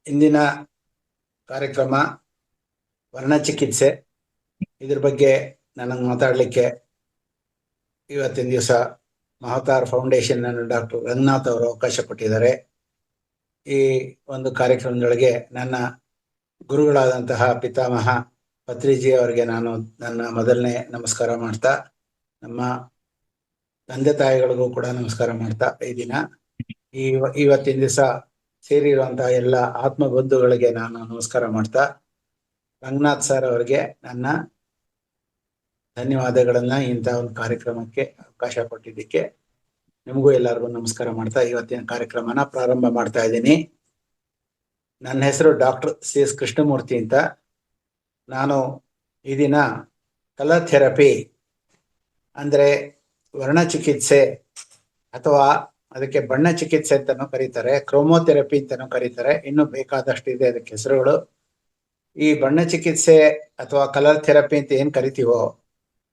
ಇಂದಿನ ಕಾರ್ಯಕ್ರಮ ವರ್ಣಚಿಕಿತ್ಸೆ. ಇದ್ರ ಬಗ್ಗೆ ನನಗೆ ಮಾತಾಡಲಿಕ್ಕೆ ಇವತ್ತಿನ ದಿವಸ ಮಹತಾರ್ ಫೌಂಡೇಶನ್ ಡಾಕ್ಟರ್ ರಂಗನಾಥ್ ಅವರು ಅವಕಾಶ ಕೊಟ್ಟಿದ್ದಾರೆ. ಈ ಒಂದು ಕಾರ್ಯಕ್ರಮದೊಳಗೆ ನನ್ನ ಗುರುಗಳಾದಂತಹ ಪಿತಾಮಹ ಪತ್ರಿಜಿ ಅವರಿಗೆ ನಾನು ನನ್ನ ಮೊದಲನೇ ನಮಸ್ಕಾರ ಮಾಡ್ತಾ, ನಮ್ಮ ತಂದೆ ತಾಯಿಗಳಿಗೂ ಕೂಡ ನಮಸ್ಕಾರ ಮಾಡ್ತಾ ಈ ದಿನ ಇವತ್ತಿನ ದಿವಸ ಸೇರಿರುವಂತಹ ಎಲ್ಲ ಆತ್ಮ ಬಂಧುಗಳಿಗೆ ನಾನು ನಮಸ್ಕಾರ ಮಾಡ್ತಾ, ರಂಗನಾಥ್ ಸರ್ ಅವರಿಗೆ ನನ್ನ ಧನ್ಯವಾದಗಳನ್ನ ಇಂಥ ಒಂದು ಕಾರ್ಯಕ್ರಮಕ್ಕೆ ಅವಕಾಶ ಕೊಟ್ಟಿದ್ದಕ್ಕೆ ನಿಮಗೂ ಎಲ್ಲರಿಗೂ ನಮಸ್ಕಾರ ಮಾಡ್ತಾ ಇವತ್ತಿನ ಕಾರ್ಯಕ್ರಮನ ಪ್ರಾರಂಭ ಮಾಡ್ತಾ ಇದ್ದೀನಿ. ನನ್ನ ಹೆಸರು ಡಾಕ್ಟರ್ CS ಕೃಷ್ಣಮೂರ್ತಿ ಅಂತ. ನಾನು ಈ ದಿನ ಕಲರ್ ಥೆರಪಿ ಅಂದರೆ ವರ್ಣಚಿಕಿತ್ಸೆ ಅಥವಾ ಅದಕ್ಕೆ ಬಣ್ಣ ಚಿಕಿತ್ಸೆ ಅಂತಾನೂ ಕರೀತಾರೆ, ಕ್ರೋಮೋಥೆರಪಿ ಅಂತಾನೂ ಕರೀತಾರೆ, ಇನ್ನೂ ಬೇಕಾದಷ್ಟು ಇದೆ ಅದಕ್ಕೆ ಹೆಸರುಗಳು. ಈ ಬಣ್ಣ ಚಿಕಿತ್ಸೆ ಅಥವಾ ಕಲರ್ ಥೆರಪಿ ಅಂತ ಏನು ಕರಿತೀವೋ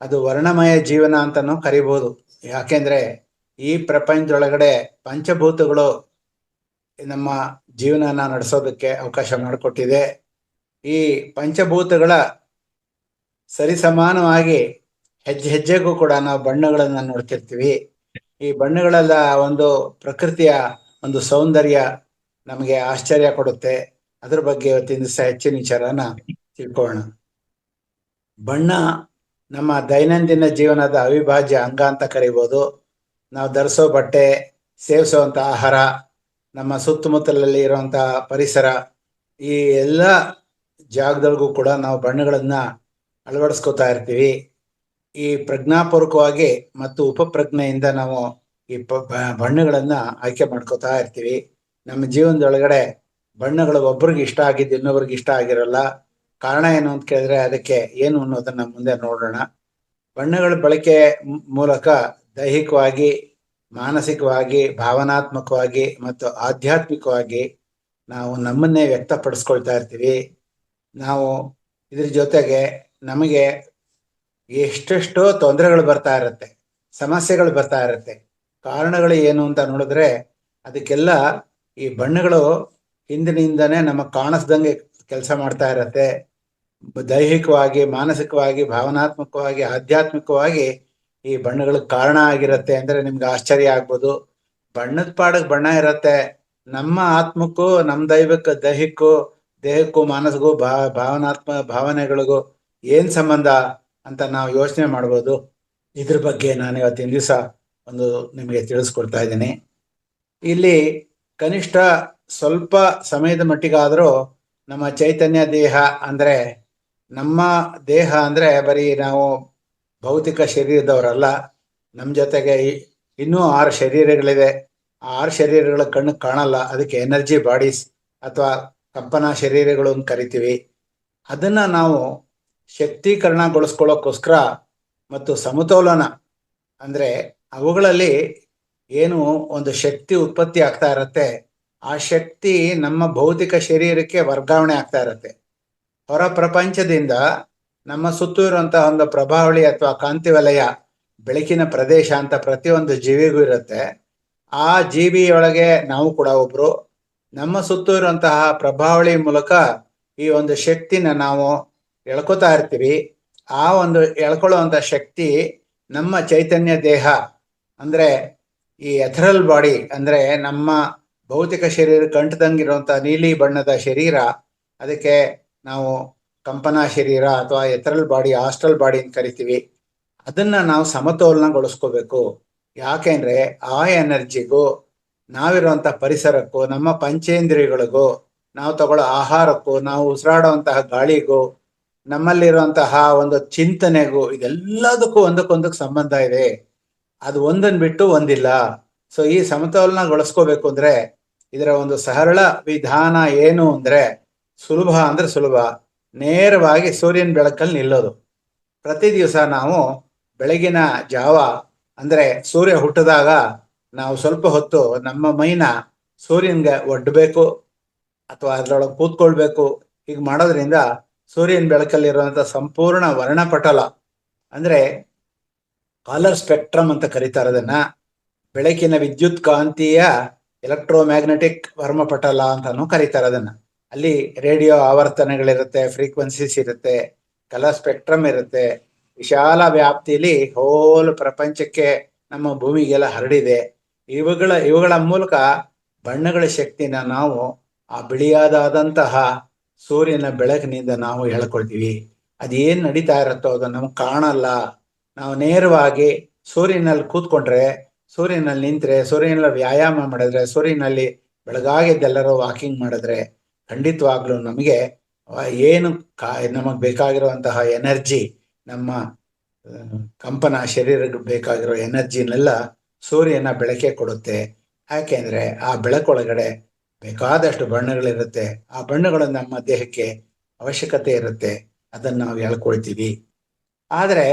ಅದು ವರ್ಣಮಯ ಜೀವನ ಅಂತಾನೂ ಕರಿಬೋದು. ಯಾಕೆಂದ್ರೆ ಈ ಪ್ರಪಂಚದೊಳಗಡೆ ಪಂಚಭೂತಗಳು ನಮ್ಮ ಜೀವನನ ನಡೆಸೋದಕ್ಕೆ ಅವಕಾಶ ಮಾಡಿಕೊಟ್ಟಿದೆ. ಈ ಪಂಚಭೂತಗಳ ಸರಿಸಮಾನವಾಗಿ ಹೆಜ್ಜೆ ಹೆಜ್ಜೆಗೂ ಕೂಡ ನಾವು ಬಣ್ಣಗಳನ್ನ ನೋಡ್ತಿರ್ತೀವಿ. ಈ ಬಣ್ಣಗಳೆಲ್ಲ ಒಂದು ಪ್ರಕೃತಿಯ ಒಂದು ಸೌಂದರ್ಯ ನಮಗೆ ಆಶ್ಚರ್ಯ ಕೊಡುತ್ತೆ. ಅದ್ರ ಬಗ್ಗೆ ಇವತ್ತಿನ ದಿವಸ ಹೆಚ್ಚಿನ ವಿಚಾರನ ತಿಳ್ಕೊಳ್ಳೋಣ. ಬಣ್ಣ ನಮ್ಮ ದೈನಂದಿನ ಜೀವನದ ಅವಿಭಾಜ್ಯ ಅಂಗ ಅಂತ ಕರಿಬೋದು. ನಾವು ಧರಿಸೋ ಬಟ್ಟೆ, ಸೇವಿಸುವಂಥ ಆಹಾರ, ನಮ್ಮ ಸುತ್ತಮುತ್ತಲಲ್ಲಿ ಇರುವಂಥ ಪರಿಸರ, ಈ ಎಲ್ಲ ಜಾಗದೊಳಗೂ ಕೂಡ ನಾವು ಬಣ್ಣಗಳನ್ನ ಅಳವಡಿಸ್ಕೋತಾ ಇರ್ತೀವಿ. ಈ ಪ್ರಜ್ಞಾಪೂರ್ವಕವಾಗಿ ಮತ್ತು ಉಪಪ್ರಜ್ಞೆಯಿಂದ ನಾವು ಈ ಬಣ್ಣಗಳನ್ನ ಆಯ್ಕೆ ಮಾಡ್ಕೋತಾ ಇರ್ತೀವಿ. ನಮ್ಮ ಜೀವನದೊಳಗಡೆ ಬಣ್ಣಗಳು ಒಬ್ರಿಗೆ ಇಷ್ಟ ಆಗಿದ್ದು ಇನ್ನೊಬ್ರಿಗೆ ಇಷ್ಟ ಆಗಿರಲ್ಲ. ಕಾರಣ ಏನು ಅಂತ ಕೇಳಿದ್ರೆ ಅದಕ್ಕೆ ಏನು ಅನ್ನೋದನ್ನ ಮುಂದೆ ನೋಡೋಣ. ಬಣ್ಣಗಳ ಬಳಕೆ ಮೂಲಕ ದೈಹಿಕವಾಗಿ, ಮಾನಸಿಕವಾಗಿ, ಭಾವನಾತ್ಮಕವಾಗಿ ಮತ್ತು ಆಧ್ಯಾತ್ಮಿಕವಾಗಿ ನಾವು ನಮ್ಮನ್ನೇ ವ್ಯಕ್ತಪಡಿಸ್ಕೊಳ್ತಾ ಇರ್ತೀವಿ. ನಾವು ಇದ್ರ ಜೊತೆಗೆ ನಮಗೆ ಎಷ್ಟೆಷ್ಟೋ ತೊಂದರೆಗಳು ಬರ್ತಾ ಇರುತ್ತೆ, ಸಮಸ್ಯೆಗಳು ಬರ್ತಾ ಇರುತ್ತೆ. ಕಾರಣಗಳು ಏನು ಅಂತ ನೋಡಿದ್ರೆ ಅದಕ್ಕೆಲ್ಲ ಈ ಬಣ್ಣಗಳು ಹಿಂದಿನಿಂದನೇ ನಮಗೆ ಕಾಣಿಸ್ದಂಗೆ ಕೆಲಸ ಮಾಡ್ತಾ ಇರತ್ತೆ. ದೈಹಿಕವಾಗಿ, ಮಾನಸಿಕವಾಗಿ, ಭಾವನಾತ್ಮಕವಾಗಿ, ಆಧ್ಯಾತ್ಮಿಕವಾಗಿ ಈ ಬಣ್ಣಗಳಿಗೆ ಕಾರಣ ಆಗಿರುತ್ತೆ. ಅಂದ್ರೆ ನಿಮ್ಗೆ ಆಶ್ಚರ್ಯ ಆಗ್ಬೋದು. ಬಣ್ಣದ ಪಾಡಕ್ಕೆ ಬಣ್ಣ ಇರತ್ತೆ, ನಮ್ಮ ಆತ್ಮಕ್ಕೂ ನಮ್ಮ ದೇಹಕ್ಕೂ ಮಾನಸಿಗೂ ಭಾವನೆಗಳಿಗೂ ಏನ್ ಸಂಬಂಧ ಅಂತ ನಾವು ಯೋಚನೆ ಮಾಡ್ಬೋದು. ಇದ್ರ ಬಗ್ಗೆ ನಾನು ಇವತ್ತಿನ ದಿವಸ ಒಂದು ನಿಮಗೆ ತಿಳಿಸ್ಕೊಡ್ತಾ ಇದ್ದೀನಿ. ಇಲ್ಲಿ ಕನಿಷ್ಠ ಸ್ವಲ್ಪ ಸಮಯದ ಮಟ್ಟಿಗಾದರೂ ನಮ್ಮ ಚೈತನ್ಯ ದೇಹ ಅಂದ್ರೆ, ನಮ್ಮ ದೇಹ ಅಂದ್ರೆ ಬರೀ ನಾವು ಭೌತಿಕ ಶರೀರದವರಲ್ಲ. ನಮ್ಮ ಜೊತೆಗೆ ಇನ್ನೂ 6 ಶರೀರಗಳಿವೆ. ಆ 6 ಶರೀರಗಳ ಕಣ್ಣು ಕಾಣಲ್ಲ, ಅದಕ್ಕೆ ಎನರ್ಜಿ ಬಾಡೀಸ್ ಅಥವಾ ಕಂಪನಾ ಶರೀರಗಳು ಅಂತ ಕರಿತೀವಿ. ಅದನ್ನ ನಾವು ಶಕ್ತೀಕರಣಗೊಳಿಸ್ಕೊಳ್ಳೋಕ್ಕೋಸ್ಕರ ಮತ್ತು ಸಮತೋಲನ ಅಂದ್ರೆ ಅವುಗಳಲ್ಲಿ ಏನು ಒಂದು ಶಕ್ತಿ ಉತ್ಪತ್ತಿ ಆಗ್ತಾ ಇರತ್ತೆ, ಆ ಶಕ್ತಿ ನಮ್ಮ ಭೌತಿಕ ಶರೀರಕ್ಕೆ ವರ್ಗಾವಣೆ ಆಗ್ತಾ ಇರತ್ತೆ. ಹೊರ ಪ್ರಪಂಚದಿಂದ ನಮ್ಮ ಸುತ್ತೂ ಇರುವಂತಹ ಒಂದು ಪ್ರಭಾವಳಿ ಅಥವಾ ಕಾಂತಿ ವಲಯ, ಬೆಳಕಿನ ಪ್ರದೇಶ ಅಂತ ಪ್ರತಿಯೊಂದು ಜೀವಿಗೂ ಇರುತ್ತೆ. ಆ ಜೀವಿಯೊಳಗೆ ನಾವು ಕೂಡ ಒಬ್ರು. ನಮ್ಮ ಸುತ್ತೂ ಇರುವಂತಹ ಪ್ರಭಾವಳಿ ಮೂಲಕ ಈ ಒಂದು ಶಕ್ತಿನ ನಾವು ಎಳ್ಕೊತಾ ಇರ್ತೀವಿ. ಆ ಒಂದು ಎಳ್ಕೊಳ್ಳುವಂತ ಶಕ್ತಿ ನಮ್ಮ ಚೈತನ್ಯ ದೇಹ ಅಂದ್ರೆ ಈ ಎಥರಲ್ ಬಾಡಿ ಅಂದ್ರೆ ನಮ್ಮ ಭೌತಿಕ ಶರೀರ ಕಂಠದಂಗಿರುವಂತ ನೀಲಿ ಬಣ್ಣದ ಶರೀರ, ಅದಕ್ಕೆ ನಾವು ಕಂಪನಾ ಶರೀರ ಅಥವಾ ಎಥರಲ್ ಬಾಡಿ, ಆಸ್ಟ್ರಲ್ ಬಾಡಿ ಅಂತ ಕರಿತೀವಿ. ಅದನ್ನ ನಾವು ಸಮತೋಲನಗೊಳಿಸ್ಕೋಬೇಕು. ಯಾಕೆಂದ್ರೆ ಆ ಎನರ್ಜಿಗೂ, ನಾವಿರುವಂತ ಪರಿಸರಕ್ಕೂ, ನಮ್ಮ ಪಂಚೇಂದ್ರಿಯಗಳಿಗೂ, ನಾವು ತಗೊಳ್ಳೋ ಆಹಾರಕ್ಕೂ, ನಾವು ಉಸಿರಾಡುವಂತಹ ಗಾಳಿಗೂ, ನಮ್ಮಲ್ಲಿರುವಂತಹ ಒಂದು ಚಿಂತನೆಗೂ, ಇದೆಲ್ಲದಕ್ಕೂ ಒಂದಕ್ಕೊಂದಕ್ಕೆ ಸಂಬಂಧ ಇದೆ. ಅದು ಒಂದನ್ನು ಬಿಟ್ಟು ಒಂದಿಲ್ಲ. ಸೊ ಈ ಸಮತೋಲನಗೊಳಿಸ್ಕೋಬೇಕು ಅಂದ್ರೆ ಇದರ ಒಂದು ಸರಳ ವಿಧಾನ ಏನು ಅಂದ್ರೆ, ಸುಲಭ, ನೇರವಾಗಿ ಸೂರ್ಯನ ಬೆಳಕಲ್ಲಿ ನಿಲ್ಲೋದು. ಪ್ರತಿ ದಿವಸ ನಾವು ಬೆಳಗಿನ ಜಾವ ಅಂದ್ರೆ ಸೂರ್ಯ ಹುಟ್ಟಿದಾಗ ನಾವು ಸ್ವಲ್ಪ ಹೊತ್ತು ನಮ್ಮ ಮೈನ ಸೂರ್ಯನ್ಗೆ ಒಡ್ಡಬೇಕು ಅಥವಾ ಅದ್ರೊಳಗೆ ಕೂತ್ಕೊಳ್ಬೇಕು. ಹೀಗೆ ಮಾಡೋದ್ರಿಂದ ಸೂರ್ಯನ ಬೆಳಕಲ್ಲಿರುವಂತ ಸಂಪೂರ್ಣ ವರ್ಣಪಟಲ ಅಂದ್ರೆ ಕಾಲರ್ ಸ್ಪೆಕ್ಟ್ರಮ್ ಅಂತ ಕರೀತಾರೆ ಅದನ್ನ, ಬೆಳಕಿನ ವಿದ್ಯುತ್ ಕಾಂತೀಯ ಎಲೆಕ್ಟ್ರೋಮ್ಯಾಗ್ನೆಟಿಕ್ ವರ್ಣಪಟಲ ಅಂತಾನು ಕರೀತಾರೆ ಅದನ್ನ. ಅಲ್ಲಿ ರೇಡಿಯೋ ಆವರ್ತನಗಳಿರುತ್ತೆ, ಫ್ರೀಕ್ವೆನ್ಸೀಸ್ ಇರುತ್ತೆ, ಕಲರ್ ಸ್ಪೆಕ್ಟ್ರಮ್ ಇರುತ್ತೆ. ವಿಶಾಲ ವ್ಯಾಪ್ತಿಯಲ್ಲಿ ಹೋಲ್ ಪ್ರಪಂಚಕ್ಕೆ, ನಮ್ಮ ಭೂಮಿಗೆಲ್ಲ ಹರಡಿದೆ. ಇವುಗಳ ಮೂಲಕ ಬಣ್ಣಗಳ ಶಕ್ತಿನ ನಾವು ಆ ಬಿಳಿಯಾದಂತಹ ಸೂರ್ಯನ ಬೆಳಕಿನಿಂದ ನಾವು ಹೇಳ್ಕೊಳ್ತೀವಿ. ಅದೇನ್ ನಡೀತಾ ಇರುತ್ತೋ ಅದು ನಮ್ಗೆ ಕಾಣಲ್ಲ. ನಾವು ನೇರವಾಗಿ ಸೂರ್ಯನಲ್ಲಿ ಕೂತ್ಕೊಂಡ್ರೆ, ಸೂರ್ಯನಲ್ಲಿ ನಿಂತ್ರೆ, ಸೂರ್ಯನಲ್ಲಿ ವ್ಯಾಯಾಮ ಮಾಡಿದ್ರೆ, ಸೂರ್ಯನಲ್ಲಿ ಬೆಳಗಾಗೆದ್ದೆಲ್ಲರೂ ವಾಕಿಂಗ್ ಮಾಡಿದ್ರೆ ಖಂಡಿತವಾಗ್ಲೂ ನಮಗೆ ಏನು ನಮಗೆ ಬೇಕಾಗಿರುವಂತಹ ಎನರ್ಜಿ, ನಮ್ಮ ಕಂಪನ ಶರೀರಕ್ಕೆ ಬೇಕಾಗಿರೋ ಎನರ್ಜಿನೆಲ್ಲ ಸೂರ್ಯನ ಬೆಳಕೆ ಕೊಡುತ್ತೆ. ಯಾಕೆಂದ್ರೆ ಆ ಬೆಳಕೊಳಗಡೆ ಬೇಕಾದಷ್ಟು ಬಣ್ಣಗಳಿರುತ್ತೆ. ಆ ಬಣ್ಣಗಳು ನಮ್ಮ ದೇಹಕ್ಕೆ ಅವಶ್ಯಕತೆ ಇರುತ್ತೆ, ಅದನ್ನು ನಾವು ಹೇಳ್ಕೊಳ್ತೀವಿ. ಆದರೆ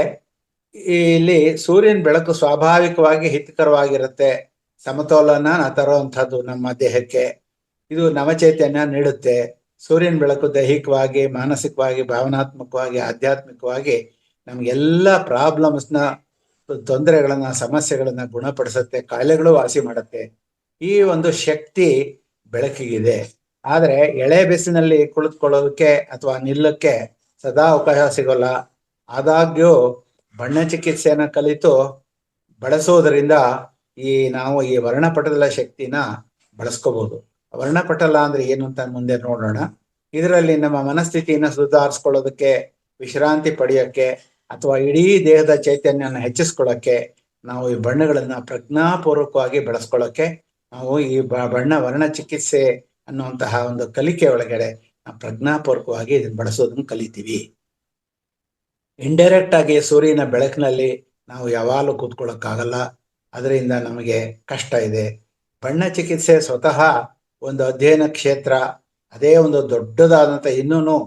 ಇಲ್ಲಿ ಸೂರ್ಯನ ಬೆಳಕು ಸ್ವಾಭಾವಿಕವಾಗಿ ಹಿತಕರವಾಗಿರುತ್ತೆ, ಸಮತೋಲನ ತರುವಂಥದ್ದು ನಮ್ಮ ದೇಹಕ್ಕೆ. ಇದು ನವಚೈತನ್ಯ ನೀಡುತ್ತೆ. ಸೂರ್ಯನ ಬೆಳಕು ದೈಹಿಕವಾಗಿ, ಮಾನಸಿಕವಾಗಿ, ಭಾವನಾತ್ಮಕವಾಗಿ, ಆಧ್ಯಾತ್ಮಿಕವಾಗಿ ನಮ್ಗೆಲ್ಲ ಪ್ರಾಬ್ಲಮ್ಸ್ನ, ತೊಂದರೆಗಳನ್ನ, ಸಮಸ್ಯೆಗಳನ್ನ ಗುಣಪಡಿಸುತ್ತೆ, ಕಾಯಿಲೆಗಳು ವಾಸಿ ಮಾಡುತ್ತೆ. ಈ ಒಂದು ಶಕ್ತಿ ಬೆಳಕಿಗಿದೆ. ಆದರೆ ಎಳೆ ಬಿಸಿಲಿನಲ್ಲಿ ಕುಳಿತುಕೊಳ್ಳೋದಕ್ಕೆ ಅಥವಾ ನಿಲ್ಲಕ್ಕೆ ಸದಾ ಅವಕಾಶ ಸಿಗೋಲ್ಲ. ಆದಾಗ್ಯೂ ಬಣ್ಣ ಚಿಕಿತ್ಸೆಯನ್ನ ಕಲಿತು ಬಳಸೋದರಿಂದ ನಾವು ಈ ವರ್ಣಪಟಲ ಶಕ್ತಿನ ಬಳಸ್ಕೋಬಹುದು. ವರ್ಣಪಟಲ ಅಂದ್ರೆ ಏನು ಅಂತ ಮುಂದೆ ನೋಡೋಣ. ಇದರಲ್ಲಿ ನಮ್ಮ ಮನಸ್ಥಿತಿಯನ್ನು ಸುಧಾರಿಸ್ಕೊಳ್ಳೋದಕ್ಕೆ, ವಿಶ್ರಾಂತಿ ಪಡೆಯೋಕ್ಕೆ ಅಥವಾ ಇಡೀ ದೇಹದ ಚೈತನ್ಯನ ಹೆಚ್ಚಿಸ್ಕೊಳ್ಳೋಕ್ಕೆ ನಾವು ಈ ಬಣ್ಣಗಳನ್ನ ಪ್ರಜ್ಞಾಪೂರ್ವಕವಾಗಿ ಬಳಸ್ಕೊಳ್ಳೋಕ್ಕೆ ನಾವು ಈ ವರ್ಣ ಚಿಕಿತ್ಸೆ ಅನ್ನುವಂತಹ ಒಂದು ಕಲಿಕೆ ಒಳಗಡೆ ನಾವು ಪ್ರಜ್ಞಾಪೂರ್ವಕವಾಗಿ ಇದನ್ನು ಬಳಸೋದನ್ನು ಕಲಿತೀವಿ. ಇಂಡೈರೆಕ್ಟ್ ಆಗಿ ಸೂರ್ಯನ ಬೆಳಕಿನಲ್ಲಿ ನಾವು ಯಾವಾಗಲೂ ಕೂತ್ಕೊಳ್ಳೋಕ್ಕಾಗಲ್ಲ, ಅದರಿಂದ ನಮಗೆ ಕಷ್ಟ ಇದೆ. ಬಣ್ಣ ಚಿಕಿತ್ಸೆ ಸ್ವತಃ ಒಂದು ಅಧ್ಯಯನ ಕ್ಷೇತ್ರ. ಅದೇ ಒಂದು ದೊಡ್ಡದಾದಂಥ, ಇನ್ನೂ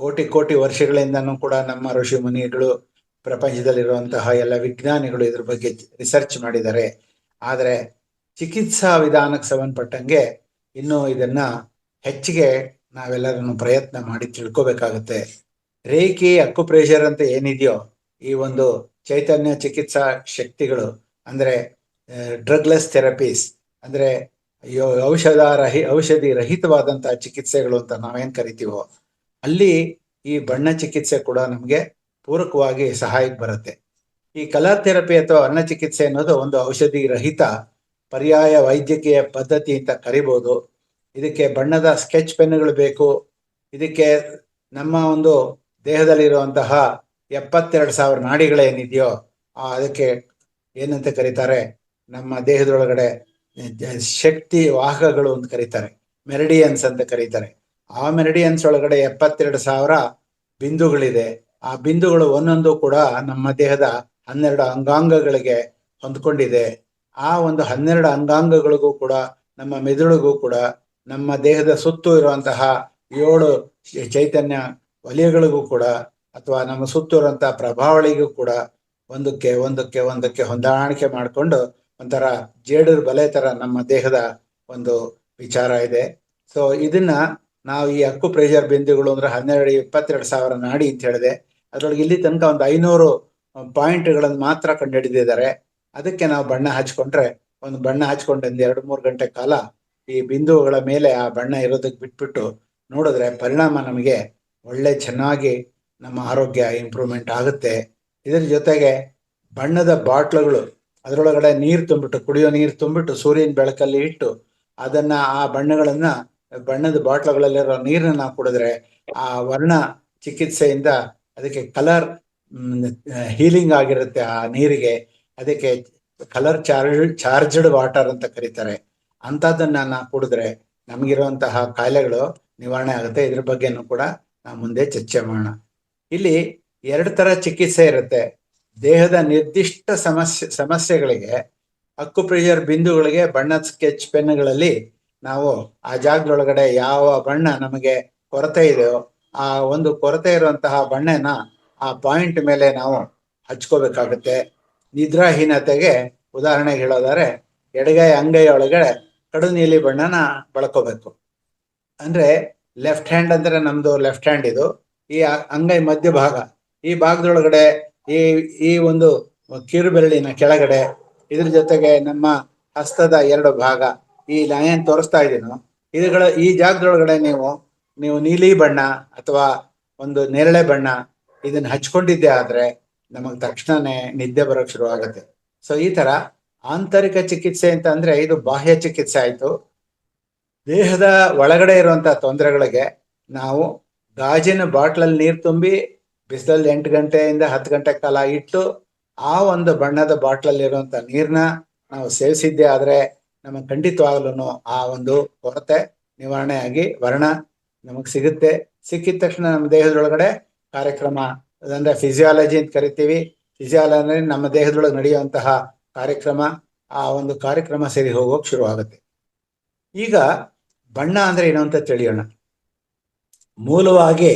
ಕೋಟಿ ಕೋಟಿ ವರ್ಷಗಳಿಂದನೂ ಕೂಡ ನಮ್ಮ ಋಷಿ ಮುನಿಗಳು, ಪ್ರಪಂಚದಲ್ಲಿರುವಂತಹ ಎಲ್ಲ ವಿಜ್ಞಾನಿಗಳು ಇದ್ರ ಬಗ್ಗೆ ರಿಸರ್ಚ್ ಮಾಡಿದ್ದಾರೆ. ಆದರೆ ಚಿಕಿತ್ಸಾ ವಿಧಾನಕ್ಕೆ ಸಂಬಂಧಪಟ್ಟಂಗೆ ಇನ್ನೂ ಇದನ್ನ ಹೆಚ್ಚಿಗೆ ನಾವೆಲ್ಲರನ್ನು ಪ್ರಯತ್ನ ಮಾಡಿ ತಿಳ್ಕೋಬೇಕಾಗುತ್ತೆ. ರೇಖಿ, ಅಕ್ಯುಪ್ರೆಷರ್ ಅಂತ ಏನಿದೆಯೋ, ಈ ಒಂದು ಚೈತನ್ಯ ಚಿಕಿತ್ಸಾ ಶಕ್ತಿಗಳು ಅಂದ್ರೆ ಡ್ರಗ್ಲೆಸ್ ಥೆರಪೀಸ್, ಅಂದ್ರೆ ಔಷಧಿ ರಹಿತವಾದಂತಹ ಚಿಕಿತ್ಸೆಗಳು ಅಂತ ನಾವೇನ್ ಕರಿತೀವೋ, ಅಲ್ಲಿ ಈ ಬಣ್ಣ ಚಿಕಿತ್ಸೆ ಕೂಡ ನಮಗೆ ಪೂರಕವಾಗಿ ಸಹಾಯಕ್ಕೆ ಬರುತ್ತೆ. ಈ ಕಲರ್ ಥೆರಪಿ ಅಥವಾ ವರ್ಣ ಚಿಕಿತ್ಸೆ ಅನ್ನೋದು ಒಂದು ಔಷಧಿ ರಹಿತ ಪರ್ಯಾಯ ವೈದ್ಯಕೀಯ ಪದ್ಧತಿ ಅಂತ ಕರಿಬಹುದು. ಇದಕ್ಕೆ ಬಣ್ಣದ ಸ್ಕೆಚ್ ಪೆನ್ಗಳು ಬೇಕು. ಇದಕ್ಕೆ ನಮ್ಮ ಒಂದು ದೇಹದಲ್ಲಿರುವಂತಹ 72,000 ನಾಡಿಗಳೇನಿದೆಯೋ ಅದಕ್ಕೆ ಏನಂತ ಕರೀತಾರೆ, ನಮ್ಮ ದೇಹದೊಳಗಡೆ ಶಕ್ತಿ ವಾಹಕಗಳು ಅಂತ ಕರೀತಾರೆ, ಮೆರಿಡಿಯನ್ಸ್ ಅಂತ ಕರೀತಾರೆ. ಆ ಮೆರಿಡಿಯನ್ಸ್ ಒಳಗಡೆ 72,000 ಬಿಂದುಗಳಿದೆ. ಆ ಬಿಂದುಗಳು ಒಂದೊಂದು ಕೂಡ ನಮ್ಮ ದೇಹದ 12 ಅಂಗಾಂಗಗಳಿಗೆ ಹೊಂದ್ಕೊಂಡಿದೆ. ಆ ಒಂದು 12 ಅಂಗಾಂಗಗಳಿಗೂ ಕೂಡ, ನಮ್ಮ ಮೆದುಳಿಗೂ ಕೂಡ, ನಮ್ಮ ದೇಹದ ಸುತ್ತು ಇರುವಂತಹ 7 ಚೈತನ್ಯ ವಲಯಗಳಿಗೂ ಕೂಡ, ಅಥವಾ ನಮ್ಮ ಸುತ್ತು ಇರುವಂತಹ ಪ್ರಭಾವಳಿಗೂ ಕೂಡ ಒಂದಕ್ಕೆ ಒಂದಕ್ಕೆ ಒಂದಕ್ಕೆ ಹೊಂದಾಣಿಕೆ ಮಾಡಿಕೊಂಡು ಒಂಥರ ಜೇಡರ ಬಲೆ ತರ ನಮ್ಮ ದೇಹದ ಒಂದು ವಿಚಾರ ಇದೆ. ಸೊ ಇದನ್ನ ನಾವು ಈ ಅಕ್ಯುಪ್ರೆಷರ್ ಬಿಂದುಗಳು ಅಂದ್ರೆ 22,000 ನಾಡಿ ಅಂತ ಹೇಳಿದೆ. ಅದ್ರೊಳಗೆ ಇಲ್ಲಿ ತನಕ ಒಂದು 500 ಪಾಯಿಂಟ್ಗಳನ್ನು ಮಾತ್ರ ಕಂಡುಹಿಡಿದಿದ್ದಾರೆ. ಅದಕ್ಕೆ ನಾವು ಬಣ್ಣ ಹಚ್ಕೊಂಡ್ರೆ, ಒಂದು ಬಣ್ಣ ಹಚ್ಕೊಂಡು 2-3 ಗಂಟೆ ಕಾಲ ಈ ಬಿಂದುಗಳ ಮೇಲೆ ಆ ಬಣ್ಣ ಇರೋದಕ್ಕೆ ಬಿಟ್ಬಿಟ್ಟು ನೋಡಿದ್ರೆ ಪರಿಣಾಮ ನಮಗೆ ಒಳ್ಳೆ ಚೆನ್ನಾಗಿ ನಮ್ಮ ಆರೋಗ್ಯ ಇಂಪ್ರೂವ್ಮೆಂಟ್ ಆಗುತ್ತೆ. ಇದ್ರ ಜೊತೆಗೆ ಬಣ್ಣದ ಬಾಟ್ಲುಗಳು, ಅದರೊಳಗಡೆ ನೀರು ತುಂಬಿಟ್ಟು, ಕುಡಿಯೋ ನೀರು ತುಂಬಿಟ್ಟು ಸೂರ್ಯನ ಬೆಳಕಲ್ಲಿ ಇಟ್ಟು ಅದನ್ನ, ಆ ಬಣ್ಣದ ಬಾಟ್ಲುಗಳಲ್ಲಿರೋ ನೀರನ್ನ ನಾವು ಕುಡಿದ್ರೆ ಆ ವರ್ಣ ಚಿಕಿತ್ಸೆಯಿಂದ ಅದಕ್ಕೆ ಕಲರ್ ಹೀಲಿಂಗ್ ಆಗಿರುತ್ತೆ. ಆ ನೀರಿಗೆ ಅದಕ್ಕೆ ಕಲರ್ ಚಾರ್ಜ್ಡ್ ವಾಟರ್ ಅಂತ ಕರೀತಾರೆ. ಅಂಥದ್ದನ್ನ ನಾವು ಕುಡಿದ್ರೆ ನಮಗಿರುವಂತಹ ಕಾಯಿಲೆಗಳು ನಿವಾರಣೆ ಆಗುತ್ತೆ. ಇದ್ರ ಬಗ್ಗೆನೂ ಕೂಡ ನಾವು ಮುಂದೆ ಚರ್ಚೆ ಮಾಡೋಣ. ಇಲ್ಲಿ 2 ತರ ಚಿಕಿತ್ಸೆ ಇರುತ್ತೆ. ದೇಹದ ನಿರ್ದಿಷ್ಟ ಸಮಸ್ಯೆಗಳಿಗೆ ಅಕ್ಯುಪ್ರೆಷರ್ ಬಿಂದುಗಳಿಗೆ ಬಣ್ಣದ ಸ್ಕೆಚ್ ಪೆನ್ಗಳಲ್ಲಿ ನಾವು ಆ ಜಾಗದೊಳಗಡೆ ಯಾವ ಬಣ್ಣ ನಮಗೆ ಕೊರತೆ ಇದೆಯೋ ಆ ಒಂದು ಕೊರತೆ ಇರುವಂತಹ ಬಣ್ಣನ ಆ ಪಾಯಿಂಟ್ ಮೇಲೆ ನಾವು ಹಚ್ಕೋಬೇಕಾಗುತ್ತೆ. ನಿದ್ರಾಹೀನತೆಗೆ ಉದಾಹರಣೆಗೆ ಹೇಳೋದಾದ್ರೆ ಎಡಗೈ ಅಂಗೈ ಒಳಗಡೆ ಕಡು ನೀಲಿ ಬಣ್ಣನ ಬಳಕೋಬೇಕು. ಅಂದ್ರೆ ಲೆಫ್ಟ್ ಹ್ಯಾಂಡ್ ಅಂದ್ರೆ ನಮ್ದು ಲೆಫ್ಟ್ ಹ್ಯಾಂಡ್ ಇದು. ಈ ಅಂಗೈ ಮಧ್ಯ ಭಾಗ, ಈ ಭಾಗದೊಳಗಡೆ ಈ ಒಂದು ಕಿರುಬೆರಳಿನ ಕೆಳಗಡೆ, ಇದ್ರ ಜೊತೆಗೆ ನಮ್ಮ ಹಸ್ತದ 2 ಭಾಗ, ಈ ಏನ್ ತೋರಿಸ್ತಾ ಇದೀನೋ ಈ ಜಾಗದೊಳಗಡೆ ನೀವು ನೀವು ನೀಲಿ ಬಣ್ಣ ಅಥವಾ ಒಂದು ನೇರಳೆ ಬಣ್ಣ ಇದನ್ನ ಹಚ್ಕೊಂಡಿದ್ದೆ ಆದ್ರೆ ನಮಗೆ ತಕ್ಷಣನೇ ನಿದ್ದೆ ಬರೋಕ್ ಶುರು ಆಗುತ್ತೆ. ಸೊ ಈ ತರ ಆಂತರಿಕ ಚಿಕಿತ್ಸೆ ಅಂತ ಅಂದ್ರೆ ಇದು ಬಾಹ್ಯ ಚಿಕಿತ್ಸೆ ಆಯ್ತು. ದೇಹದ ಒಳಗಡೆ ಇರುವಂತಹ ತೊಂದರೆಗಳಿಗೆ ನಾವು ಗಾಜಿನ ಬಾಟ್ಲಲ್ಲಿ ನೀರು ತುಂಬಿ ಬಿಸಿಲಲ್ಲಿ 8 ಗಂಟೆಯಿಂದ 10 ಗಂಟೆ ಕಾಲ ಇಟ್ಟು ಆ ಒಂದು ಬಣ್ಣದ ಬಾಟ್ಲಲ್ಲಿ ಇರುವಂತ ನೀರನ್ನ ನಾವು ಸೇವಿಸಿದ್ದೆ ಆದ್ರೆ ನಮಗೆ ಖಂಡಿತವಾಗ್ಲೂ ಆ ಒಂದು ಕೊರತೆ ನಿವಾರಣೆ ಆಗಿ ವರ್ಣ ನಮಗ್ ಸಿಗುತ್ತೆ. ಸಿಕ್ಕಿದ ತಕ್ಷಣ ನಮ್ಮ ದೇಹದೊಳಗಡೆ ಕಾರ್ಯಕ್ರಮ ಅಂದ್ರೆ ಫಿಸಿಯಾಲಜಿ ಅಂತ ಕರಿತೀವಿ. ಫಿಸಿಯಾಲಜಿ ಅಂದ್ರೆ ನಮ್ಮ ದೇಹದೊಳಗೆ ನಡೆಯುವಂತಹ ಕಾರ್ಯಕ್ರಮ, ಆ ಒಂದು ಕಾರ್ಯಕ್ರಮ ಸರಿ ಹೋಗೋಕ್ ಶುರು ಆಗುತ್ತೆ. ಈಗ ಬಣ್ಣ ಅಂದ್ರೆ ಏನು ಅಂತ ತಿಳಿಯೋಣ. ಮೂಲವಾಗಿ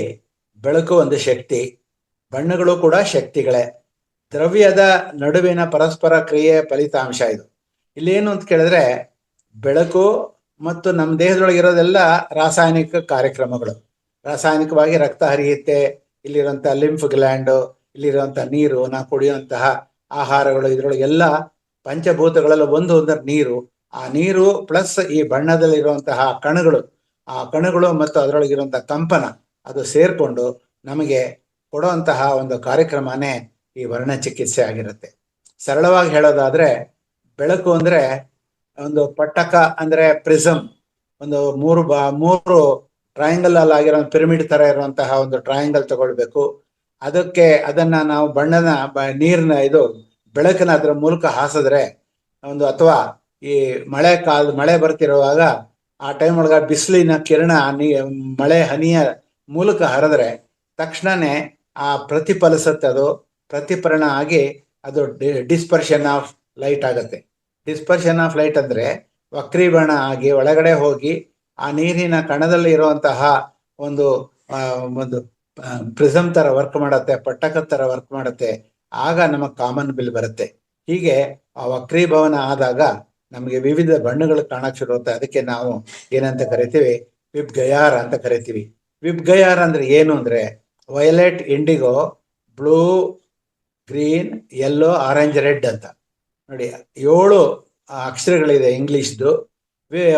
ಬೆಳಕು ಒಂದು ಶಕ್ತಿ, ಬಣ್ಣಗಳು ಕೂಡ ಶಕ್ತಿಗಳೇ. ದ್ರವ್ಯದ ನಡುವಿನ ಪರಸ್ಪರ ಕ್ರಿಯೆಯ ಫಲಿತಾಂಶ ಇದು. ಇಲ್ಲೇನು ಅಂತ ಕೇಳಿದ್ರೆ ಬೆಳಕು ಮತ್ತು ನಮ್ಮ ದೇಹದೊಳಗೆ ಇರೋದೆಲ್ಲ ರಾಸಾಯನಿಕ ಕಾರ್ಯಕ್ರಮಗಳು. ರಾಸಾಯನಿಕವಾಗಿ ರಕ್ತ ಹರಿಯುತ್ತೆ, ಇಲ್ಲಿರುವಂಥ ಲಿಂಫ್ ಗ್ಲ್ಯಾಂಡು, ಇಲ್ಲಿರುವಂಥ ನೀರು, ನಾವು ಕುಡಿಯುವಂತಹ ಆಹಾರಗಳು, ಇದ್ರೊಳಗೆಲ್ಲ ಪಂಚಭೂತಗಳೆಲ್ಲ ಒಂದು ಅಂದ್ರೆ ನೀರು. ಆ ನೀರು ಪ್ಲಸ್ ಈ ಬಣ್ಣದಲ್ಲಿರುವಂತಹ ಕಣಗಳು, ಆ ಕಣಗಳು ಮತ್ತು ಅದರೊಳಗಿರುವಂತಹ ಕಂಪನ ಅದು ಸೇರ್ಕೊಂಡು ನಮಗೆ ಕೊಡುವಂತಹ ಒಂದು ಕಾರ್ಯಕ್ರಮನೇ ಈ ವರ್ಣ ಚಿಕಿತ್ಸೆ ಆಗಿರುತ್ತೆ. ಸರಳವಾಗಿ ಹೇಳೋದಾದ್ರೆ ಬೆಳಕು ಅಂದ್ರೆ ಒಂದು ಪಟ್ಟಕ ಅಂದ್ರೆ ಪ್ರಿಸಮ್, ಒಂದು ಮೂರು ಟ್ರಯಾಂಗಲ್ ಅಲ್ಲಿ ಆಗಿರೋ ಪಿರಮಿಡ್ ತರ ಇರುವಂತಹ ಒಂದು ಟ್ರಯಾಂಗಲ್ ತಗೊಳ್ಬೇಕು. ಅದನ್ನ ನಾವು ನೀರಿನ ಬೆಳಕನ್ನ ಅದರ ಮೂಲಕ ಹಾಸಿದ್ರೆ ಅಥವಾ ಈ ಮಳೆ ಬರ್ತಿರುವಾಗ ಆ ಟೈಮ್ ಒಳಗ ಬಿಸಿಲಿನ ಕಿರಣ ಮಳೆ ಹನಿಯ ಮೂಲಕ ಹರಿದ್ರೆ ತಕ್ಷಣನೇ ಆ ಪ್ರತಿಫಲಿಸುತ್ತೆ, ಅದು ಪ್ರತಿಫಲನ ಆಗಿ ಅದು ಡಿಸ್ಪರ್ಷನ್ ಆಫ್ ಲೈಟ್ ಆಗುತ್ತೆ. ಡಿಸ್ಪರ್ಷನ್ ಆಫ್ ಲೈಟ್ ಅಂದ್ರೆ ವಕ್ರೀಭವನ ಆಗಿ ಒಳಗಡೆ ಹೋಗಿ ಆ ನೀರಿನ ಕಣದಲ್ಲಿ ಇರುವಂತಹ ಒಂದು ಪ್ರಿಸಮ್ ತರ ವರ್ಕ್ ಮಾಡತ್ತೆ, ಪಟ್ಟಕದ ತರ ವರ್ಕ್ ಮಾಡತ್ತೆ. ಆಗ ನಮಗ್ ಕಾಮನ್ ಬಿಲ್ ಬರುತ್ತೆ. ಹೀಗೆ ಆ ವಕ್ರೀಭವನ ಆದಾಗ ನಮಗೆ ವಿವಿಧ ಬಣ್ಣಗಳು ಕಾಣಕ್ ಶುರು ಆಗುತ್ತೆ. ಅದಕ್ಕೆ ನಾವು ಏನಂತ ಕರಿತೀವಿ, ವಿಬ್ಗಯಾರ್ ಅಂತ ಕರಿತೀವಿ. ವಿಬ್ಗಯಾರ್ ಅಂದ್ರೆ ಏನು ಅಂದ್ರೆ violet, IndiGo, blue, green, yellow, orange, red ಅಂತ ನೋಡಿ 7 ಅಕ್ಷರಗಳಿದೆ ಇಂಗ್ಲಿಷ್ದು.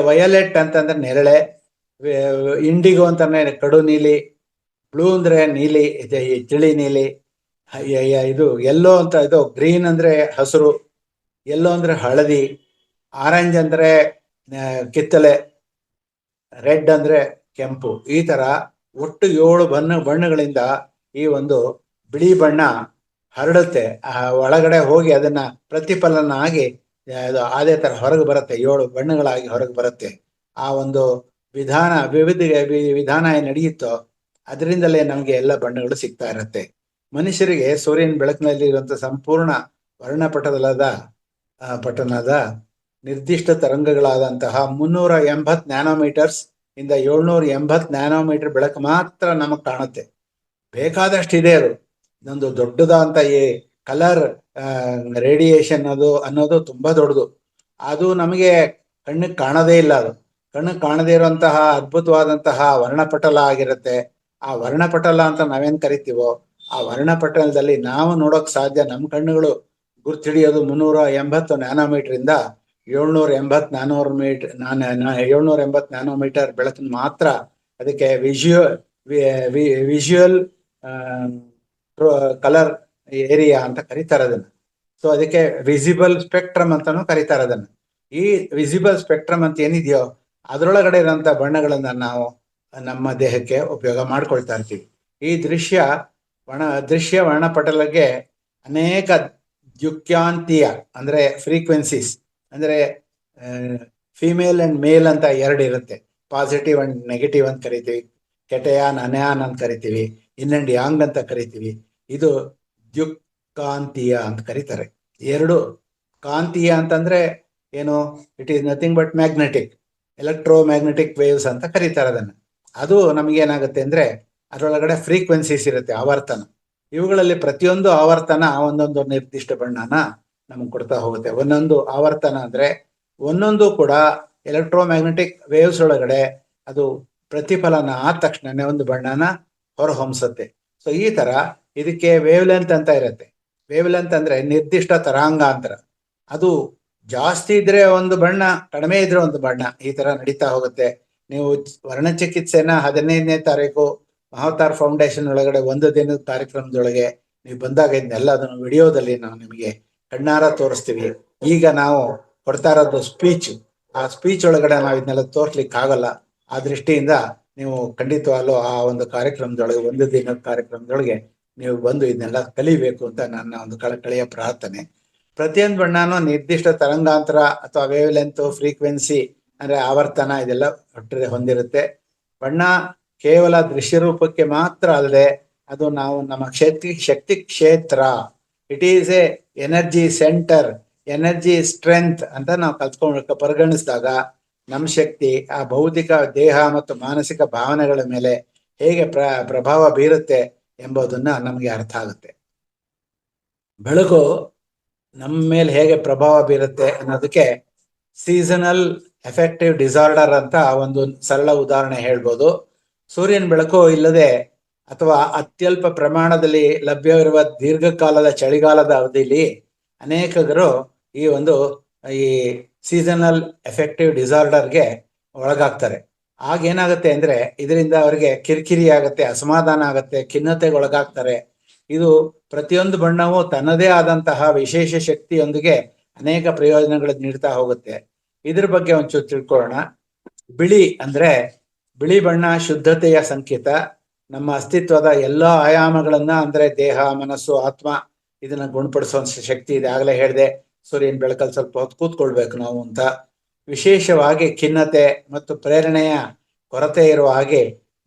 ವಯಲೆಟ್ ಅಂತಂದ್ರೆ ನೆರಳೆ, ಇಂಡಿಗೋ ಅಂತಂದ್ರೆ ಕಡು ನೀಲಿ, ಬ್ಲೂ ಅಂದ್ರೆ ನೀಲಿ, ತಿಳಿ ನೀಲಿ, ಯೆಲ್ಲೋ ಅಂತ ಗ್ರೀನ್ ಅಂದ್ರೆ ಹಸಿರು, ಯೆಲ್ಲೋ ಅಂದ್ರೆ ಹಳದಿ, ಆರೆಂಜ್ ಅಂದ್ರೆ ಕಿತ್ತಲೆ, ರೆಡ್ ಅಂದ್ರೆ ಕೆಂಪು. ಈ ತರ ಒಟ್ಟು 7 ಬಣ್ಣಗಳಿಂದ ಈ ಒಂದು ಬಿಳಿ ಬಣ್ಣ ಹರಡುತ್ತೆ. ಒಳಗಡೆ ಹೋಗಿ ಅದನ್ನ ಪ್ರತಿಫಲನ ಆಗಿ ಅದೇ ತರ ಹೊರಗೆ ಬರುತ್ತೆ, 7 ಬಣ್ಣಗಳಾಗಿ ಹೊರಗೆ ಬರುತ್ತೆ. ಆ ಒಂದು ವಿಧಾನ ಏನ್ ನಡೆಯುತ್ತೋ ಅದರಿಂದಲೇ ನಮ್ಗೆ ಎಲ್ಲ ಬಣ್ಣಗಳು ಸಿಗ್ತಾ ಇರುತ್ತೆ. ಮನುಷ್ಯರಿಗೆ ಸೂರ್ಯನ ಬೆಳಕಿನಲ್ಲಿ ಇರುವಂತ ಸಂಪೂರ್ಣ ಪಟ್ಟಣದ ನಿರ್ದಿಷ್ಟ ತರಂಗಗಳಾದಂತಹ 380 ನ್ಯಾನೋಮೀಟರ್ಸ್ ಇಂದ 780 ನ್ಯಾನೋಮೀಟರ್ ಬೆಳಕು ಮಾತ್ರ ನಮಗ್ ಕಾಣುತ್ತೆ. ಬೇಕಾದಷ್ಟು ಇದೆ ಅದು. ಇದೊಂದು ದೊಡ್ಡದಂತ ಈ ಕಲರ್ ರೇಡಿಯೇಷನ್ ಅನ್ನೋದು ತುಂಬಾ ದೊಡ್ಡದು. ಅದು ನಮಗೆ ಕಣ್ಣಿಗೆ ಕಾಣದೇ ಇಲ್ಲ. ಅದು ಕಣ್ಣಿಗೆ ಕಾಣದೇ ಇರುವಂತಹ ಅದ್ಭುತವಾದಂತಹ ವರ್ಣಪಟಲ ಆಗಿರುತ್ತೆ. ಆ ವರ್ಣಪಟಲ ಅಂತ ನಾವೇನ್ ಕರಿತೀವೋ ಆ ವರ್ಣಪಟಲದಲ್ಲಿ ನಾವು ನೋಡೋಕ್ ಸಾಧ್ಯ, ನಮ್ಮ ಕಣ್ಣುಗಳು ಗುರ್ತಿಡಿಯೋದು 380 ನ್ಯಾನೋಮೀಟರ್ ಇಂದ 780 ನ್ಯಾನೋಮೀಟರ್ ಬೆಳಕನ್ನು ಮಾತ್ರ. ಅದಕ್ಕೆ ವಿಜುವಲ್ ಕಲರ್ ಏರಿಯಾ ಅಂತ ಕರೀತಾರೆ ಅದನ್ನ. ಸೊ ಅದಕ್ಕೆ ವಿಸಿಬಲ್ ಸ್ಪೆಕ್ಟ್ರಮ್ ಅಂತಾನು ಕರೀತಾರೆ ಅದನ್ನ. ಈ ವಿಸಿಬಲ್ ಸ್ಪೆಕ್ಟ್ರಮ್ ಅಂತ ಏನಿದೆಯೋ ಅದರೊಳಗಡೆ ಇರೋಂಥ ಬಣ್ಣಗಳನ್ನ ನಾವು ನಮ್ಮ ದೇಹಕ್ಕೆ ಉಪಯೋಗ ಮಾಡ್ಕೊಳ್ತಾ ಇರ್ತೀವಿ. ಈ ದೃಶ್ಯ ವರ್ಣಪಟಲಕ್ಕೆ ಅನೇಕ ದ್ಯುತ್ಯಾಂತೀಯ ಅಂದ್ರೆ ಫ್ರೀಕ್ವೆನ್ಸೀಸ್ ಅಂದ್ರೆ ಫಿಮೇಲ್ ಅಂಡ್ ಮೇಲ್ ಅಂತ 2 ಇರುತ್ತೆ. ಪಾಸಿಟಿವ್ ಅಂಡ್ ನೆಗೆಟಿವ್ ಅಂತ ಕರಿತೀವಿ, ಕೆಟಯಾನ್ ಅನಯಾನ್ ಅಂತ ಕರಿತೀವಿ, ಇನ್ ಅಂಡ್ ಯಾಂಗ್ ಅಂತ ಕರಿತೀವಿ. ಇದು ದ್ಯುತ್ಕಾಂತೀಯ ಅಂತ ಕರೀತಾರೆ. 2 ಕಾಂತೀಯ ಅಂತಂದ್ರೆ ಏನು, it is nothing but magnetic, electromagnetic waves ಅಂತ ಕರೀತಾರೆ ಅದನ್ನ. ಅದು ನಮಗೇನಾಗುತ್ತೆ ಅಂದ್ರೆ ಅದರೊಳಗಡೆ ಫ್ರೀಕ್ವೆನ್ಸೀಸ್ ಇರುತ್ತೆ, ಆವರ್ತನ. ಇವುಗಳಲ್ಲಿ ಪ್ರತಿಯೊಂದು ಆವರ್ತನ ಒಂದೊಂದು ನಿರ್ದಿಷ್ಟ ಬಣ್ಣನ ನಮ್ಗೆ ಕೊಡ್ತಾ ಹೋಗುತ್ತೆ. ಒಂದೊಂದು ಆವರ್ತನ ಅಂದ್ರೆ ಒಂದೊಂದು ಕೂಡ ಎಲೆಕ್ಟ್ರೋಮ್ಯಾಗ್ನೆಟಿಕ್ ವೇವ್ಸ್ ಒಳಗಡೆ ಅದು ಪ್ರತಿಫಲನ ಆದ ತಕ್ಷಣನೇ ಒಂದು ಬಣ್ಣನ ಹೊರಹೊಮ್ಸುತ್ತೆ. ಸೊ ಈ ತರ ಇದಕ್ಕೆ ವೇವ್ ಲೆಂತ್ ಅಂತ ಇರುತ್ತೆ. ವೇವ್ ಲೆಂತ್ ಅಂದ್ರೆ ನಿರ್ದಿಷ್ಟ ತರಂಗಾಂತರ. ಅದು ಜಾಸ್ತಿ ಇದ್ರೆ ಒಂದು ಬಣ್ಣ, ಕಡಿಮೆ ಇದ್ರೆ ಒಂದು ಬಣ್ಣ, ಈ ತರ ನಡೀತಾ ಹೋಗುತ್ತೆ. ನೀವು ವರ್ಣಚಿಕಿತ್ಸೆನ 15ನೇ ತಾರೀಕು ಮಹಾವತಾರ್ ಫೌಂಡೇಶನ್ ಒಳಗಡೆ ಒಂದು ದಿನದ ಕಾರ್ಯಕ್ರಮದೊಳಗೆ ನೀವು ಬಂದಾಗ ಇದನ್ನೆಲ್ಲ ಅದನ್ನು ವಿಡಿಯೋದಲ್ಲಿ ನಾವು ನಿಮಗೆ ಕಣ್ಣಾರ ತೋರಿಸ್ತೀವಿ. ಈಗ ನಾವು ಕೊಡ್ತಾ ಇರೋದು ಸ್ಪೀಚ್, ಆ ಸ್ಪೀಚ್ ಒಳಗಡೆ ನಾವು ಇದನ್ನೆಲ್ಲ ತೋರ್ಸ್ಲಿಕ್ಕೆ ಆಗಲ್ಲ. ಆ ದೃಷ್ಟಿಯಿಂದ ನೀವು ಖಂಡಿತವಾಗ್ಲೂ ಆ ಒಂದು ಕಾರ್ಯಕ್ರಮದೊಳಗೆ, ಒಂದು ದಿನದ ಕಾರ್ಯಕ್ರಮದೊಳಗೆ ನೀವು ಬಂದು ಇದನ್ನೆಲ್ಲ ಕಲಿಬೇಕು ಅಂತ ನನ್ನ ಒಂದು ಕಳಕಳಿಯ ಪ್ರಾರ್ಥನೆ. ಪ್ರತಿಯೊಂದು ಬಣ್ಣನೂ ನಿರ್ದಿಷ್ಟ ತರಂಗಾಂತರ ಅಥವಾ ವೇವ್ ಲೆಂತ್, ಫ್ರೀಕ್ವೆನ್ಸಿ ಅಂದ್ರೆ ಆವರ್ತನ ಇದೆಲ್ಲ ಹೊಂದಿರುತ್ತೆ. ಬಣ್ಣ ಕೇವಲ ದೃಶ್ಯ ರೂಪಕ್ಕೆ ಮಾತ್ರ ಅಲ್ಲದೆ ಅದು ನಾವು ನಮ್ಮ ಶಕ್ತಿ ಕ್ಷೇತ್ರ, it is A energy centre, energy strength ಅಂತ ನಾವು ಕಲ್ತ್ಕೊಂಡು ಪರಿಗಣಿಸಿದಾಗ ನಮ್ಮ ಶಕ್ತಿ ಆ ಭೌತಿಕ ದೇಹ ಮತ್ತು ಮಾನಸಿಕ ಭಾವನೆಗಳ ಮೇಲೆ ಹೇಗೆ ಪ್ರಭಾವ ಬೀರುತ್ತೆ ಎಂಬುದನ್ನ ನಮಗೆ ಅರ್ಥ ಆಗುತ್ತೆ. ಬೆಳಕು ನಮ್ಮ ಮೇಲೆ ಹೇಗೆ ಪ್ರಭಾವ ಬೀರುತ್ತೆ ಅನ್ನೋದಕ್ಕೆ ಸೀಸನಲ್ ಎಫೆಕ್ಟಿವ್ ಡಿಸಾರ್ಡರ್ ಅಂತ ಒಂದು ಸರಳ ಉದಾಹರಣೆ ಹೇಳ್ಬೋದು. ಸೂರ್ಯನ ಬೆಳಕು ಇಲ್ಲದೆ ಅಥವಾ ಅತ್ಯಲ್ಪ ಪ್ರಮಾಣದಲ್ಲಿ ಲಭ್ಯವಿರುವ ದೀರ್ಘಕಾಲದ ಚಳಿಗಾಲದ ಅವಧಿಯಲ್ಲಿ ಅನೇಕರು ಈ ಸೀಸನಲ್ ಎಫೆಕ್ಟಿವ್ ಡಿಸಾರ್ಡರ್ಗೆ ಒಳಗಾಗ್ತಾರೆ. ಆಗೇನಾಗುತ್ತೆ ಅಂದ್ರೆ ಇದರಿಂದ ಅವರಿಗೆ ಕಿರಿಕಿರಿ ಆಗುತ್ತೆ, ಅಸಮಾಧಾನ ಆಗುತ್ತೆ, ಖಿನ್ನತೆಗೆ ಒಳಗಾಗ್ತಾರೆ. ಇದು ಪ್ರತಿಯೊಂದು ಬಣ್ಣವೂ ತನ್ನದೇ ಆದಂತಹ ವಿಶೇಷ ಶಕ್ತಿಯೊಂದಿಗೆ ಅನೇಕ ಪ್ರಯೋಜನಗಳನ್ನು ನೀಡ್ತಾ ಹೋಗುತ್ತೆ. ಇದ್ರ ಬಗ್ಗೆ ಒಂಚೂರು ತಿಳ್ಕೊಳ್ಳೋಣ. ಬಿಳಿ ಬಣ್ಣ ಶುದ್ಧತೆಯ ಸಂಕೇತ. ನಮ್ಮ ಅಸ್ತಿತ್ವದ ಎಲ್ಲಾ ಆಯಾಮಗಳನ್ನ ಅಂದ್ರೆ ದೇಹ, ಮನಸ್ಸು, ಆತ್ಮ ಇದನ್ನ ಗುಣಪಡಿಸೋ ಶಕ್ತಿ ಇದೆ. ಆಗಲೇ ಹೇಳಿದೆ, ಸೂರ್ಯನ ಬೆಳಕಲ್ಲಿ ಸ್ವಲ್ಪ ಹೊತ್ತು ಕೂತ್ಕೊಳ್ಬೇಕು ನಾವು ಅಂತ. ವಿಶೇಷವಾಗಿ ಖಿನ್ನತೆ ಮತ್ತು ಪ್ರೇರಣೆಯ ಕೊರತೆ ಇರುವ ಹಾಗೆ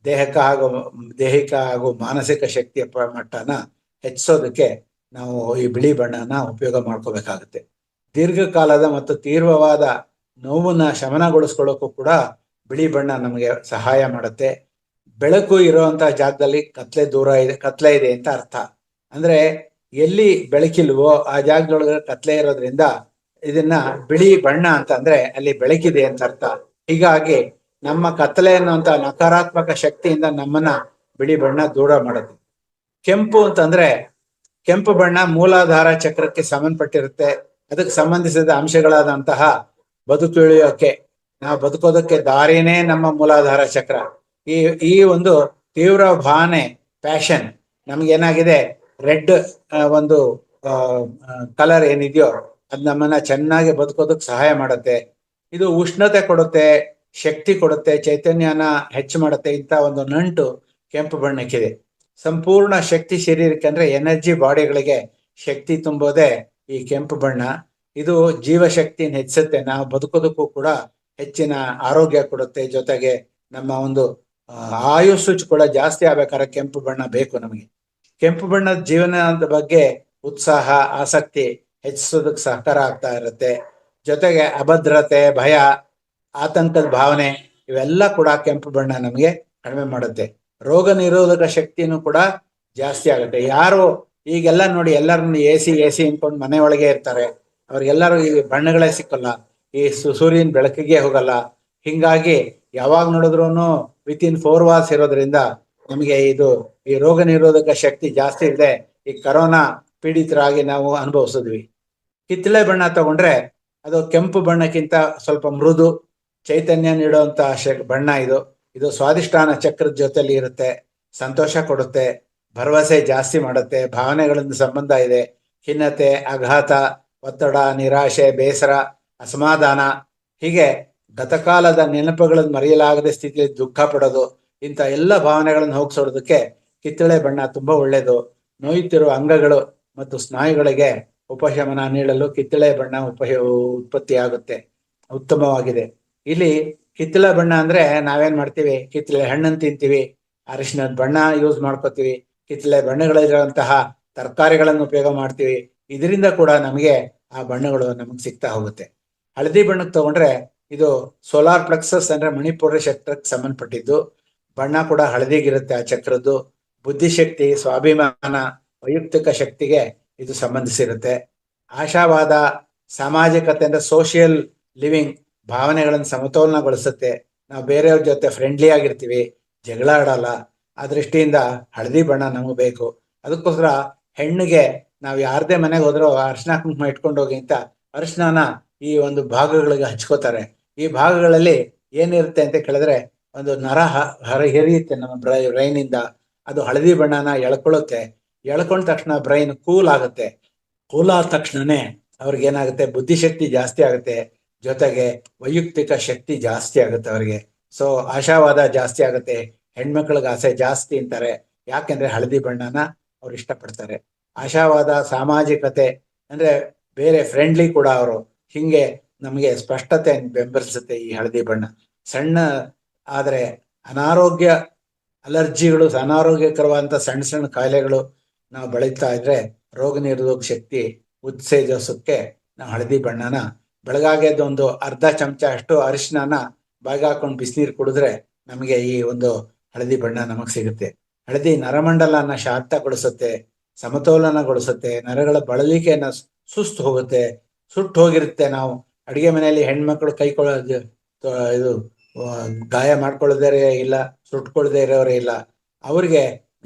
ದೈಹಿಕ ಹಾಗೂ ಮಾನಸಿಕ ಶಕ್ತಿಯ ಮಟ್ಟನ ಹೆಚ್ಚಿಸೋದಕ್ಕೆ ನಾವು ಈ ಬಿಳಿ ಬಣ್ಣನ ಉಪಯೋಗ ಮಾಡ್ಕೋಬೇಕಾಗುತ್ತೆ. ದೀರ್ಘಕಾಲದ ಮತ್ತು ತೀವ್ರವಾದ ನೋವನ್ನ ಶಮನಗೊಳಿಸ್ಕೊಳ್ಳೋಕ್ಕೂ ಕೂಡ ಬಿಳಿ ಬಣ್ಣ ನಮಗೆ ಸಹಾಯ ಮಾಡುತ್ತೆ. ಬೆಳಕು ಇರುವಂತಹ ಜಾಗದಲ್ಲಿ ಕತ್ಲೆ ಇದೆ ಅಂತ ಅರ್ಥ. ಅಂದ್ರೆ ಎಲ್ಲಿ ಬೆಳಕಿಲ್ವೋ ಆ ಜಾಗದೊಳಗೆ ಕತ್ಲೆ ಇರೋದ್ರಿಂದ ಇದನ್ನ ಬಿಳಿ ಬಣ್ಣ ಅಂತ ಅಂದ್ರೆ ಅಲ್ಲಿ ಬೆಳಕಿದೆ ಅಂತ ಅರ್ಥ. ಹೀಗಾಗಿ ನಮ್ಮ ಕತ್ತಲೆ ಅನ್ನುವಂತ ನಕಾರಾತ್ಮಕ ಶಕ್ತಿಯಿಂದ ನಮ್ಮನ್ನ ಬಿಳಿ ಬಣ್ಣ ದೂರ ಮಾಡುತ್ತೆ. ಕೆಂಪು ಬಣ್ಣ ಮೂಲಾಧಾರ ಚಕ್ರಕ್ಕೆ ಸಂಬಂಧಪಟ್ಟಿರುತ್ತೆ. ಅದಕ್ಕೆ ಸಂಬಂಧಿಸಿದ ಅಂಶಗಳಾದಂತಹ ಬದುಕುಳಿಯೋಕೆ, ನಾವು ಬದುಕೋದಕ್ಕೆ ದಾರಿನೇ ನಮ್ಮ ಮೂಲಾಧಾರ ಚಕ್ರ. ಈ ಒಂದು ತೀವ್ರ ಭಾವನೆ, ಪ್ಯಾಷನ್ ನಮ್ಗೇನಾಗಿದೆ, ರೆಡ್ ಒಂದು ಕಲರ್ ಏನಿದೆಯೋ ಅದು ನಮ್ಮನ್ನ ಚೆನ್ನಾಗಿ ಬದುಕೋದಕ್ಕೆ ಸಹಾಯ ಮಾಡುತ್ತೆ. ಇದು ಉಷ್ಣತೆ ಕೊಡುತ್ತೆ, ಶಕ್ತಿ ಕೊಡುತ್ತೆ, ಚೈತನ್ಯನ ಹೆಚ್ಚು ಮಾಡುತ್ತೆ. ಇಂಥ ಒಂದು ನಂಟು ಕೆಂಪು ಬಣ್ಣಕ್ಕಿದೆ. ಸಂಪೂರ್ಣ ಶಕ್ತಿ ಶರೀರಕ್ಕೆ ಅಂದ್ರೆ ಎನರ್ಜಿ ಬಾಡಿಗಳಿಗೆ ಶಕ್ತಿ ತುಂಬೋದೇ ಈ ಕೆಂಪು ಬಣ್ಣ. ಇದು ಜೀವಶಕ್ತಿನ ಹೆಚ್ಚಿಸುತ್ತೆ, ನಾವು ಬದುಕೋದಕ್ಕೂ ಕೂಡ ಹೆಚ್ಚಿನ ಆರೋಗ್ಯ ಕೊಡುತ್ತೆ. ಜೊತೆಗೆ ನಮ್ಮ ಒಂದು ಆಯುಸ್ಸು ಕೂಡ ಜಾಸ್ತಿ ಆಗ್ಬೇಕಾದ್ರೆ ಕೆಂಪು ಬಣ್ಣ ಬೇಕು ನಮಗೆ. ಕೆಂಪು ಬಣ್ಣದ ಜೀವನದ ಬಗ್ಗೆ ಉತ್ಸಾಹ, ಆಸಕ್ತಿ ಹೆಚ್ಚಿಸೋದಕ್ಕೆ ಸಹಕಾರ ಆಗ್ತಾ ಇರುತ್ತೆ. ಜೊತೆಗೆ ಅಭದ್ರತೆ, ಭಯ, ಆತಂಕದ ಭಾವನೆ ಇವೆಲ್ಲ ಕೂಡ ಕೆಂಪು ಬಣ್ಣ ನಮಗೆ ಕಡಿಮೆ ಮಾಡುತ್ತೆ. ರೋಗ ನಿರೋಧಕ ಶಕ್ತಿನೂ ಕೂಡ ಜಾಸ್ತಿ ಆಗುತ್ತೆ. ಯಾರು ಈಗೆಲ್ಲ ನೋಡಿ, ಎಲ್ಲರನ್ನು ಎ ಸಿ ಅನ್ಕೊಂಡು ಮನೆ ಒಳಗೆ ಇರ್ತಾರೆ, ಅವ್ರಿಗೆಲ್ಲರೂ ಈ ಬಣ್ಣಗಳೇ ಸಿಕ್ಕಲ್ಲ, ಈ ಸೂರ್ಯನ ಬೆಳಕಿಗೆ ಹೋಗಲ್ಲ. ಹಿಂಗಾಗಿ ಯಾವಾಗ ನೋಡಿದ್ರು ವಿತಿನ್ 4 ವಾಲ್ಸ್ ಇರೋದ್ರಿಂದ ನಮಗೆ ಈ ರೋಗ ನಿರೋಧಕ ಶಕ್ತಿ ಜಾಸ್ತಿ ಇದೆ. ಈ ಕರೋನಾ ಪೀಡಿತರಾಗಿ ನಾವು ಅನುಭವಿಸಿದ್ವಿ. ಕಿತ್ತಳೆ ಬಣ್ಣ ತಗೊಂಡ್ರೆ ಅದು ಕೆಂಪು ಬಣ್ಣಕ್ಕಿಂತ ಸ್ವಲ್ಪ ಮೃದು, ಚೈತನ್ಯ ನೀಡುವಂತ ಬಣ್ಣ. ಇದು ಸ್ವಾದಿಷ್ಟಾನ ಚಕ್ರದ ಜೊತೆಲಿ ಇರುತ್ತೆ, ಸಂತೋಷ ಕೊಡುತ್ತೆ, ಭರವಸೆ ಜಾಸ್ತಿ ಮಾಡುತ್ತೆ, ಭಾವನೆಗಳಿಂದ ಸಂಬಂಧ ಇದೆ. ಖಿನ್ನತೆ, ಆಘಾತ, ಒತ್ತಡ, ನಿರಾಶೆ, ಬೇಸರ, ಅಸಮಾಧಾನ, ಹೀಗೆ ಗತಕಾಲದ ನೆನಪುಗಳನ್ನು ಮರೆಯಲಾಗದ ಸ್ಥಿತಿಯಲ್ಲಿ ದುಃಖ ಪಡೋದು, ಇಂಥ ಎಲ್ಲ ಭಾವನೆಗಳನ್ನು ಹೋಗಿಸೋದಕ್ಕೆ ಕಿತ್ತಳೆ ಬಣ್ಣ ತುಂಬಾ ಒಳ್ಳೆಯದು. ನೋಯುತ್ತಿರುವ ಅಂಗಗಳು ಮತ್ತು ಸ್ನಾಯುಗಳಿಗೆ ಉಪಶಮನ ನೀಡಲು ಕಿತ್ತಳೆ ಬಣ್ಣ ಉತ್ಪತ್ತಿಯಾಗುತ್ತೆ, ಉತ್ತಮವಾಗಿದೆ. ಇಲ್ಲಿ ಕಿತ್ತಳೆ ಬಣ್ಣ ಅಂದ್ರೆ ನಾವೇನ್ ಮಾಡ್ತೀವಿ, ಕಿತ್ತಳೆ ಹಣ್ಣನ್ನು ತಿಂತೀವಿ, ಅರಿಶಿನದ ಬಣ್ಣ ಯೂಸ್ ಮಾಡ್ಕೋತೀವಿ, ಕಿತ್ತಳೆ ಬಣ್ಣಗಳಿರುವಂತಹ ತರಕಾರಿಗಳನ್ನು ಉಪಯೋಗ ಮಾಡ್ತೀವಿ. ಇದರಿಂದ ಕೂಡ ನಮಗೆ ಆ ಬಣ್ಣಗಳು ನಮಗೆ ಸಿಗ್ತಾ ಹೋಗುತ್ತೆ. ಹಳದಿ ಬಣ್ಣಕ್ಕೆ ತಗೊಂಡ್ರೆ ಇದು ಸೋಲಾರ್ ಪ್ಲೆಕ್ಸಸ್ ಅಂದ್ರೆ ಮಣಿಪುರ ಚಕ್ರಕ್ಕೆ ಸಂಬಂಧಪಟ್ಟಿದ್ದು. ಬಣ್ಣ ಕೂಡ ಹಳದಿಗಿರುತ್ತೆ ಆ ಚಕ್ರದ್ದು. ಬುದ್ಧಿಶಕ್ತಿ, ಸ್ವಾಭಿಮಾನ, ವೈಯಕ್ತಿಕ ಶಕ್ತಿಗೆ ಇದು ಸಂಬಂಧಿಸಿರುತ್ತೆ. ಆಶಾವಾದ, ಸಾಮಾಜಿಕತೆ ಅಂದ್ರೆ ಸೋಷಿಯಲ್ ಲಿವಿಂಗ್ ಭಾವನೆಗಳನ್ನು ಸಮತೋಲನಗೊಳಿಸುತ್ತೆ. ನಾವು ಬೇರೆಯವ್ರ ಜೊತೆ ಫ್ರೆಂಡ್ಲಿ ಆಗಿರ್ತೀವಿ, ಜಗಳ ಆಡಲ್ಲ. ಆ ದೃಷ್ಟಿಯಿಂದ ಹಳದಿ ಬಣ್ಣ ನಮಗೆ ಬೇಕು. ಅದಕ್ಕೋಸ್ಕರ ಹೆಣ್ಣಿಗೆ ನಾವು ಯಾರದೇ ಮನೆಗೆ ಹೋದ್ರೂ ಅರಿಶಿನ ಕುಂಕುಮ ಇಟ್ಕೊಂಡು ಹೋಗಿ ಅಂತ ಅರಿಶಿನ ಈ ಒಂದು ಭಾಗಗಳಿಗೆ ಹಚ್ಕೋತಾರೆ. ಈ ಭಾಗಗಳಲ್ಲಿ ಏನಿರುತ್ತೆ ಅಂತ ಕೇಳಿದ್ರೆ ಒಂದು ನರ ಹರಿಯುತ್ತೆ ನಮ್ಮ ಬ್ರೈನಿಂದ. ಅದು ಹಳದಿ ಬಣ್ಣನ ಎಳ್ಕೊಳ್ಳುತ್ತೆ. ಎಳ್ಕೊಂಡ ತಕ್ಷಣ ಬ್ರೈನ್ ಕೂಲ್ ಆಗುತ್ತೆ. ಕೂಲ್ ಆದ ತಕ್ಷಣನೇ ಅವ್ರಿಗೆ ಏನಾಗುತ್ತೆ, ಬುದ್ಧಿಶಕ್ತಿ ಜಾಸ್ತಿ ಆಗುತ್ತೆ, ಜೊತೆಗೆ ವೈಯಕ್ತಿಕ ಶಕ್ತಿ ಜಾಸ್ತಿ ಆಗುತ್ತೆ ಅವ್ರಿಗೆ. ಸೊ ಆಶಾವಾದ ಜಾಸ್ತಿ ಆಗುತ್ತೆ. ಹೆಣ್ಮಕ್ಳಿಗೆ ಆಸೆ ಜಾಸ್ತಿ ಅಂತಾರೆ, ಯಾಕೆಂದ್ರೆ ಹಳದಿ ಬಣ್ಣನ ಅವ್ರು ಇಷ್ಟಪಡ್ತಾರೆ. ಆಶಾವಾದ, ಸಾಮಾಜಿಕತೆ ಅಂದ್ರೆ ಬೇರೆ ಫ್ರೆಂಡ್ಲಿ ಕೂಡ ಅವರು. ಹಿಂಗೆ ನಮಗೆ ಸ್ಪಷ್ಟತೆ ಬೆಂಬಲಿಸುತ್ತೆ ಈ ಹಳದಿ ಬಣ್ಣ. ಸಣ್ಣ ಆದ್ರೆ ಅನಾರೋಗ್ಯ, ಅಲರ್ಜಿಗಳು, ಅನಾರೋಗ್ಯಕರವಾದಂಥ ಸಣ್ಣ ಸಣ್ಣ ಕಾಯಿಲೆಗಳು ನಾವು ಬೆಳೀತಾ ಇದ್ರೆ ರೋಗ ನಿರೋಧಕ ಶಕ್ತಿ ಉತ್ತೇಜಿಸೋಕ್ಕೆ ನಾವು ಹಳದಿ ಬಣ್ಣನ ಬೆಳಗಾಗೆದ್ದು ಒಂದು ಅರ್ಧ ಚಮಚ ಅಷ್ಟು ಅರಿಶಿನ ಬಾಯಿಗೆ ಹಾಕೊಂಡು ಬಿಸಿನೀರು ಕುಡಿದ್ರೆ ನಮಗೆ ಈ ಒಂದು ಹಳದಿ ಬಣ್ಣ ನಮಗೆ ಸಿಗುತ್ತೆ. ಹಳದಿ ನರಮಂಡಲನ ಶಾಂತಗೊಳಿಸುತ್ತೆ, ಸಮತೋಲನಗೊಳಿಸುತ್ತೆ, ನರಗಳ ಬಳಲಿಕೆಯನ್ನ ಸುಸ್ತು ಹೋಗುತ್ತೆ. ಸುಟ್ಟು ಹೋಗಿರುತ್ತೆ. ನಾವು ಅಡಿಗೆ ಮನೆಯಲ್ಲಿ ಹೆಣ್ಮಕ್ಳು ಇದು ಗಾಯ ಮಾಡ್ಕೊಳ್ಳೋದೇ ಇಲ್ಲ, ಸುಟ್ಕೊಳ್ಳದೆ ಇರೋರೇ ಇಲ್ಲ. ಅವ್ರಿಗೆ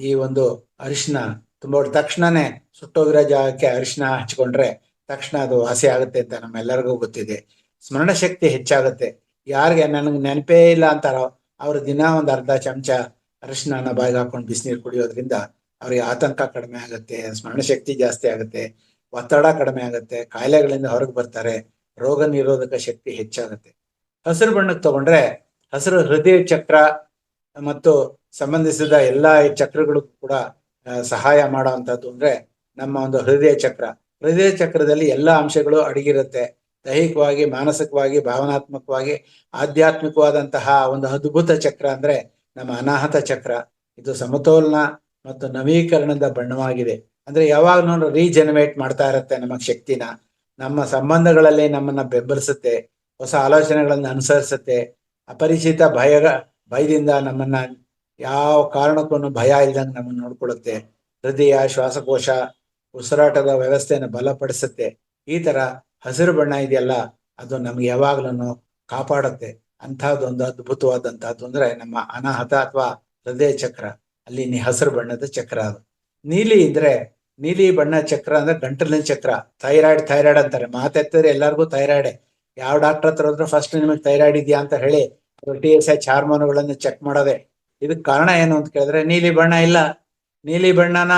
ಈ ಒಂದು ಅರಿಶಿನ ತುಂಬ ತಕ್ಷಣನೇ ಸುಟ್ಟೋಗಿರೋ ಜಾಗಕ್ಕೆ ಅರಿಶಿನ ಹಚ್ಕೊಂಡ್ರೆ ತಕ್ಷಣ ಅದು ವಾಸಿ ಆಗುತ್ತೆ ಅಂತ ನಮ್ಮೆಲ್ಲರಿಗೂ ಗೊತ್ತಿದೆ. ಸ್ಮರಣ ಶಕ್ತಿ ಹೆಚ್ಚಾಗುತ್ತೆ. ಯಾರಿಗೆ ನನಗೆ ನೆನಪೇ ಇಲ್ಲ ಅಂತಾರೋ ಅವ್ರ ದಿನ ಒಂದು ಅರ್ಧ ಚಮಚ ಅರಿಶಿನ ಬಾಯಿಗೆ ಹಾಕೊಂಡು ಬಿಸಿನೀರು ಕುಡಿಯೋದ್ರಿಂದ ಅವ್ರಿಗೆ ಆತಂಕ ಕಡಿಮೆ ಆಗುತ್ತೆ, ಸ್ಮರಣ ಶಕ್ತಿ ಜಾಸ್ತಿ ಆಗುತ್ತೆ, ಒತ್ತಡ ಕಡಿಮೆ ಆಗುತ್ತೆ, ಕಾಯಿಲೆಗಳಿಂದ ಹೊರಗೆ ಬರ್ತಾರೆ, ರೋಗ ನಿರೋಧಕ ಶಕ್ತಿ ಹೆಚ್ಚಾಗುತ್ತೆ. ಹಸಿರು ಬಣ್ಣಕ್ಕೆ ತಗೊಂಡ್ರೆ ಹಸಿರು ಹೃದಯ ಚಕ್ರ ಮತ್ತು ಸಂಬಂಧಿಸಿದ ಎಲ್ಲಾ ಚಕ್ರಗಳು ಕೂಡ ಸಹಾಯ ಮಾಡುವಂತದ್ದು ಅಂದ್ರೆ ನಮ್ಮ ಒಂದು ಹೃದಯ ಚಕ್ರ. ಹೃದಯ ಚಕ್ರದಲ್ಲಿ ಎಲ್ಲಾ ಅಂಶಗಳು ಅಡಗಿರುತ್ತೆ. ದೈಹಿಕವಾಗಿ, ಮಾನಸಿಕವಾಗಿ, ಭಾವನಾತ್ಮಕವಾಗಿ, ಆಧ್ಯಾತ್ಮಿಕವಾದಂತಹ ಒಂದು ಅದ್ಭುತ ಚಕ್ರ ಅಂದ್ರೆ ನಮ್ಮ ಅನಾಹತ ಚಕ್ರ. ಇದು ಸಮತೋಲನ ಮತ್ತು ನವೀಕರಣದ ಬಣ್ಣವಾಗಿದೆ. ಅಂದ್ರೆ ಯಾವಾಗ ನಾವು ರೀಜನರೇಟ್ ಮಾಡ್ತಾ ಇರುತ್ತೆ ನಮ್ಮ ಶಕ್ತಿನ. ನಮ್ಮ ಸಂಬಂಧಗಳಲ್ಲಿ ನಮ್ಮನ್ನ ಬೆಂಬಲಿಸುತ್ತೆ, ಹೊಸ ಆಲೋಚನೆಗಳನ್ನ ಅನುಸರಿಸುತ್ತೆ, ಅಪರಿಚಿತ ಭಯದಿಂದ ನಮ್ಮನ್ನ ಯಾವ ಕಾರಣಕ್ಕೂ ಭಯ ಇಲ್ದಂಗೆ ನಮ್ಮನ್ನ ನೋಡ್ಕೊಳ್ಳುತ್ತೆ. ಹೃದಯ, ಶ್ವಾಸಕೋಶ, ಉಸಿರಾಟದ ವ್ಯವಸ್ಥೆಯನ್ನು ಬಲಪಡಿಸುತ್ತೆ. ಈ ತರ ಹಸಿರು ಬಣ್ಣ ಇದೆಯಲ್ಲ, ಅದು ನಮ್ಗೆ ಯಾವಾಗ್ಲೂ ಕಾಪಾಡುತ್ತೆ. ಅಂತಹದ್ದೊಂದು ಅದ್ಭುತವಾದಂತಹದ್ದು ಅಂದ್ರೆ ನಮ್ಮ ಅನಾಹತ ಅಥವಾ ಹೃದಯ ಚಕ್ರ. ಅಲ್ಲಿ ಹಸಿರು ಬಣ್ಣದ ಚಕ್ರ. ಅದು ನೀಲಿ ಇದ್ರೆ, ನೀಲಿ ಬಣ್ಣ ಚಕ್ರ ಅಂದ್ರೆ ಗಂಟಲಿನ ಚಕ್ರ. ಥೈರಾಯ್ಡ್ ಅಂತಾರೆ. ಮಾತೆತ್ತಿದ್ರೆ ಎಲ್ಲರಿಗೂ ಥೈರಾಯ್ಡೆ. ಯಾವ ಡಾಕ್ಟರ್ ಹತ್ರ ಹೋದ್ರೆ ಫಸ್ಟ್ ನಿಮಗೆ ಥೈರಾಯ್ಡ್ ಇದೆಯಾ ಅಂತ ಹೇಳಿ TSH ಹಾರ್ಮೋನುಗಳನ್ನು ಚೆಕ್ ಮಾಡೋದೆ. ಇದಕ್ಕೆ ಕಾರಣ ಏನು ಅಂತ ಕೇಳಿದ್ರೆ ನೀಲಿ ಬಣ್ಣ ಇಲ್ಲ. ನೀಲಿ ಬಣ್ಣನ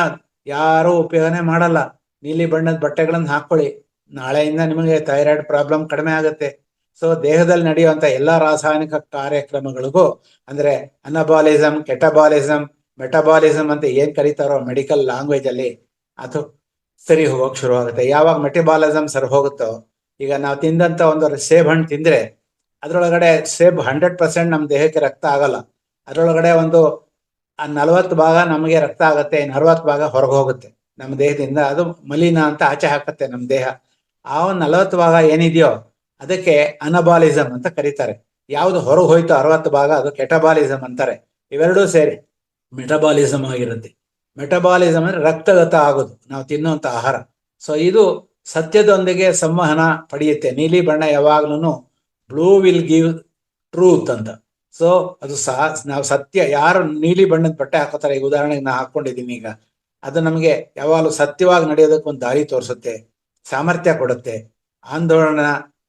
ಯಾರು ಉಪಯೋಗನೆ ಮಾಡಲ್ಲ. ನೀಲಿ ಬಣ್ಣದ ಬಟ್ಟೆಗಳನ್ನ ಹಾಕೊಳ್ಳಿ, ನಾಳೆಯಿಂದ ನಿಮಗೆ ಥೈರಾಯ್ಡ್ ಪ್ರಾಬ್ಲಮ್ ಕಡಿಮೆ ಆಗುತ್ತೆ. ಸೊ ದೇಹದಲ್ಲಿ ನಡೆಯುವಂತ ಎಲ್ಲಾ ರಾಸಾಯನಿಕ ಕಾರ್ಯಕ್ರಮಗಳಿಗೂ ಅಂದ್ರೆ ಅನಬಾಲಿಸಮ್, ಕೆಟಬಾಲಿಸಮ್, ಮೆಟಬಾಲಿಸಮ್ ಅಂತ ಏನ್ ಕರೀತಾರೋ ಮೆಡಿಕಲ್ ಲ್ಯಾಂಗ್ವೇಜ್ ಅಲ್ಲಿ, ಅದು ಸರಿ ಹೋಗೋಕ್ ಶುರು ಆಗುತ್ತೆ. ಯಾವಾಗ ಮೆಟಬಾಲಿಸಮ್ ಸರಿ ಹೋಗುತ್ತೋ, ಈಗ ನಾವು ತಿಂದಂತ ಒಂದು ಸೇಬ್ ಹಣ್ಣು ತಿಂದ್ರೆ ಅದ್ರೊಳಗಡೆ ಸೇಬ್ 100% ನಮ್ಮ ದೇಹಕ್ಕೆ ರಕ್ತ ಆಗಲ್ಲ. ಅದರೊಳಗಡೆ ಒಂದು 40 ಭಾಗ ನಮಗೆ ರಕ್ತ ಆಗತ್ತೆ, 60 ಭಾಗ ಹೊರಗೆ ಹೋಗುತ್ತೆ ನಮ್ಮ ದೇಹದಿಂದ. ಅದು ಮಲಿನ ಅಂತ ಆಚೆ ಹಾಕತ್ತೆ ನಮ್ಮ ದೇಹ. ಆ ಒಂದು 40 ಭಾಗ ಏನಿದೆಯೋ ಅದಕ್ಕೆ ಅನಬಾಲಿಸಮ್ ಅಂತ ಕರೀತಾರೆ. ಯಾವ್ದು ಹೊರಗೆ ಹೋಯ್ತು 60 ಭಾಗ, ಅದು ಕೆಟಬಾಲಿಸಮ್ ಅಂತಾರೆ. ಇವೆರಡೂ ಸೇರಿ ಮೆಟಬಾಲಿಸಮ್ ಆಗಿರುತ್ತೆ. ಮೆಟಬಾಲಿಸಮ್ ಅಂದ್ರೆ ರಕ್ತಗತ ಆಗೋದು ನಾವು ತಿನ್ನುವಂತ ಆಹಾರ. ಸೊ ಇದು ಸತ್ಯದೊಂದಿಗೆ ಸಂವಹನ ಪಡೆಯುತ್ತೆ. ನೀಲಿ ಬಣ್ಣ ಯಾವಾಗ್ಲೂ ಬ್ಲೂ ವಿಲ್ ಗಿವ್ ಟ್ರೂತ್ ಅಂತ. ಸೊ ಅದು ನಾವು ಸತ್ಯ, ಯಾರು ನೀಲಿ ಬಣ್ಣದ ಬಟ್ಟೆ ಹಾಕೋತಾರೆ, ಈಗ ಉದಾಹರಣೆಗೆ ನಾ ಹಾಕೊಂಡಿದ್ದೀನಿ ಈಗ, ಅದು ನಮಗೆ ಯಾವಾಗಲೂ ಸತ್ಯವಾಗಿ ನಡೆಯೋದಕ್ಕೆ ಒಂದು ದಾರಿ ತೋರಿಸುತ್ತೆ, ಸಾಮರ್ಥ್ಯ ಕೊಡುತ್ತೆ. ಆಂದೋಲನ,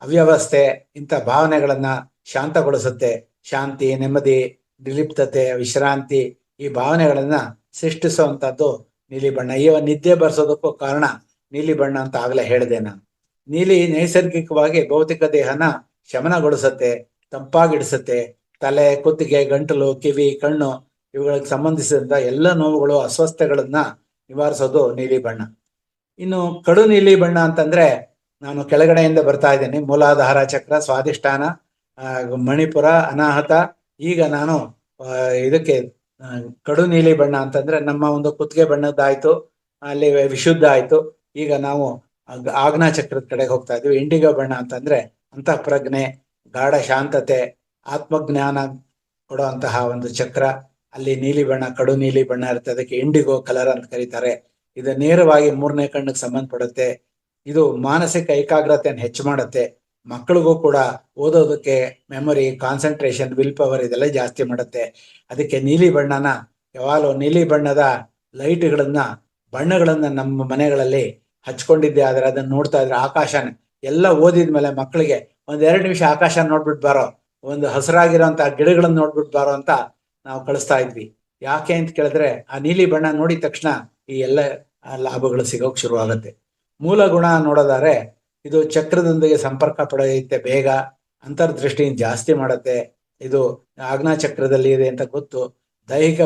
ಅವ್ಯವಸ್ಥೆ ಇಂಥ ಭಾವನೆಗಳನ್ನ ಶಾಂತಗೊಳಿಸುತ್ತೆ. ಶಾಂತಿ, ನೆಮ್ಮದಿ, ನಿರ್ಲಿಪ್ತತೆ, ವಿಶ್ರಾಂತಿ ಈ ಭಾವನೆಗಳನ್ನ ಸೃಷ್ಟಿಸುವಂತದ್ದು ನೀಲಿ ಬಣ್ಣ. ನಿದ್ದೆ ಬರ್ಸೋದಕ್ಕೂ ಕಾರಣ ನೀಲಿ ಬಣ್ಣ ಅಂತ ಆಗ್ಲೇ ಹೇಳಿದೆ ನಾನು. ನೀಲಿ ನೈಸರ್ಗಿಕವಾಗಿ ಭೌತಿಕ ದೇಹನ ಶಮನಗೊಳಿಸುತ್ತೆ, ತಂಪಾಗಿಡಿಸುತ್ತೆ. ತಲೆ, ಕುತ್ತಿಗೆ, ಗಂಟಲು, ಕಿವಿ, ಕಣ್ಣು ಇವುಗಳಿಗೆ ಸಂಬಂಧಿಸಿದಂತ ಎಲ್ಲ ನೋವುಗಳು, ಅಸ್ವಸ್ಥತೆಗಳನ್ನ ನಿವಾರಿಸೋದು ನೀಲಿ ಬಣ್ಣ. ಇನ್ನು ಕಡು ನೀಲಿ ಬಣ್ಣ ಅಂತಂದ್ರೆ ನಾನು ಕೆಳಗಡೆಯಿಂದ ಬರ್ತಾ ಇದ್ದೇನೆ. ಮೂಲಾಧಾರ ಚಕ್ರ, ಸ್ವಾಧಿಷ್ಠಾನ, ಮಣಿಪುರ, ಅನಾಹತ. ಈಗ ನಾನು ಇದಕ್ಕೆ ಕಡು ನೀಲಿ ಬಣ್ಣ ಅಂತಂದ್ರೆ ನಮ್ಮ ಒಂದು ಕುತ್ತಿಗೆ ಬಣ್ಣದ್ದಾಯ್ತು, ಅಲ್ಲಿ ವಿಶುದ್ಧ ಆಯ್ತು. ಈಗ ನಾವು ಆಗ್ನಾ ಚಕ್ರದ ಕಡೆಗೆ ಹೋಗ್ತಾ ಇದ್ವಿ. ಇಂಡಿಗೋ ಬಣ್ಣ ಅಂತಂದ್ರೆ ಅಂತಃಪ್ರಜ್ಞೆ, ಗಾಢ ಶಾಂತತೆ, ಆತ್ಮಜ್ಞಾನ ಕೊಡುವಂತಹ ಒಂದು ಚಕ್ರ. ಅಲ್ಲಿ ನೀಲಿ ಬಣ್ಣ, ಕಡು ನೀಲಿ ಬಣ್ಣ ಇರುತ್ತೆ. ಅದಕ್ಕೆ ಇಂಡಿಗೋ ಕಲರ್ ಅಂತ ಕರೀತಾರೆ. ಇದು ನೇರವಾಗಿ 3ನೇ ಕಣ್ಣಿಗೆ ಸಂಬಂಧಪಡುತ್ತೆ. ಇದು ಮಾನಸಿಕ ಏಕಾಗ್ರತೆಯನ್ನು ಹೆಚ್ಚು ಮಾಡುತ್ತೆ. ಮಕ್ಕಳಿಗೂ ಕೂಡ ಓದೋದಕ್ಕೆ ಮೆಮೊರಿ, ಕಾನ್ಸಂಟ್ರೇಷನ್, ವಿಲ್ ಪವರ್ ಇದೆಲ್ಲ ಜಾಸ್ತಿ ಮಾಡುತ್ತೆ. ಅದಕ್ಕೆ ನೀಲಿ ಬಣ್ಣನ ಯಾವಾಗಲೂ ನೀಲಿ ಬಣ್ಣದ ಲೈಟ್ಗಳನ್ನ, ಬಣ್ಣಗಳನ್ನ ನಮ್ಮ ಮನೆಗಳಲ್ಲಿ ಹಚ್ಕೊಂಡಿದ್ದೆ ಆದ್ರೆ ಅದನ್ನ ನೋಡ್ತಾ ಇದ್ರೆ ಆಕಾಶನ ಎಲ್ಲ ಓದಿದ್ಮೇಲೆ ಮಕ್ಕಳಿಗೆ 1-2 ನಿಮಿಷ ಆಕಾಶ ನೋಡ್ಬಿಟ್ಟು ಬಾರೋ, ಒಂದು ಹಸಿರಾಗಿರೋಂಥ ಗಿಡಗಳನ್ನ ನೋಡ್ಬಿಟ್ಟು ಬಾರೋ ಅಂತ ನಾವು ಕಳಿಸ್ತಾ ಇದ್ವಿ. ಯಾಕೆ ಅಂತ ಕೇಳಿದ್ರೆ ಆ ನೀಲಿ ಬಣ್ಣ ನೋಡಿದ ತಕ್ಷಣ ಈ ಎಲ್ಲ ಲಾಭಗಳು ಸಿಗೋಕ್ ಶುರು ಆಗುತ್ತೆ. ಮೂಲ ಗುಣ ನೋಡೋದಾದ್ರೆ ಇದು ಚಕ್ರದೊಂದಿಗೆ ಸಂಪರ್ಕ ಪಡೆಯುತ್ತೆ, ಬೇಗ ಅಂತರ್ದೃಷ್ಟಿಯನ್ನು ಜಾಸ್ತಿ ಮಾಡುತ್ತೆ. ಇದು ಆಜ್ಞಾ ಚಕ್ರದಲ್ಲಿ ಇದೆ ಅಂತ ಗೊತ್ತು. ದೈಹಿಕ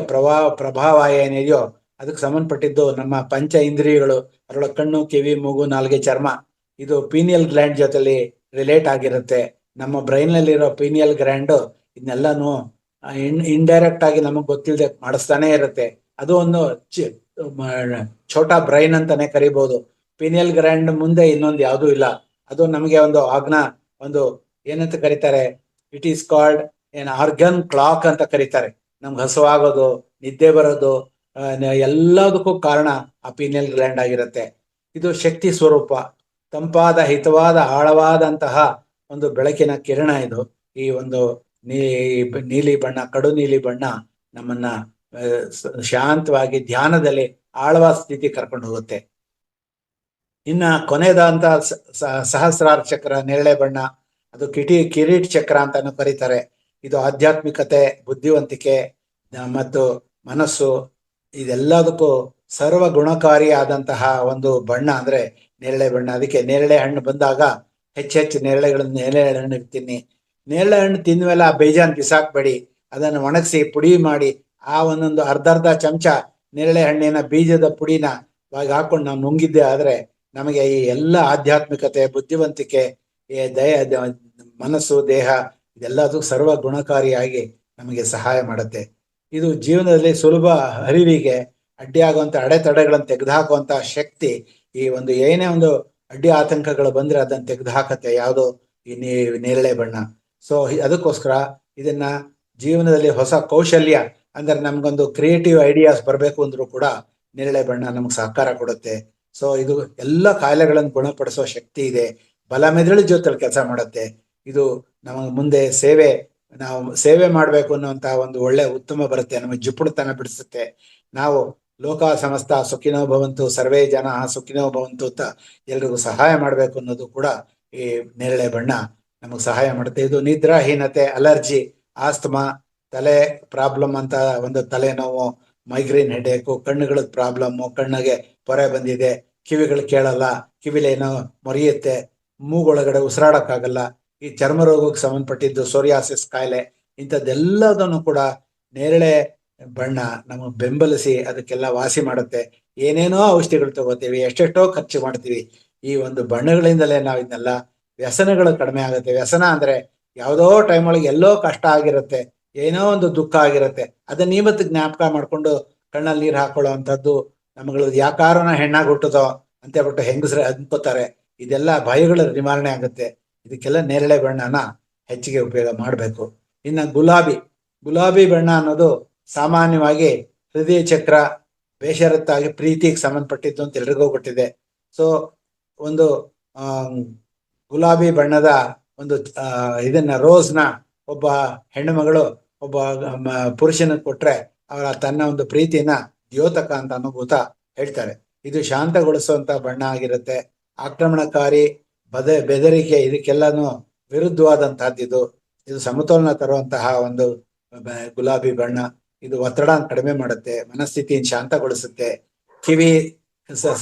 ಪ್ರಭಾವ ಏನಿದೆಯೋ ಅದಕ್ಕೆ ಸಂಬಂಧಪಟ್ಟಿದ್ದು ನಮ್ಮ ಪಂಚ ಇಂದ್ರಿಯಗಳು, ಅದರೊಳಗೆ ಕಣ್ಣು, ಕಿವಿ, ಮೂಗು, ನಾಲ್ಗೆ, ಚರ್ಮ, ಇದು ಪೀನಿಯಲ್ ಗ್ಲ್ಯಾಂಡ್ ಜೊತೆಲಿ ರಿಲೇಟ್ ಆಗಿರುತ್ತೆ. ನಮ್ಮ ಬ್ರೈನ್ ನಲ್ಲಿರೋ ಪೀನಿಯಲ್ ಗ್ಲ್ಯಾಂಡ್ ಇದನ್ನೆಲ್ಲಾನು ಇಂಡೈರೆಕ್ಟ್ ಆಗಿ ನಮಗ್ ಗೊತ್ತಿಲ್ಲದೆ ಮಾಡಿಸ್ತಾನೆ ಇರುತ್ತೆ. ಅದು ಒಂದು ಛೋಟಾ ಬ್ರೈನ್ ಅಂತಾನೆ ಕರಿಬಹುದು. ಪೀನಿಯಲ್ ಗ್ಲ್ಯಾಂಡ್ ಮುಂದೆ ಇನ್ನೊಂದು ಯಾವುದೂ ಇಲ್ಲ. ಅದು ನಮಗೆ ಒಂದು ಒಂದು ಏನಂತ ಕರೀತಾರೆ, ಇಟ್ ಈಸ್ ಕಾಲ್ಡ್ ಏನ್ ಆರ್ಗನ್ ಕ್ಲಾಕ್ ಅಂತ ಕರೀತಾರೆ. ನಮ್ಗೆ ಹಸುವಾಗೋದು, ನಿದ್ದೆ ಬರೋದು, ಎಲ್ಲದಕ್ಕೂ ಕಾರಣ ಆ ಪೀನಿಯಲ್ ಗ್ಲ್ಯಾಂಡ್ ಆಗಿರುತ್ತೆ. ಇದು ಶಕ್ತಿ ಸ್ವರೂಪ, ತಂಪಾದ, ಹಿತವಾದ, ಆಳವಾದಂತಹ ಒಂದು ಬೆಳಕಿನ ಕಿರಣ ಇದು. ಈ ಒಂದು ನೀಲಿ ಬಣ್ಣ, ಕಡು ನೀಲಿ ಬಣ್ಣ ನಮ್ಮನ್ನ ಶಾಂತವಾಗಿ ಧ್ಯಾನದಲ್ಲಿ ಆಳವಾದ ಸ್ಥಿತಿ ಕರ್ಕೊಂಡು ಹೋಗುತ್ತೆ. ಇನ್ನ ಕೊನೆಯದಂತ ಸಹಸ್ರಾರ ಚಕ್ರ, ನೇರಳೆ ಬಣ್ಣ, ಅದು ಕಿರೀಟ್ ಚಕ್ರ ಅಂತಾನು ಕರೀತಾರೆ. ಇದು ಆಧ್ಯಾತ್ಮಿಕತೆ, ಬುದ್ಧಿವಂತಿಕೆ ಮತ್ತು ಮನಸ್ಸು, ಇದೆಲ್ಲದಕ್ಕೂ ಸರ್ವ ಗುಣಕಾರಿ ಆದಂತಹ ಒಂದು ಬಣ್ಣ ಅಂದ್ರೆ ನೇರಳೆ ಬಣ್ಣ. ಅದಕ್ಕೆ ನೇರಳೆ ಹಣ್ಣು ಬಂದಾಗ ಹೆಚ್ಚೆಚ್ಚು ನೇರಳೆ ಹಣ್ಣು ತಿನ್ನಿ. ನೇರಳೆ ಹಣ್ಣು ತಿಂದ್ಮೇಲೆ ಆ ಬೇಜಾನ್ ಬಿಸಾಕ್ಬೇಡಿ, ಅದನ್ನು ಒಣಗಿಸಿ ಪುಡಿ ಮಾಡಿ ಆ ಒಂದೊಂದು ಅರ್ಧ ಚಮಚ ನೇರಳೆ ಹಣ್ಣಿನ ಬೀಜದ ಪುಡಿನ ಹಾಕೊಂಡು ನಾವು ನುಂಗಿದ್ದೆ ಆದ್ರೆ ನಮಗೆ ಈ ಎಲ್ಲ ಆಧ್ಯಾತ್ಮಿಕತೆ, ಬುದ್ಧಿವಂತಿಕೆ, ಮನಸ್ಸು, ದೇಹ ಇದೆಲ್ಲದೂ ಸರ್ವ ಗುಣಕಾರಿಯಾಗಿ ನಮಗೆ ಸಹಾಯ ಮಾಡುತ್ತೆ. ಇದು ಜೀವನದಲ್ಲಿ ಸುಲಭ ಅರಿವಿಗೆ ಅಡ್ಡಿಯಾಗುವಂತ ಅಡೆತಡೆಗಳನ್ನು ತೆಗೆದುಹಾಕುವಂತ ಶಕ್ತಿ, ಈ ಒಂದು ಏನೇ ಒಂದು ಅಡ್ಡಿ ಆತಂಕಗಳು ಬಂದ್ರೆ ಅದನ್ನ ತೆಗೆದುಹಾಕತ್ತೆ ಯಾವುದು ಈ ನೇರಳೆ ಬಣ್ಣ. ಸೊ ಅದಕ್ಕೋಸ್ಕರ ಇದನ್ನ ಜೀವನದಲ್ಲಿ ಹೊಸ ಕೌಶಲ್ಯ ಅಂದ್ರೆ ನಮ್ಗೊಂದು ಕ್ರಿಯೇಟಿವ್ ಐಡಿಯಾಸ್ ಬರಬೇಕು ಅಂದ್ರೂ ಕೂಡ ನೇರಳೆ ಬಣ್ಣ ನಮ್ಗೆ ಸಹಕಾರ ಕೊಡುತ್ತೆ. ಸೊ ಇದು ಎಲ್ಲ ಕಾಯಿಲೆಗಳನ್ನು ಗುಣಪಡಿಸೋ ಶಕ್ತಿ ಇದೆ. ಬಲ ಮೆದುಳು ಜೊತೆಲಿ ಕೆಲಸ ಮಾಡುತ್ತೆ. ಇದು ನಮಗೆ ಮುಂದೆ ನಾವು ಸೇವೆ ಮಾಡಬೇಕು ಅನ್ನುವಂತ ಒಂದು ಒಳ್ಳೆ ಉತ್ತಮ ಬರುತ್ತೆ. ನಮಗೆ ಜಿಪುಣತನ ಬಿಡಿಸುತ್ತೆ. ನಾವು ಲೋಕ ಸಮಸ್ತ ಸುಖಿನೋ ಭವಂತು, ಸರ್ವೇ ಜನ ಸುಖಿನೋ ಭವಂತು ಅಂತ ಎಲ್ರಿಗೂ ಸಹಾಯ ಮಾಡಬೇಕು ಅನ್ನೋದು ಕೂಡ ಈ ನೇರಳೆ ಬಣ್ಣ ನಮಗೆ ಸಹಾಯ ಮಾಡುತ್ತೆ. ಇದು ನಿದ್ರಾಹೀನತೆ, ಅಲರ್ಜಿ, ಆಸ್ತಮಾ, ತಲೆ ಪ್ರಾಬ್ಲಮ್ ಅಂತ ಒಂದು ತಲೆನೋವು, ಮೈಗ್ರೇನ್ ಹೆಡೇಕು, ಕಣ್ಣುಗಳ ಪ್ರಾಬ್ಲಮ್ಮು, ಕಣ್ಣಿಗೆ ಪೊರೆ ಬಂದಿದೆ, ಕಿವಿಗಳು ಕೇಳಲ್ಲ, ಕಿವಿಲೇನೋ ಮೊರಿಯುತ್ತೆ, ಮೂಗೊಳಗಡೆ ಉಸಿರಾಡಕ್ಕಾಗಲ್ಲ, ಈ ಚರ್ಮ ರೋಗಕ್ಕೆ ಸಂಬಂಧಪಟ್ಟಿದ್ದು ಸೋರಿಯಾಸಿಸ್ ಕಾಯಿಲೆ, ಇಂಥದ್ದೆಲ್ಲದನ್ನು ಕೂಡ ನೇರಳೆ ಬಣ್ಣ ನಮಗೆ ಬೆಂಬಲಿಸಿ ಅದಕ್ಕೆಲ್ಲ ವಾಸಿ ಮಾಡುತ್ತೆ. ಏನೇನೋ ಔಷಧಿಗಳು ತಗೋತೀವಿ, ಎಷ್ಟೆಷ್ಟೋ ಖರ್ಚು ಮಾಡ್ತೀವಿ, ಈ ಒಂದು ಬಣ್ಣಗಳಿಂದಲೇ ನಾವು ಇದನ್ನೆಲ್ಲ ವ್ಯಸನಗಳು ಕಡಿಮೆ ಆಗುತ್ತೆ. ವ್ಯಸನ ಅಂದ್ರೆ ಯಾವುದೋ ಟೈಮ್ ಒಳಗೆ ಎಲ್ಲೋ ಕಷ್ಟ ಆಗಿರುತ್ತೆ, ಏನೋ ಒಂದು ದುಃಖ ಆಗಿರುತ್ತೆ, ಅದನ್ನ ಇವತ್ತು ಜ್ಞಾಪಕ ಮಾಡ್ಕೊಂಡು ಕಣ್ಣಲ್ಲಿ ನೀರು ಹಾಕೊಳ್ಳೋ ಅಂಥದ್ದು, ನಮ್ಗಳು ಯಾಕಾರನ ಹೆಣ್ಣಾಗಿ ಹುಟ್ಟುತ್ತೋ ಅಂತ ಹೇಳ್ಬಿಟ್ಟು ಹೆಂಗಸ್ರೆ ಅನ್ಕೋತಾರೆ. ಇದೆಲ್ಲ ಭಯಗಳ ನಿವಾರಣೆ ಆಗುತ್ತೆ. ಇದಕ್ಕೆಲ್ಲ ನೇರಳೆ ಬಣ್ಣನ ಹೆಚ್ಚಿಗೆ ಉಪಯೋಗ ಮಾಡಬೇಕು. ಇನ್ನು ಗುಲಾಬಿ ಬಣ್ಣ ಅನ್ನೋದು ಸಾಮಾನ್ಯವಾಗಿ ಹೃದಯ ಚಕ್ರ, ಬೇಷರತ್ತಾಗಿ ಪ್ರೀತಿಗೆ ಸಂಬಂಧಪಟ್ಟಿದ್ದು ಅಂತ ಎಲ್ರಿಗೂ ಗೊತ್ತಿದೆ. ಸೊ ಒಂದು ಗುಲಾಬಿ ಬಣ್ಣದ ಒಂದು ಇದನ್ನ ರೋಸ್ನ ಒಬ್ಬ ಹೆಣ್ಣು ಮಗಳು ಒಬ್ಬ ಪುರುಷನ ಕೊಟ್ರೆ ಅವರ ತನ್ನ ಒಂದು ಪ್ರೀತಿನ ದ್ಯೋತಕ ಅಂತ ಅನುಭೂತ ಹೇಳ್ತಾರೆ. ಇದು ಶಾಂತಗೊಳಿಸುವಂತ ಬಣ್ಣ ಆಗಿರುತ್ತೆ. ಆಕ್ರಮಣಕಾರಿ, ಬೆದರಿಕೆ ಇದಕ್ಕೆಲ್ಲಾನು ವಿರುದ್ಧವಾದಂತಹದ್ದು ಇದು ಸಮತೋಲನ ತರುವಂತಹ ಒಂದು ಗುಲಾಬಿ ಬಣ್ಣ. ಇದು ಒತ್ತಡ ಕಡಿಮೆ ಮಾಡುತ್ತೆ, ಮನಸ್ಥಿತಿಯನ್ನು ಶಾಂತಗೊಳಿಸುತ್ತೆ. ಕಿವಿ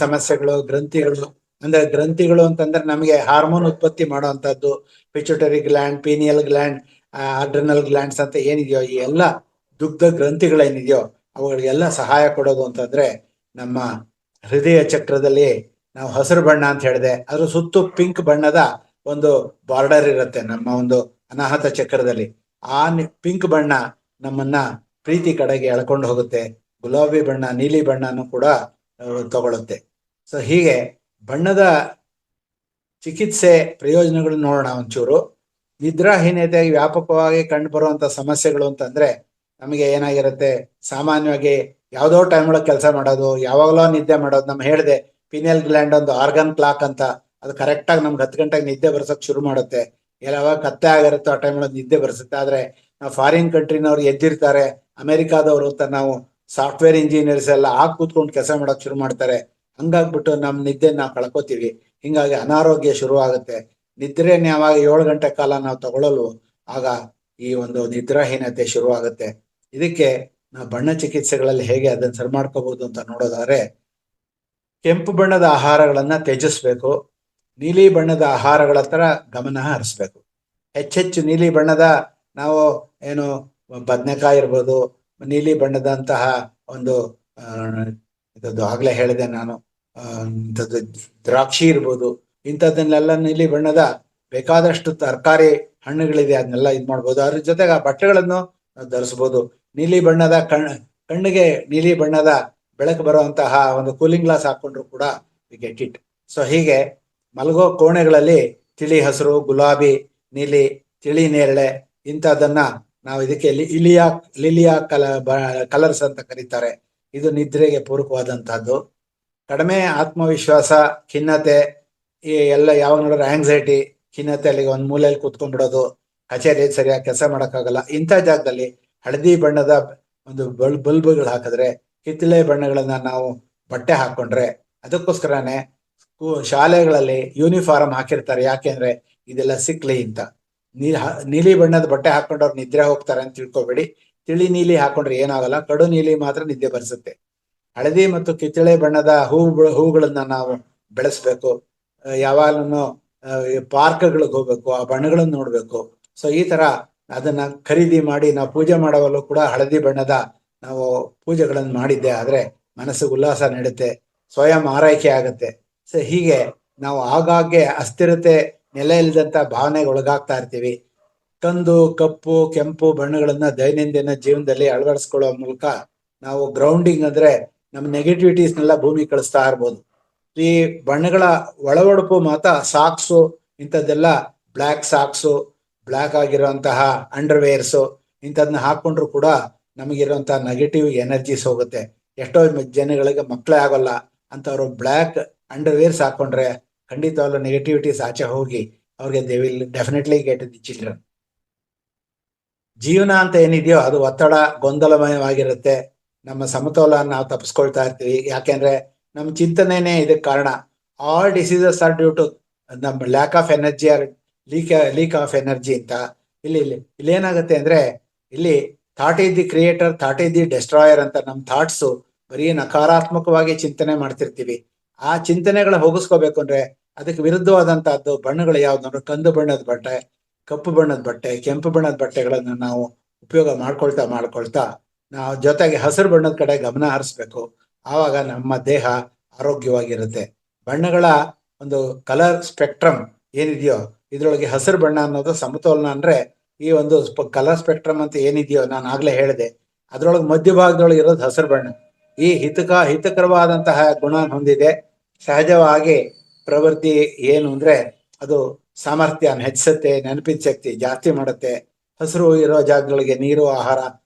ಸಮಸ್ಯೆಗಳು, ಗ್ರಂಥಿಗಳು ಅಂದ್ರೆ ಗ್ರಂಥಿಗಳು ಅಂತಂದ್ರೆ ನಮಗೆ ಹಾರ್ಮೋನ್ ಉತ್ಪತ್ತಿ ಮಾಡುವಂತದ್ದು, pituitary gland, pineal gland, adrenal glands ಅಂತ ಏನಿದೆಯೋ ಈ ಎಲ್ಲ ದುಗ್ಧ ಗ್ರಂಥಿಗಳೇನಿದೆಯೋ ಅವುಗಳಿಗೆಲ್ಲ ಸಹಾಯ ಕೊಡೋದು ಅಂತಂದ್ರೆ ನಮ್ಮ ಹೃದಯ ಚಕ್ರದಲ್ಲಿ ನಾವು ಹಸಿರು ಬಣ್ಣ ಅಂತ ಹೇಳಿದೆ, ಅದ್ರ ಸುತ್ತು ಪಿಂಕ್ ಬಣ್ಣದ ಒಂದು ಬಾರ್ಡರ್ ಇರುತ್ತೆ ನಮ್ಮ ಒಂದು ಅನಾಹತ ಚಕ್ರದಲ್ಲಿ. ಆ ಪಿಂಕ್ ಬಣ್ಣ ನಮ್ಮನ್ನ ಪ್ರೀತಿ ಕಡೆಗೆ ಎಳ್ಕೊಂಡು ಹೋಗುತ್ತೆ. ಗುಲಾಬಿ ಬಣ್ಣ, ನೀಲಿ ಬಣ್ಣನೂ ಕೂಡ ತಗೊಳುತ್ತೆ. ಸೊ ಹೀಗೆ ಬಣ್ಣದ ಚಿಕಿತ್ಸೆ ಪ್ರಯೋಜನಗಳು ನೋಡೋಣ ಒಂಚೂರು. ನಿದ್ರಾಹೀನತೆ ವ್ಯಾಪಕವಾಗಿ ಕಂಡು ಬರುವಂತ ಸಮಸ್ಯೆಗಳು ಅಂತಂದ್ರೆ ನಮಗೆ ಏನಾಗಿರುತ್ತೆ, ಸಾಮಾನ್ಯವಾಗಿ ಯಾವ್ದೋ ಟೈಮ್ ಒಳಗೆ ಕೆಲಸ ಮಾಡೋದು, ಯಾವಾಗಲೋ ನಿದ್ದೆ ಮಾಡೋದು. ನಮ್ಗೆ ಹೇಳಿದೆ ಪೀನಿಯಲ್ ಗ್ಲ್ಯಾಂಡ್ ಒಂದು ಆರ್ಗನ್ ಕ್ಲಾಕ್ ಅಂತ, ಅದು ಕರೆಕ್ಟಾಗಿ ನಮ್ಗೆ 10 ಗಂಟೆಗೆ ನಿದ್ದೆ ಬರ್ಸಕ್ ಶುರು ಮಾಡುತ್ತೆ. ಯಾವಾಗ ಕತ್ತೆ ಆಗಿರುತ್ತೋ ಆ ಟೈಮ್ ಒಳಗೆ ನಿದ್ದೆ ಬರ್ಸುತ್ತೆ. ಆದ್ರೆ ನಾವು ಫಾರಿನ್ ಕಂಟ್ರಿನವ್ರು ಎದ್ದಿರ್ತಾರೆ, ಅಮೆರಿಕಾದವರು ಅಂತ ನಾವು ಸಾಫ್ಟ್ವೇರ್ ಇಂಜಿನಿಯರ್ಸ್ ಎಲ್ಲ ಕೂತ್ಕೊಂಡು ಕೆಲಸ ಮಾಡಕ್ ಶುರು ಮಾಡ್ತಾರೆ. ಹಂಗಾಗ್ಬಿಟ್ಟು ನಮ್ ನಿದ್ದೆ ನಾವು ಕಳ್ಕೊತೀವಿ. ಹಿಂಗಾಗಿ ಅನಾರೋಗ್ಯ ಶುರು ಆಗುತ್ತೆ. ನಿದ್ರೆನ ಯಾವಾಗ 7 ಗಂಟೆ ಕಾಲ ನಾವು ತಗೊಳ್ಳಲ್ವೋ ಆಗ ಈ ಒಂದು ನಿದ್ರಾಹೀನತೆ ಶುರುವಾಗುತ್ತೆ. ಇದಕ್ಕೆ ನಾವು ಬಣ್ಣ ಚಿಕಿತ್ಸೆಗಳಲ್ಲಿ ಹೇಗೆ ಅದನ್ನು ಸರಿ ಮಾಡ್ಕೋಬಹುದು ಅಂತ ನೋಡೋದಾದ್ರೆ, ಕೆಂಪು ಬಣ್ಣದ ಆಹಾರಗಳನ್ನ ತ್ಯಜಿಸ್ಬೇಕು. ನೀಲಿ ಬಣ್ಣದ ಆಹಾರಗಳ ಹತ್ರ ಗಮನ ಹರಿಸ್ಬೇಕು. ಹೆಚ್ಚೆಚ್ಚು ನೀಲಿ ಬಣ್ಣದ ನಾವು ಏನು ಬದನೆಕಾಯಿ ಇರ್ಬೋದು, ನೀಲಿ ಬಣ್ಣದಂತಹ ಒಂದು ಇದದ್ದು ಆಗ್ಲೇ ಹೇಳಿದೆ ನಾನು, ಇಂಥದ್ದು ದ್ರಾಕ್ಷಿ ಇರ್ಬೋದು, ಇಂಥದ್ದನ್ನೆಲ್ಲ ನೀಲಿ ಬಣ್ಣದ ಬೇಕಾದಷ್ಟು ತರಕಾರಿ ಹಣ್ಣುಗಳಿದೆ, ಅದನ್ನೆಲ್ಲ ಇದು ಮಾಡ್ಬೋದು. ಅದ್ರ ಜೊತೆಗೆ ಆ ಬಟ್ಟೆಗಳನ್ನು ಧರಿಸ್ಬೋದು. ನೀಲಿ ಬಣ್ಣದ ಕಣ್ಣಿಗೆ ನೀಲಿ ಬಣ್ಣದ ಬೆಳಕು ಬರುವಂತಹ ಒಂದು ಕೂಲಿಂಗ್ ಗ್ಲಾಸ್ ಹಾಕೊಂಡ್ರು ಕೂಡ ವಿ ಗೆಟ್ ಇಟ್. ಸೊ ಹೀಗೆ ಮಲಗೋ ಕೋಣೆಗಳಲ್ಲಿ ತಿಳಿ ಹಸಿರು, ಗುಲಾಬಿ, ನೀಲಿ, ತಿಳಿ ನೇರಳೆ ಇಂಥದ್ದನ್ನ ನಾವು ಇದಕ್ಕೆ ಲಿಲಿಯಾ ಕಲರ್ಸ್ ಅಂತ ಕರೀತಾರೆ. ಇದು ನಿದ್ರೆಗೆ ಪೂರಕವಾದಂತಹದ್ದು. ಕಡಿಮೆ ಆತ್ಮವಿಶ್ವಾಸ, ಖಿನ್ನತೆ, ಈ ಎಲ್ಲ ಯಾವಾಗ ನೋಡಿದ್ರೆ ಆಂಗ್ಸೈಟಿ, ಖಿನ್ನತೆ, ಅಲ್ಲಿಗೆ ಒಂದು ಮೂಲೆಯಲ್ಲಿ ಕೂತ್ಕೊಂಡ್ಬಿಡೋದು, ಕಚೇರಿ ಸರಿಯಾಗಿ ಕೆಲಸ ಮಾಡೋಕ್ಕಾಗಲ್ಲ, ಇಂಥ ಜಾಗದಲ್ಲಿ ಹಳದಿ ಬಣ್ಣದ ಒಂದು ಬಲ್ಬ್ಗಳು ಹಾಕಿದ್ರೆ, ಕಿತ್ತಳೆ ಬಣ್ಣಗಳನ್ನ ನಾವು ಬಟ್ಟೆ ಹಾಕೊಂಡ್ರೆ, ಅದಕ್ಕೋಸ್ಕರನೇ ಶಾಲೆಗಳಲ್ಲಿ ಯೂನಿಫಾರ್ಮ್ ಹಾಕಿರ್ತಾರೆ. ಯಾಕೆಂದ್ರೆ ಇದೆಲ್ಲ ಸಿಕ್ಲಿ ಅಂತ. ನೀಲಿ ಬಣ್ಣದ ಬಟ್ಟೆ ಹಾಕೊಂಡವ್ರು ನಿದ್ರೆ ಹೋಗ್ತಾರೆ ಅಂತ ತಿಳ್ಕೊಬೇಡಿ. ತಿಳಿ ನೀಲಿ ಹಾಕೊಂಡ್ರೆ ಏನಾಗಲ್ಲ, ಕಡು ನೀಲಿ ಮಾತ್ರ ನಿದ್ದೆ ಬರೆಸುತ್ತೆ. ಹಳದಿ ಮತ್ತು ಕಿತ್ತಳೆ ಬಣ್ಣದ ಹೂಗಳನ್ನ ನಾವು ಬೆಳೆಸ್ಬೇಕು. ಯಾವಾಗಲೂ ಪಾರ್ಕ್ಗಳಿಗೆ ಹೋಗ್ಬೇಕು, ಆ ಬಣ್ಣಗಳನ್ನು ನೋಡ್ಬೇಕು. ಸೊ ಈ ತರ ಅದನ್ನ ಖರೀದಿ ಮಾಡಿ ನಾವು ಪೂಜೆ ಮಾಡುವಲ್ಲೂ ಕೂಡ ಹಳದಿ ಬಣ್ಣದ ನಾವು ಪೂಜೆಗಳನ್ನು ಮಾಡಿದ್ದೆ ಆದ್ರೆ ಮನಸ್ಸಿಗೆ ಉಲ್ಲಾಸ ನೀಡುತ್ತೆ, ಸ್ವಯಂ ಆರೈಕೆ ಆಗುತ್ತೆ. ಸೊ ಹೀಗೆ ನಾವು ಆಗಾಗ್ಗೆ ಅಸ್ಥಿರತೆ, ನೆಲೆ ಇಲ್ಲದಂತ ಭಾವನೆಗೆ ಒಳಗಾಗ್ತಾ ಇರ್ತೀವಿ. ಕಂದು, ಕಪ್ಪು, ಕೆಂಪು ಬಣ್ಣಗಳನ್ನ ದೈನಂದಿನ ಜೀವನದಲ್ಲಿ ಅಳವಡಿಸ್ಕೊಳ್ಳುವ ಮೂಲಕ ನಾವು ಗ್ರೌಂಡಿಂಗ್ ಅಂದ್ರೆ ನಮ್ಮ ನೆಗೆಟಿವಿಟೀಸ್ನೆಲ್ಲ ಭೂಮಿ ಕಳಿಸ್ತಾ ಇರ್ಬೋದು. ಈ ಬಣ್ಣಗಳ ಒಳವಡುಪು ಮಾತ್ರ ಸಾಕ್ಸು, ಇಂಥದ್ದೆಲ್ಲ ಬ್ಲ್ಯಾಕ್ ಸಾಕ್ಸು, ಬ್ಲ್ಯಾಕ್ ಆಗಿರುವಂತಹ ಅಂಡರ್ವೇರ್ಸು ಇಂಥದನ್ನ ಹಾಕೊಂಡ್ರು ಕೂಡ ನಮಗಿರುವಂತಹ ನೆಗೆಟಿವ್ ಎನರ್ಜೀಸ್ ಹೋಗುತ್ತೆ. ಎಷ್ಟೋ ಜನಗಳಿಗೆ ಮಕ್ಕಳೇ ಆಗೋಲ್ಲ ಅಂತವ್ರು ಬ್ಲ್ಯಾಕ್ ಅಂಡರ್ವೇರ್ಸ್ ಹಾಕೊಂಡ್ರೆ ಖಂಡಿತವಾಗ್ಲೂ ನೆಗೆಟಿವಿಟೀಸ್ ಆಚೆ ಹೋಗಿ ಅವ್ರಿಗೆ they will definitely get the children. ಜೀವನ ಅಂತ ಏನಿದೆಯೋ ಅದು ಒತ್ತಡ, ಗೊಂದಲಮಯವಾಗಿರುತ್ತೆ. ನಮ್ಮ ಸಮತೋಲನ ನಾವು ತಪ್ಪಿಸ್ಕೊಳ್ತಾ ಇರ್ತೀವಿ. ಯಾಕೆಂದ್ರೆ ನಮ್ಮ ಚಿಂತನೆನೇ ಇದಕ್ಕೆ ಕಾರಣ. All diseases are due to ನಮ್ಮ lack of energy or leak of energy ಅಂತ. ಇಲ್ಲಿ ಏನಾಗುತ್ತೆ ಅಂದ್ರೆ, ಇಲ್ಲಿ thought is the creator, thought is the destroyer ಅಂತ. ನಮ್ಮ ಥಾಟ್ಸು ಬರೀ ನಕಾರಾತ್ಮಕವಾಗಿ ಚಿಂತನೆ ಮಾಡ್ತಿರ್ತೀವಿ. ಆ ಚಿಂತನೆಗಳ ಹೋಗಿಸ್ಕೋಬೇಕು ಅಂದ್ರೆ ಅದಕ್ಕೆ ವಿರುದ್ಧವಾದಂತಹದ್ದು ಬಣ್ಣಗಳು ಯಾವ್ದು? ಕಂದು ಬಣ್ಣದ ಬಟ್ಟೆ, ಕಪ್ಪು ಬಣ್ಣದ ಬಟ್ಟೆ, ಕೆಂಪು ಬಣ್ಣದ ಬಟ್ಟೆಗಳನ್ನು ನಾವು ಉಪಯೋಗ ಮಾಡ್ಕೊಳ್ತಾ ನಾವು ಜೊತೆಗೆ ಹಸಿರು ಬಣ್ಣದ ಕಡೆ ಗಮನ ಹರಿಸ್ಬೇಕು. ಆವಾಗ ನಮ್ಮ ದೇಹ ಆರೋಗ್ಯವಾಗಿರುತ್ತೆ. ಬಣ್ಣಗಳ ಒಂದು ಕಲರ್ ಸ್ಪೆಕ್ಟ್ರಮ್ ಏನಿದೆಯೋ ಇದ್ರೊಳಗೆ ಹಸಿರು ಬಣ್ಣ ಅನ್ನೋದು ಸಮತೋಲನ. ಅಂದ್ರೆ ಈ ಒಂದು ಕಲರ್ ಸ್ಪೆಕ್ಟ್ರಮ್ ಅಂತ ಏನಿದೆಯೋ ನಾನು ಆಗ್ಲೇ ಹೇಳಿದೆ, ಅದ್ರೊಳಗೆ ಮಧ್ಯಭಾಗದೊಳಗೆ ಇರೋದು ಹಸಿರು ಬಣ್ಣ. ಈ ಹಿತಕರವಾದಂತಹ ಗುಣ ಹೊಂದಿದೆ. ಸಹಜವಾಗಿ ಪ್ರವೃತ್ತಿ ಏನು ಅಂದ್ರೆ ಅದು ಸಾಮರ್ಥ್ಯ ಹೆಚ್ಚಿಸುತ್ತೆ, ನೆನಪಿನ ಶಕ್ತಿ ಜಾಸ್ತಿ ಮಾಡುತ್ತೆ. ಹಸಿರು ಇರೋ ಜಾಗಗಳಿಗೆ ನೀರು, ಆಹಾರ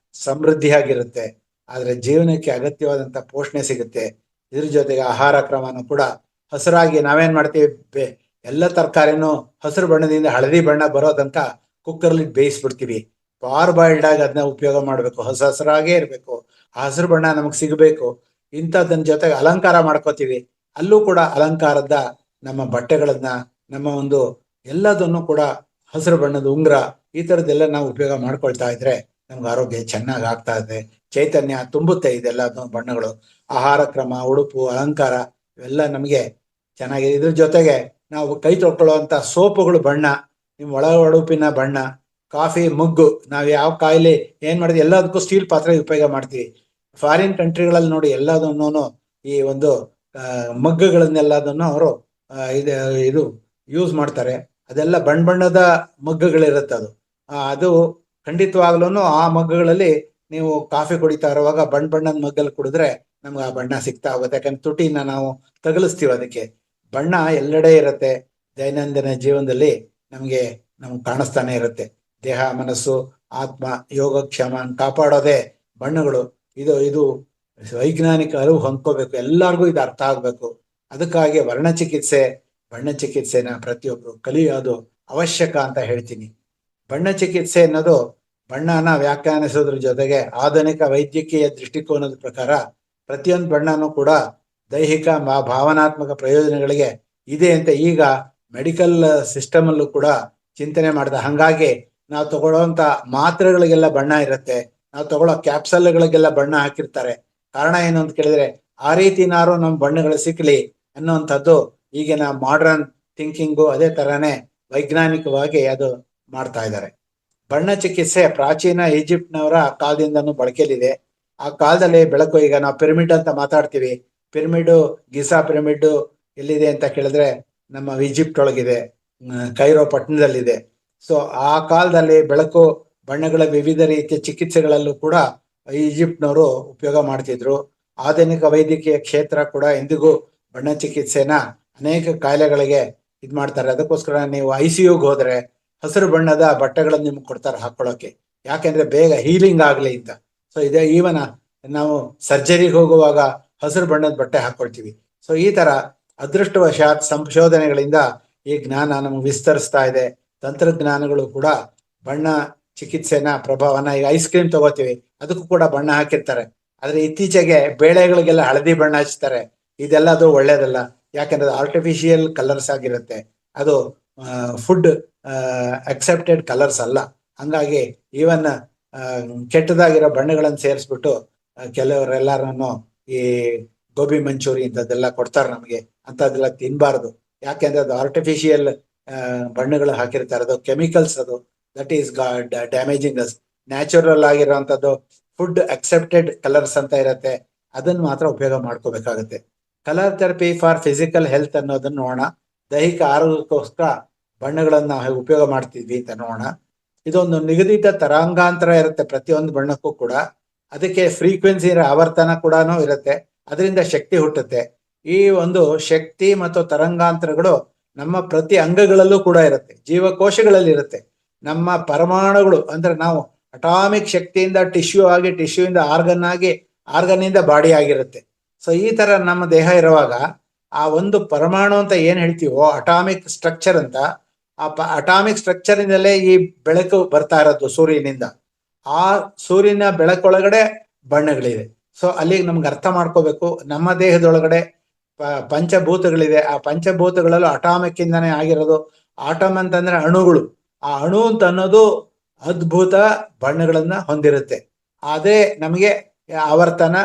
ಸಮೃದ್ಧಿಯಾಗಿರುತ್ತೆ. ಆದ್ರೆ ಜೀವನಕ್ಕೆ ಅಗತ್ಯವಾದಂತ ಪೋಷಣೆ ಸಿಗುತ್ತೆ. ಇದ್ರ ಜೊತೆಗೆ ಆಹಾರ ಕ್ರಮನೂ ಕೂಡ ಹಸಿರಾಗಿ ನಾವೇನ್ ಮಾಡ್ತೀವಿ, ಎಲ್ಲ ತರಕಾರಿನೂ ಹಸಿರು ಬಣ್ಣದಿಂದ ಹಳದಿ ಬಣ್ಣ ಬರೋದಂತ ಕುಕ್ಕರ್ಲಿ ಬೇಯಿಸ್ಬಿಡ್ತೀವಿ. ಪಾರ್ ಬಾಯ್ಲ್ಡ್ ಆಗಿ ಅದನ್ನ ಉಪಯೋಗ ಮಾಡ್ಬೇಕು, ಹಸಿರಾಗೇ ಇರ್ಬೇಕು, ಆ ಹಸಿರು ಬಣ್ಣ ನಮಗ್ ಸಿಗ್ಬೇಕು. ಇಂಥದ್ದನ್ನ ಜೊತೆಗೆ ಅಲಂಕಾರ ಮಾಡ್ಕೋತೀವಿ. ಅಲ್ಲೂ ಕೂಡ ಅಲಂಕಾರದ ನಮ್ಮ ಬಟ್ಟೆಗಳನ್ನ, ನಮ್ಮ ಒಂದು ಎಲ್ಲದನ್ನು ಕೂಡ ಹಸಿರು ಬಣ್ಣದ ಉಂಗುರ, ಈ ತರದ್ದೆಲ್ಲ ನಾವು ಉಪಯೋಗ ಮಾಡ್ಕೊಳ್ತಾ ಇದ್ರೆ ನಮ್ಗೆ ಆರೋಗ್ಯ ಚೆನ್ನಾಗಿ ಆಗ್ತಾ ಇದೆ, ಚೈತನ್ಯ ತುಂಬುತ್ತೆ. ಇದೆಲ್ಲ ಬಣ್ಣಗಳು, ಆಹಾರ ಕ್ರಮ, ಉಡುಪು, ಅಲಂಕಾರ ಇವೆಲ್ಲ ನಮಗೆ ಚೆನ್ನಾಗಿದೆ. ಇದ್ರ ಜೊತೆಗೆ ನಾವು ಕೈ ತೊಳ್ಕೊಳ್ಳುವಂತ ಸೋಪುಗಳು ಬಣ್ಣ, ನಿಮ್ ಒಳ ಉಡುಪಿನ ಬಣ್ಣ, ಕಾಫಿ ಮುಗ್ಗು, ನಾವು ಯಾವ ಕಾಯಿಲೆ ಏನ್ ಮಾಡಿದ್ವಿ ಎಲ್ಲದಕ್ಕೂ ಸ್ಟೀಲ್ ಪಾತ್ರೆ ಉಪಯೋಗ ಮಾಡ್ತೀವಿ. ಫಾರಿನ್ ಕಂಟ್ರಿಗಳಲ್ಲಿ ನೋಡಿ ಎಲ್ಲದನ್ನೂ ಈ ಒಂದು ಮಗ್ಗುಗಳನ್ನೆಲ್ಲದನ್ನು ಅವರು ಇದು ಯೂಸ್ ಮಾಡ್ತಾರೆ. ಅದೆಲ್ಲ ಬಣ್ಣದ ಮಗ್ಗುಗಳಿರುತ್ತೆ. ಅದು ಖಂಡಿತವಾಗ್ಲೂ ಆ ಮಗ್ಗುಗಳಲ್ಲಿ ನೀವು ಕಾಫಿ ಕುಡಿತಾ ಇರುವಾಗ ಬಣ್ಣದ ಮಗ್ಗಲ್ಲಿ ಕುಡಿದ್ರೆ ನಮ್ಗೆ ಆ ಬಣ್ಣ ಸಿಗ್ತಾ ಹೋಗುತ್ತೆ. ಯಾಕಂದ್ರೆ ತುಟಿನ ನಾವು ತಗಲಿಸ್ತೀವಿ. ಅದಕ್ಕೆ ಬಣ್ಣ ಎಲ್ಲೆಡೆ ಇರುತ್ತೆ. ದೈನಂದಿನ ಜೀವನದಲ್ಲಿ ನಮ್ಗೆ ಕಾಣಿಸ್ತಾನೆ ಇರುತ್ತೆ. ದೇಹ, ಮನಸ್ಸು, ಆತ್ಮ, ಯೋಗಕ್ಷೇಮ ಕಾಪಾಡೋದೇ ಬಣ್ಣಗಳು. ಇದು ವೈಜ್ಞಾನಿಕ ಅರಿವು ಹೊಂದ್ಕೋಬೇಕು, ಎಲ್ಲರಿಗೂ ಇದು ಅರ್ಥ ಆಗ್ಬೇಕು. ಅದಕ್ಕಾಗಿ ಬಣ್ಣ ಚಿಕಿತ್ಸೆನ ಪ್ರತಿಯೊಬ್ರು ಕಲಿಯೋದು ಅವಶ್ಯಕ ಅಂತ ಹೇಳ್ತೀನಿ. ಬಣ್ಣ ಚಿಕಿತ್ಸೆ ಅನ್ನೋದು ಬಣ್ಣನ ವ್ಯಾಖ್ಯಾನಿಸೋದ್ರ ಜೊತೆಗೆ ಆಧುನಿಕ ವೈದ್ಯಕೀಯ ದೃಷ್ಟಿಕೋನದ ಪ್ರಕಾರ ಪ್ರತಿಯೊಂದು ಬಣ್ಣನೂ ಕೂಡ ದೈಹಿಕ ಭಾವನಾತ್ಮಕ ಪ್ರಯೋಜನಗಳಿಗೆ ಇದೆ ಅಂತ ಈಗ ಮೆಡಿಕಲ್ ಸಿಸ್ಟಮ್ ಅಲ್ಲೂ ಕೂಡ ಚಿಂತನೆ ಮಾಡಿದ. ಹಂಗಾಗಿ ನಾವು ತಗೊಳ್ಳೋಂಥ ಮಾತ್ರೆಗಳಿಗೆಲ್ಲ ಬಣ್ಣ ಇರುತ್ತೆ, ನಾವು ತಗೊಳ್ಳೋ ಕ್ಯಾಪ್ಸಲ್ಗಳಿಗೆಲ್ಲ ಬಣ್ಣ ಹಾಕಿರ್ತಾರೆ. ಕಾರಣ ಏನು ಅಂತ ಕೇಳಿದ್ರೆ ಆ ರೀತಿನಾರು ನಮ್ಮ ಬಣ್ಣಗಳು ಸಿಕ್ಕಲಿ ಅನ್ನುವಂಥದ್ದು ಈಗಿನ ಮಾಡರ್ನ್ ಥಿಂಕಿಂಗು ಅದೇ ತರಾನೇ ವೈಜ್ಞಾನಿಕವಾಗಿ ಅದು ಮಾಡ್ತಾ ಇದ್ದಾರೆ. ಬಣ್ಣ ಚಿಕಿತ್ಸೆ ಪ್ರಾಚೀನ ಈಜಿಪ್ಟ್ನವರ ಕಾಲದಿಂದನೂ ಬಳಕೆಯಲ್ಲಿದೆ. ಆ ಕಾಲದಲ್ಲಿ ಬೆಳಕು, ಈಗ ನಾವು ಪಿರಮಿಡ್ ಅಂತ ಮಾತಾಡ್ತೀವಿ, ಪಿರಮಿಡ್, ಗಿಸಾ ಪಿರಮಿಡ್ ಎಲ್ಲಿದೆ ಅಂತ ಕೇಳಿದ್ರೆ ನಮ್ಮ ಈಜಿಪ್ಟ್ ಒಳಗಿದೆ, ಕೈರೋ ಪಟ್ಟಣದಲ್ಲಿದೆ. ಸೊ ಆ ಕಾಲದಲ್ಲಿ ಬೆಳಕು, ಬಣ್ಣಗಳ ವಿವಿಧ ರೀತಿಯ ಚಿಕಿತ್ಸೆಗಳಲ್ಲೂ ಕೂಡ ಈಜಿಪ್ಟ್ನವರು ಉಪಯೋಗ ಮಾಡ್ತಿದ್ರು. ಆಧುನಿಕ ವೈದ್ಯಕೀಯ ಕ್ಷೇತ್ರ ಕೂಡ ಇಂದಿಗೂ ಬಣ್ಣ ಚಿಕಿತ್ಸೆನ ಅನೇಕ ಕಾಯಿಲೆಗಳಿಗೆ ಇದು ಮಾಡ್ತಾರೆ. ಅದಕ್ಕೋಸ್ಕರ ನೀವು ICUಗೆ ಹೋದ್ರೆ ಹಸಿರು ಬಣ್ಣದ ಬಟ್ಟೆಗಳನ್ನು ನಿಮ್ಗೆ ಕೊಡ್ತಾರೆ ಹಾಕೊಳ್ಳೋಕೆ, ಯಾಕೆಂದ್ರೆ ಬೇಗ ಹೀಲಿಂಗ್ ಆಗಲಿ ಅಂತ. ಸೊ ಇದೇ ಈವನ ನಾವು ಸರ್ಜರಿಗೆ ಹೋಗುವಾಗ ಹಸಿರು ಬಣ್ಣದ ಬಟ್ಟೆ ಹಾಕೊಳ್ತೀವಿ. ಸೊ ಈ ತರ ಅದೃಷ್ಟವಶಾತ್ ಸಂಶೋಧನೆಗಳಿಂದ ಈ ಜ್ಞಾನ ನಮಗೆ ವಿಸ್ತರಿಸ್ತಾ ಇದೆ. ತಂತ್ರಜ್ಞಾನಗಳು ಕೂಡ ಬಣ್ಣ ಚಿಕಿತ್ಸೆನ ಪ್ರಭಾವನ, ಈಗ ಐಸ್ ಕ್ರೀಮ್ ತಗೋತೀವಿ ಅದಕ್ಕೂ ಕೂಡ ಬಣ್ಣ ಹಾಕಿರ್ತಾರೆ. ಆದ್ರೆ ಇತ್ತೀಚೆಗೆ ಬೇಳೆಗಳಿಗೆಲ್ಲ ಹಳದಿ ಬಣ್ಣ ಹಚ್ತಾರೆ. ಇದೆಲ್ಲ ಅದು ಒಳ್ಳೇದಲ್ಲ, ಯಾಕಂದ್ರೆ ಆರ್ಟಿಫಿಷಿಯಲ್ ಕಲರ್ಸ್ ಆಗಿರುತ್ತೆ, ಅದು ಫುಡ್ ಅಕ್ಸೆಪ್ಟೆಡ್ ಕಲರ್ಸ್ ಅಲ್ಲ. ಹಂಗಾಗಿ ಈವನ್ ಕೆಟ್ಟದಾಗಿರೋ ಬಣ್ಣಗಳನ್ನು ಸೇರಿಸ್ಬಿಟ್ಟು ಕೆಲವರೆಲ್ಲಾರನ್ನು ಈ ಗೋಬಿ ಮಂಚೂರಿ ಇಂಥದ್ದೆಲ್ಲ ಕೊಡ್ತಾರೆ ನಮಗೆ. ಅಂಥದ್ದೆಲ್ಲ ತಿನ್ಬಾರ್ದು, ಯಾಕೆಂದ್ರೆ ಅದು ಆರ್ಟಿಫಿಷಿಯಲ್ ಬಣ್ಣಗಳು ಹಾಕಿರ್ತಾರೆ, ಅದು ಕೆಮಿಕಲ್ಸ್, ಅದು that is damaging us. Natural ಆಗಿರೋಂಥದ್ದು ಫುಡ್ ಅಕ್ಸೆಪ್ಟೆಡ್ ಕಲರ್ಸ್ ಅಂತ ಇರುತ್ತೆ, ಅದನ್ನ ಮಾತ್ರ ಉಪಯೋಗ ಮಾಡ್ಕೋಬೇಕಾಗುತ್ತೆ. Colour therapy for physical health ಅನ್ನೋದನ್ನ ನೋಡೋಣ. ದೈಹಿಕ ಆರೋಗ್ಯಕ್ಕೋಸ್ಕರ ಬಣ್ಣಗಳನ್ನ ನಾವು ಉಪಯೋಗ ಮಾಡ್ತಿದ್ವಿ ಅಂತ ನೋಡೋಣ. ಇದೊಂದು ನಿಗದಿತ ತರಂಗಾಂತರ ಇರುತ್ತೆ ಪ್ರತಿಯೊಂದು ಬಣ್ಣಕ್ಕೂ ಕೂಡ, ಅದಕ್ಕೆ ಫ್ರೀಕ್ವೆನ್ಸಿ ಆವರ್ತನ ಕೂಡ ಇರುತ್ತೆ, ಅದರಿಂದ ಶಕ್ತಿ ಹುಟ್ಟುತ್ತೆ. ಈ ಒಂದು ಶಕ್ತಿ ಮತ್ತು ತರಂಗಾಂತರಗಳು ನಮ್ಮ ಪ್ರತಿ ಅಂಗಗಳಲ್ಲೂ ಕೂಡ ಇರುತ್ತೆ, ಜೀವಕೋಶಗಳಲ್ಲಿ ಇರುತ್ತೆ. ನಮ್ಮ ಪರಮಾಣುಗಳು ಅಂದ್ರೆ ನಾವು ಅಟಾಮಿಕ್ ಶಕ್ತಿಯಿಂದ ಟಿಶ್ಯೂ ಆಗಿ, ಟಿಶ್ಯೂಯಿಂದ ಆರ್ಗನ್ ಆಗಿ, ಆರ್ಗನ್ ಇಂದ ಬಾಡಿ ಆಗಿರುತ್ತೆ. ಸೊ ಈ ತರ ನಮ್ಮ ದೇಹ ಇರುವಾಗ ಆ ಒಂದು ಪರಮಾಣು ಅಂತ ಏನ್ ಹೇಳ್ತೀವೋ ಅಟಾಮಿಕ್ ಸ್ಟ್ರಕ್ಚರ್ ಅಂತ, ಆ ಅಟಾಮಿಕ್ ಸ್ಟ್ರಕ್ಚರ್ ಇಂದಲೇ ಈ ಬೆಳಕು ಬರ್ತಾ ಇರೋದು ಸೂರ್ಯನಿಂದ. ಆ ಸೂರ್ಯನ ಬೆಳಕೊಳಗಡೆ ಬಣ್ಣಗಳಿದೆ. ಸೊ ಅಲ್ಲಿಗೆ ನಮ್ಗೆ ಅರ್ಥ ಮಾಡ್ಕೋಬೇಕು, ನಮ್ಮ ದೇಹದೊಳಗಡೆ ಪಂಚಭೂತಗಳಿದೆ. ಆ ಪಂಚಭೂತಗಳಲ್ಲೂ ಅಟಾಮಿಕ್ ಇಂದಾನೆ ಆಗಿರೋದು. ಆಟಮ್ ಅಂತಂದ್ರೆ ಅಣುಗಳು. ಆ ಅಣು ಅಂತ ಅನ್ನೋದು ಅದ್ಭುತ ಬಣ್ಣಗಳನ್ನ ಹೊಂದಿರುತ್ತೆ. ಅದೇ ನಮಗೆ ಆವರ್ತನ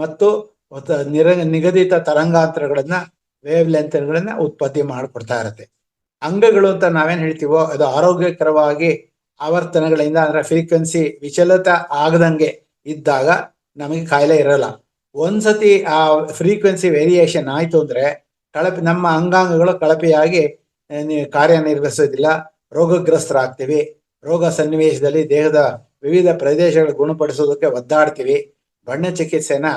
ಮತ್ತು ನಿಗದಿತ ತರಂಗಾಂತರಗಳನ್ನ, ವೇವ್ ಲೆಂತ್ಗಳನ್ನ ಉತ್ಪತ್ತಿ ಮಾಡಿಕೊಡ್ತಾ ಇರುತ್ತೆ. ಅಂಗಗಳು ಅಂತ ನಾವೇನ್ ಹೇಳ್ತೀವೋ ಅದು ಆರೋಗ್ಯಕರವಾಗಿ ಆವರ್ತನಗಳಿಂದ ಅಂದ್ರೆ ಫ್ರೀಕ್ವೆನ್ಸಿ ವಿಚಲಿತ ಆಗದಂಗೆ ಇದ್ದಾಗ ನಮಗೆ ಕಾಯಿಲೆ ಇರಲ್ಲ. ಒಂದ್ಸತಿ ಆ ಫ್ರೀಕ್ವೆನ್ಸಿ ವೇರಿಯೇಷನ್ ಆಯ್ತು ಅಂದ್ರೆ ನಮ್ಮ ಅಂಗಾಂಗಗಳು ಕಳಪೆಯಾಗಿ ಕಾರ್ಯನಿರ್ವಹಿಸೋದಿಲ್ಲ, ರೋಗಗ್ರಸ್ತರಾಗ್ತೀವಿ. ರೋಗ ಸನ್ನಿವೇಶದಲ್ಲಿ ದೇಹದ ವಿವಿಧ ಪ್ರದೇಶಗಳು ಗುಣಪಡಿಸೋದಕ್ಕೆ ಒದ್ದಾಡ್ತೀವಿ. ಬಣ್ಣ ಚಿಕಿತ್ಸೆನ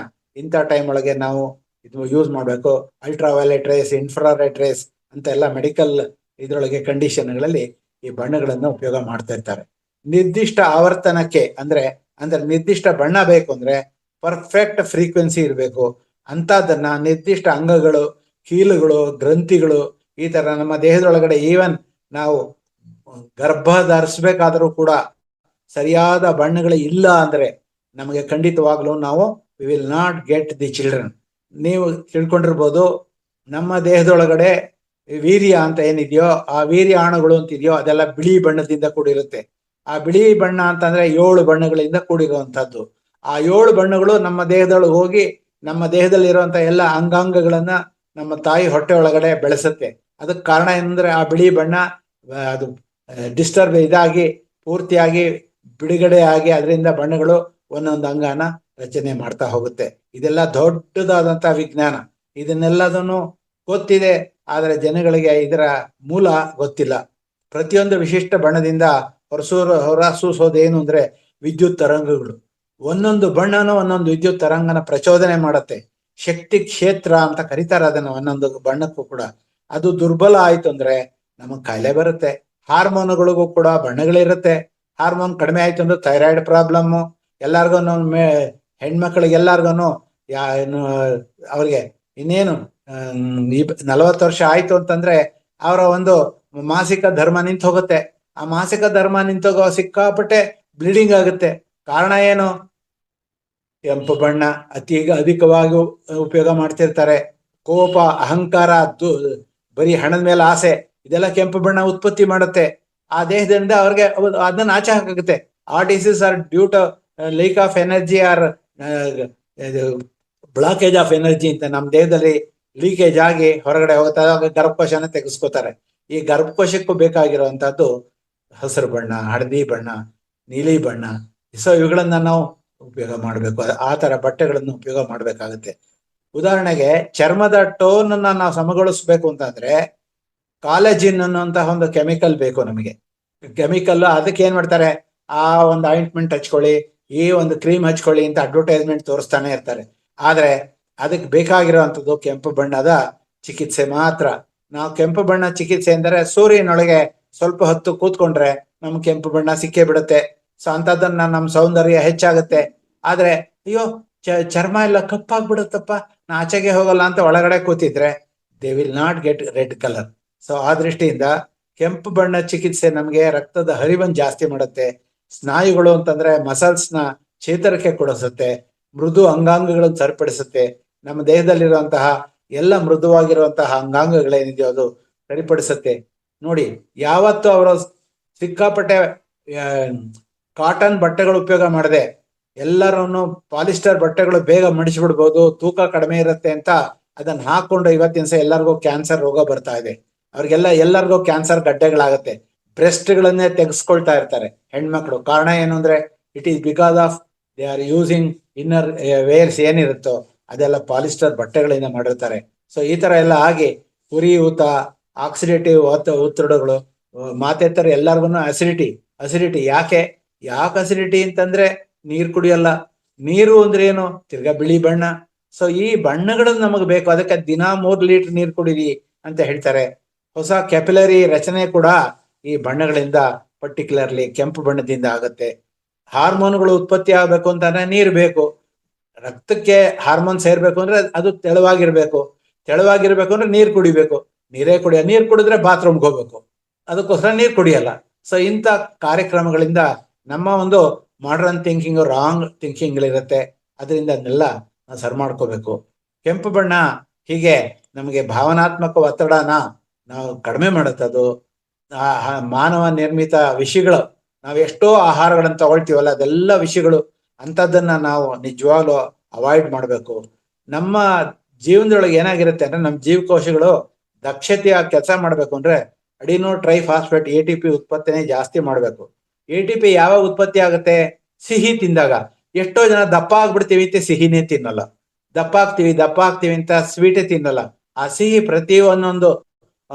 ಇಂಥ ಟೈಮ್ ಒಳಗೆ ನಾವು ಇದು ಯೂಸ್ ಮಾಡಬೇಕು. ಅಲ್ಟ್ರಾವೈಲೆಟ್ ರೇಸ್, ಇನ್ಫ್ರಾರೆಡ್ ರೇಸ್ ಅಂತ ಎಲ್ಲ ಮೆಡಿಕಲ್ ಇದರೊಳಗೆ ಕಂಡೀಷನ್ಗಳಲ್ಲಿ ಈ ಬಣ್ಣಗಳನ್ನು ಉಪಯೋಗ ಮಾಡ್ತಾ ಇರ್ತಾರೆ. ನಿರ್ದಿಷ್ಟ ಆವರ್ತನಕ್ಕೆ ಅಂದ್ರೆ ನಿರ್ದಿಷ್ಟ ಬಣ್ಣ ಬೇಕು ಅಂದ್ರೆ ಪರ್ಫೆಕ್ಟ್ ಫ್ರೀಕ್ವೆನ್ಸಿ ಇರಬೇಕು. ಅಂತದನ್ನ ನಿರ್ದಿಷ್ಟ ಅಂಗಗಳು, ಕೀಲುಗಳು, ಗ್ರಂಥಿಗಳು, ಈ ತರ ನಮ್ಮ ದೇಹದೊಳಗಡೆ ಈವನ್ ನಾವು ಗರ್ಭ ಧರಿಸ್ಬೇಕಾದ್ರೂ ಕೂಡ ಸರಿಯಾದ ಬಣ್ಣಗಳು ಇಲ್ಲ ಅಂದ್ರೆ ನಮಗೆ ಖಂಡಿತವಾಗ್ಲೂ ನಾವು we will not get the children. ನೀವು ತಿಳ್ಕೊಂಡಿರ್ಬೋದು, ನಮ್ಮ ದೇಹದೊಳಗಡೆ ವೀರ್ಯ ಅಂತ ಏನಿದೆಯೋ, ಆ ವೀರ್ಯ ಅಣುಗಳು ಅಂತಿದೆಯೋ ಅದೆಲ್ಲ ಬಿಳಿ ಬಣ್ಣದಿಂದ ಕೂಡಿರುತ್ತೆ. ಆ ಬಿಳಿ ಬಣ್ಣ ಅಂತಂದ್ರೆ 7 ಬಣ್ಣಗಳಿಂದ ಕೂಡಿರುವಂತಹದ್ದು. ಆ 7 ಬಣ್ಣಗಳು ನಮ್ಮ ದೇಹದೊಳಗೆ ಹೋಗಿ ನಮ್ಮ ದೇಹದಲ್ಲಿರುವಂತ ಎಲ್ಲ ಅಂಗಾಂಗಗಳನ್ನ ನಮ್ಮ ತಾಯಿ ಹೊಟ್ಟೆ ಒಳಗಡೆ ಬೆಳೆಸುತ್ತೆ. ಅದಕ್ಕೆ ಕಾರಣ ಏನಂದ್ರೆ ಆ ಬಿಳಿ ಬಣ್ಣ ಅದು ಡಿಸ್ಟರ್ಬ್ ಇದಾಗಿ ಪೂರ್ತಿಯಾಗಿ ಬಿಡುಗಡೆ ಆಗಿ ಅದರಿಂದ ಬಣ್ಣಗಳು ಒಂದೊಂದು ಅಂಗನ ರಚನೆ ಮಾಡ್ತಾ ಹೋಗುತ್ತೆ. ಇದೆಲ್ಲ ದೊಡ್ಡದಾದಂತ ವಿಜ್ಞಾನ. ಇದನ್ನೆಲ್ಲದನ್ನು ಗೊತ್ತಿದೆ, ಆದರೆ ಜನಗಳಿಗೆ ಇದರ ಮೂಲ ಗೊತ್ತಿಲ್ಲ. ಪ್ರತಿಯೊಂದು ವಿಶಿಷ್ಟ ಬಣ್ಣದಿಂದ ಹೊರಸೂಸೋದೇನು ಅಂದ್ರೆ ವಿದ್ಯುತ್ ತರಂಗಗಳು. ಒಂದೊಂದು ಬಣ್ಣನೂ ಒಂದೊಂದು ವಿದ್ಯುತ್ ತರಂಗನ ಪ್ರಚೋದನೆ ಮಾಡುತ್ತೆ. ಶಕ್ತಿ ಕ್ಷೇತ್ರ ಅಂತ ಕರೀತಾರೆ ಅದನ್ನ. ಒಂದೊಂದು ಬಣ್ಣಕ್ಕೂ ಕೂಡ ಅದು ದುರ್ಬಲ ಆಯ್ತು ಅಂದ್ರೆ ನಮಗ್ ಕಾಯಿಲೆ ಬರುತ್ತೆ. ಹಾರ್ಮೋನುಗಳಿಗೂ ಕೂಡ ಬಣ್ಣಗಳಿರುತ್ತೆ. ಹಾರ್ಮೋನ್ ಕಡಿಮೆ ಆಯ್ತು ಅಂದ್ರೆ ಥೈರಾಯ್ಡ್ ಪ್ರಾಬ್ಲಮ್. ಎಲ್ಲಾರ್ಗು ಹೆಣ್ಮಕ್ಳಿಗೆ ಎಲ್ಲಾರ್ಗು ಅವ್ರಿಗೆ ಇನ್ನೇನು 40 ವರ್ಷ ಆಯ್ತು ಅಂತಂದ್ರೆ ಅವರ ಒಂದು ಮಾಸಿಕ ಧರ್ಮ ನಿಂತು ಹೋಗುತ್ತೆ. ಆ ಮಾಸಿಕ ಧರ್ಮ ನಿಂತೋಗೋ ಸಿಕ್ಕಾಪಟ್ಟೆ ಬ್ಲೀಡಿಂಗ್ ಆಗುತ್ತೆ. ಕಾರಣ ಏನು? ಕೆಂಪು ಬಣ್ಣ ಅಧಿಕವಾಗಿ ಉಪಯೋಗ ಮಾಡ್ತಿರ್ತಾರೆ. ಕೋಪ, ಅಹಂಕಾರ, ಬರೀ ಹಣದ ಮೇಲೆ ಆಸೆ, ಇದೆಲ್ಲ ಕೆಂಪು ಬಣ್ಣ ಉತ್ಪತ್ತಿ ಮಾಡುತ್ತೆ. ಆ ದೇಹದಿಂದ ಅವ್ರಿಗೆ ಅದನ್ನ ಆಚೆ ಹಾಕಾಗುತ್ತೆ. ಆ disease are due to leak of energy or blockage of energy ಅಂತ ನಮ್ಮ ದೇಹದಲ್ಲಿ ಲೀಕೇಜ್ ಆಗಿ ಹೊರಗಡೆ ಹೋಗುತ್ತೆ. ಗರ್ಭಕೋಶನ ತೆಗೆಸ್ಕೋತಾರೆ. ಈ ಗರ್ಭಕೋಶಕ್ಕೂ ಬೇಕಾಗಿರುವಂತಹದ್ದು ಹಸಿರು ಬಣ್ಣ, ಹಳದಿ ಬಣ್ಣ, ನೀಲಿ ಬಣ್ಣ. ಸೊ ಇವುಗಳನ್ನ ನಾವು ಉಪಯೋಗ ಮಾಡಬೇಕು. ಆ ತರ ಬಟ್ಟೆಗಳನ್ನು ಉಪಯೋಗ ಮಾಡ್ಬೇಕಾಗತ್ತೆ. ಉದಾಹರಣೆಗೆ ಚರ್ಮದ ಟೋನ್ ಅನ್ನ ನಾವು ಸಮಗೊಳಿಸ್ಬೇಕು ಅಂತಂದ್ರೆ ಕಾಲೇಜಿನ್ ಅನ್ನುವಂತಹ ಒಂದು ಕೆಮಿಕಲ್ ಬೇಕು ನಮಗೆ. ಕೆಮಿಕಲ್ ಅದಕ್ಕೆ ಏನ್ ಮಾಡ್ತಾರೆ, ಆ ಒಂದು ಆಯಿಂಟ್ಮೆಂಟ್ ಹಚ್ಕೊಳ್ಳಿ, ಈ ಒಂದು ಕ್ರೀಮ್ ಹಚ್ಕೊಳ್ಳಿ ಅಂತ ಅಡ್ವರ್ಟೈಸ್ಮೆಂಟ್ ತೋರಿಸ್ತಾನೆ ಇರ್ತಾರೆ. ಆದ್ರೆ ಅದಕ್ಕೆ ಬೇಕಾಗಿರುವಂತದ್ದು ಕೆಂಪು ಬಣ್ಣದ ಚಿಕಿತ್ಸೆ ಮಾತ್ರ. ನಾವು ಕೆಂಪು ಬಣ್ಣ ಚಿಕಿತ್ಸೆ ಅಂದರೆ ಸೂರ್ಯನೊಳಗೆ ಸ್ವಲ್ಪ ಹೊತ್ತು ಕೂತ್ಕೊಂಡ್ರೆ ನಮ್ಗೆ ಕೆಂಪು ಬಣ್ಣ ಸಿಕ್ಕೇ ಬಿಡುತ್ತೆ. ಸೊ ಅಂತದನ್ನ ನಮ್ ಸೌಂದರ್ಯ ಹೆಚ್ಚಾಗುತ್ತೆ. ಆದ್ರೆ ಅಯ್ಯೋ ಚರ್ಮ ಎಲ್ಲ ಕಪ್ಪಾಗ್ಬಿಡುತ್ತಪ್ಪ, ನಾ ಆಚೆಗೆ ಹೋಗಲ್ಲ ಅಂತ ಒಳಗಡೆ ಕೂತಿದ್ರೆ they will not get red colour. So ಆ ದೃಷ್ಟಿಯಿಂದ ಕೆಂಪು ಬಣ್ಣ ಚಿಕಿತ್ಸೆ ನಮಗೆ ರಕ್ತದ ಹರಿವನ್ನು ಜಾಸ್ತಿ ಮಾಡುತ್ತೆ. ಸ್ನಾಯುಗಳು ಅಂತಂದ್ರೆ ಮಸಲ್ಸ್ ನ ಚೇತರಿಕೆ ಕೊಡಿಸುತ್ತೆ. ಮೃದು ಅಂಗಾಂಗಗಳನ್ನು ಸರಿಪಡಿಸುತ್ತೆ. ನಮ್ಮ ದೇಹದಲ್ಲಿರುವಂತಹ ಎಲ್ಲ ಮೃದುವಾಗಿರುವಂತಹ ಅಂಗಾಂಗಗಳೇನಿದೆಯೋ ಅದು ಸರಿಪಡಿಸುತ್ತೆ. ನೋಡಿ, ಯಾವತ್ತು ಅವರು ಸಿಕ್ಕಾಪಟ್ಟೆ ಕಾಟನ್ ಬಟ್ಟೆಗಳು ಉಪಯೋಗ ಮಾಡದೆ ಎಲ್ಲರನ್ನು ಪಾಲಿಸ್ಟರ್ ಬಟ್ಟೆಗಳು ಬೇಗ ಮಡಿಸ್ಬಿಡ್ಬೋದು, ತೂಕ ಕಡಿಮೆ ಇರುತ್ತೆ ಅಂತ ಅದನ್ನ ಹಾಕೊಂಡು ಇವತ್ತಿನ ದಿವಸ ಎಲ್ಲರಿಗೂ ಕ್ಯಾನ್ಸರ್ ರೋಗ ಬರ್ತಾ ಇದೆ. ಎಲ್ಲರಿಗೂ ಕ್ಯಾನ್ಸರ್ ಗಡ್ಡೆಗಳಾಗತ್ತೆ. ಬ್ರೆಸ್ಟ್ಗಳನ್ನೇ ತೆಗೆಸ್ಕೊಳ್ತಾ ಇರ್ತಾರೆ ಹೆಣ್ಮಕ್ಳು. ಕಾರಣ ಏನು ಅಂದ್ರೆ it is because of they are using inner wears ಏನಿರುತ್ತೋ ಅದೆಲ್ಲ ಪಾಲಿಸ್ಟರ್ ಬಟ್ಟೆಗಳಿಂದ ಮಾಡಿರ್ತಾರೆ. ಸೊ ಈ ತರ ಎಲ್ಲ ಆಗಿ ಉರಿಯೂತ, ಆಕ್ಸಿಡೇಟಿವ್ ಒತ್ತಡಗಳು, ಮಾತೆತ್ತರ ಎಲ್ಲರಿಗೂ ಅಸಿಡಿಟಿ ಯಾಕೆ ಅಸಿಡಿಟಿ ಅಂತಂದ್ರೆ ನೀರು ಕುಡಿಯಲ್ಲ. ನೀರು ಅಂದ್ರೆ ಏನು, ತಿರ್ಗಾ ಬಿಳಿ ಬಣ್ಣ. ಸೊ ಈ ಬಣ್ಣಗಳು ನಮಗೆ ಬೇಕು. ಅದಕ್ಕೆ ದಿನ 3 ಲೀಟರ್ ನೀರು ಕುಡೀರಿ ಅಂತ ಹೇಳ್ತಾರೆ. ಹೊಸ ಕ್ಯಾಪಿಲರಿ ರಚನೆ ಕೂಡ ಈ ಬಣ್ಣಗಳಿಂದ, ಪರ್ಟಿಕ್ಯುಲರ್ಲಿ ಕೆಂಪು ಬಣ್ಣದಿಂದ ಆಗುತ್ತೆ. ಹಾರ್ಮೋನ್ಗಳು ಉತ್ಪತ್ತಿ ಆಗ್ಬೇಕು ಅಂತಂದ್ರೆ ನೀರು ಬೇಕು. ರಕ್ತಕ್ಕೆ ಹಾರ್ಮೋನ್ ಸೇರ್ಬೇಕು ಅಂದ್ರೆ ಅದು ತೆಳುವಾಗಿರ್ಬೇಕು ಅಂದ್ರೆ ನೀರು ಕುಡಿಬೇಕು. ನೀರು ಕುಡಿದ್ರೆ ಬಾತ್ರೂಮ್ಗೆ ಹೋಗ್ಬೇಕು, ಅದಕ್ಕೋಸ್ಕರ ನೀರು ಕುಡಿಯಲ್ಲ. ಸೊ ಇಂಥ ಕಾರ್ಯಕ್ರಮಗಳಿಂದ ನಮ್ಮ ಒಂದು ಮಾಡರ್ನ್ ಥಿಂಕಿಂಗ್ ರಾಂಗ್ ಥಿಂಕಿಂಗ್ಗಳಿರುತ್ತೆ. ಅದರಿಂದ ಅದನ್ನೆಲ್ಲ ಸರಿ ಮಾಡ್ಕೋಬೇಕು. ಕೆಂಪು ಬಣ್ಣ ಹೀಗೆ ನಮಗೆ ಭಾವನಾತ್ಮಕ ಒತ್ತಡನ ನಾವು ಕಡಿಮೆ ಮಾಡುತ್ತದು. ಮಾನವ ನಿರ್ಮಿತ ವಿಷಯಗಳು, ನಾವು ಎಷ್ಟೋ ಆಹಾರಗಳನ್ನು ತಗೊಳ್ತೀವಲ್ಲ ಅದೆಲ್ಲ ವಿಷಯಗಳು, ಅಂಥದ್ದನ್ನ ನಾವು ನಿಜವಾಗ್ಲೂ ಅವಾಯ್ಡ್ ಮಾಡಬೇಕು. ನಮ್ಮ ಜೀವನದೊಳಗೆ ಏನಾಗಿರುತ್ತೆ ಅಂದ್ರೆ ನಮ್ಮ ಜೀವಕೋಶಗಳು ದಕ್ಷತೆಯಾಗಿ ಕೆಲಸ ಮಾಡ್ಬೇಕು ಅಂದ್ರೆ ಅಡಿನೋ ಟ್ರೈಫಾಸ್ಫೇಟ್ ATP ಉತ್ಪತ್ತಿನೇ ಜಾಸ್ತಿ ಮಾಡ್ಬೇಕು. ATP ಯಾವಾಗ ಉತ್ಪತ್ತಿ ಆಗುತ್ತೆ? ಸಿಹಿ ತಿಂದಾಗ. ಎಷ್ಟೋ ಜನ ದಪ್ಪ ಆಗ್ಬಿಡ್ತೀವಿ ಅಂತ ಸಿಹಿನೇ ತಿನ್ನಲ್ಲ, ದಪ್ಪ ಆಗ್ತೀವಿ ಅಂತ ಸ್ವೀಟೇ ತಿನ್ನಲ್ಲ. ಆ ಸಿಹಿ ಪ್ರತಿ ಒಂದೊಂದು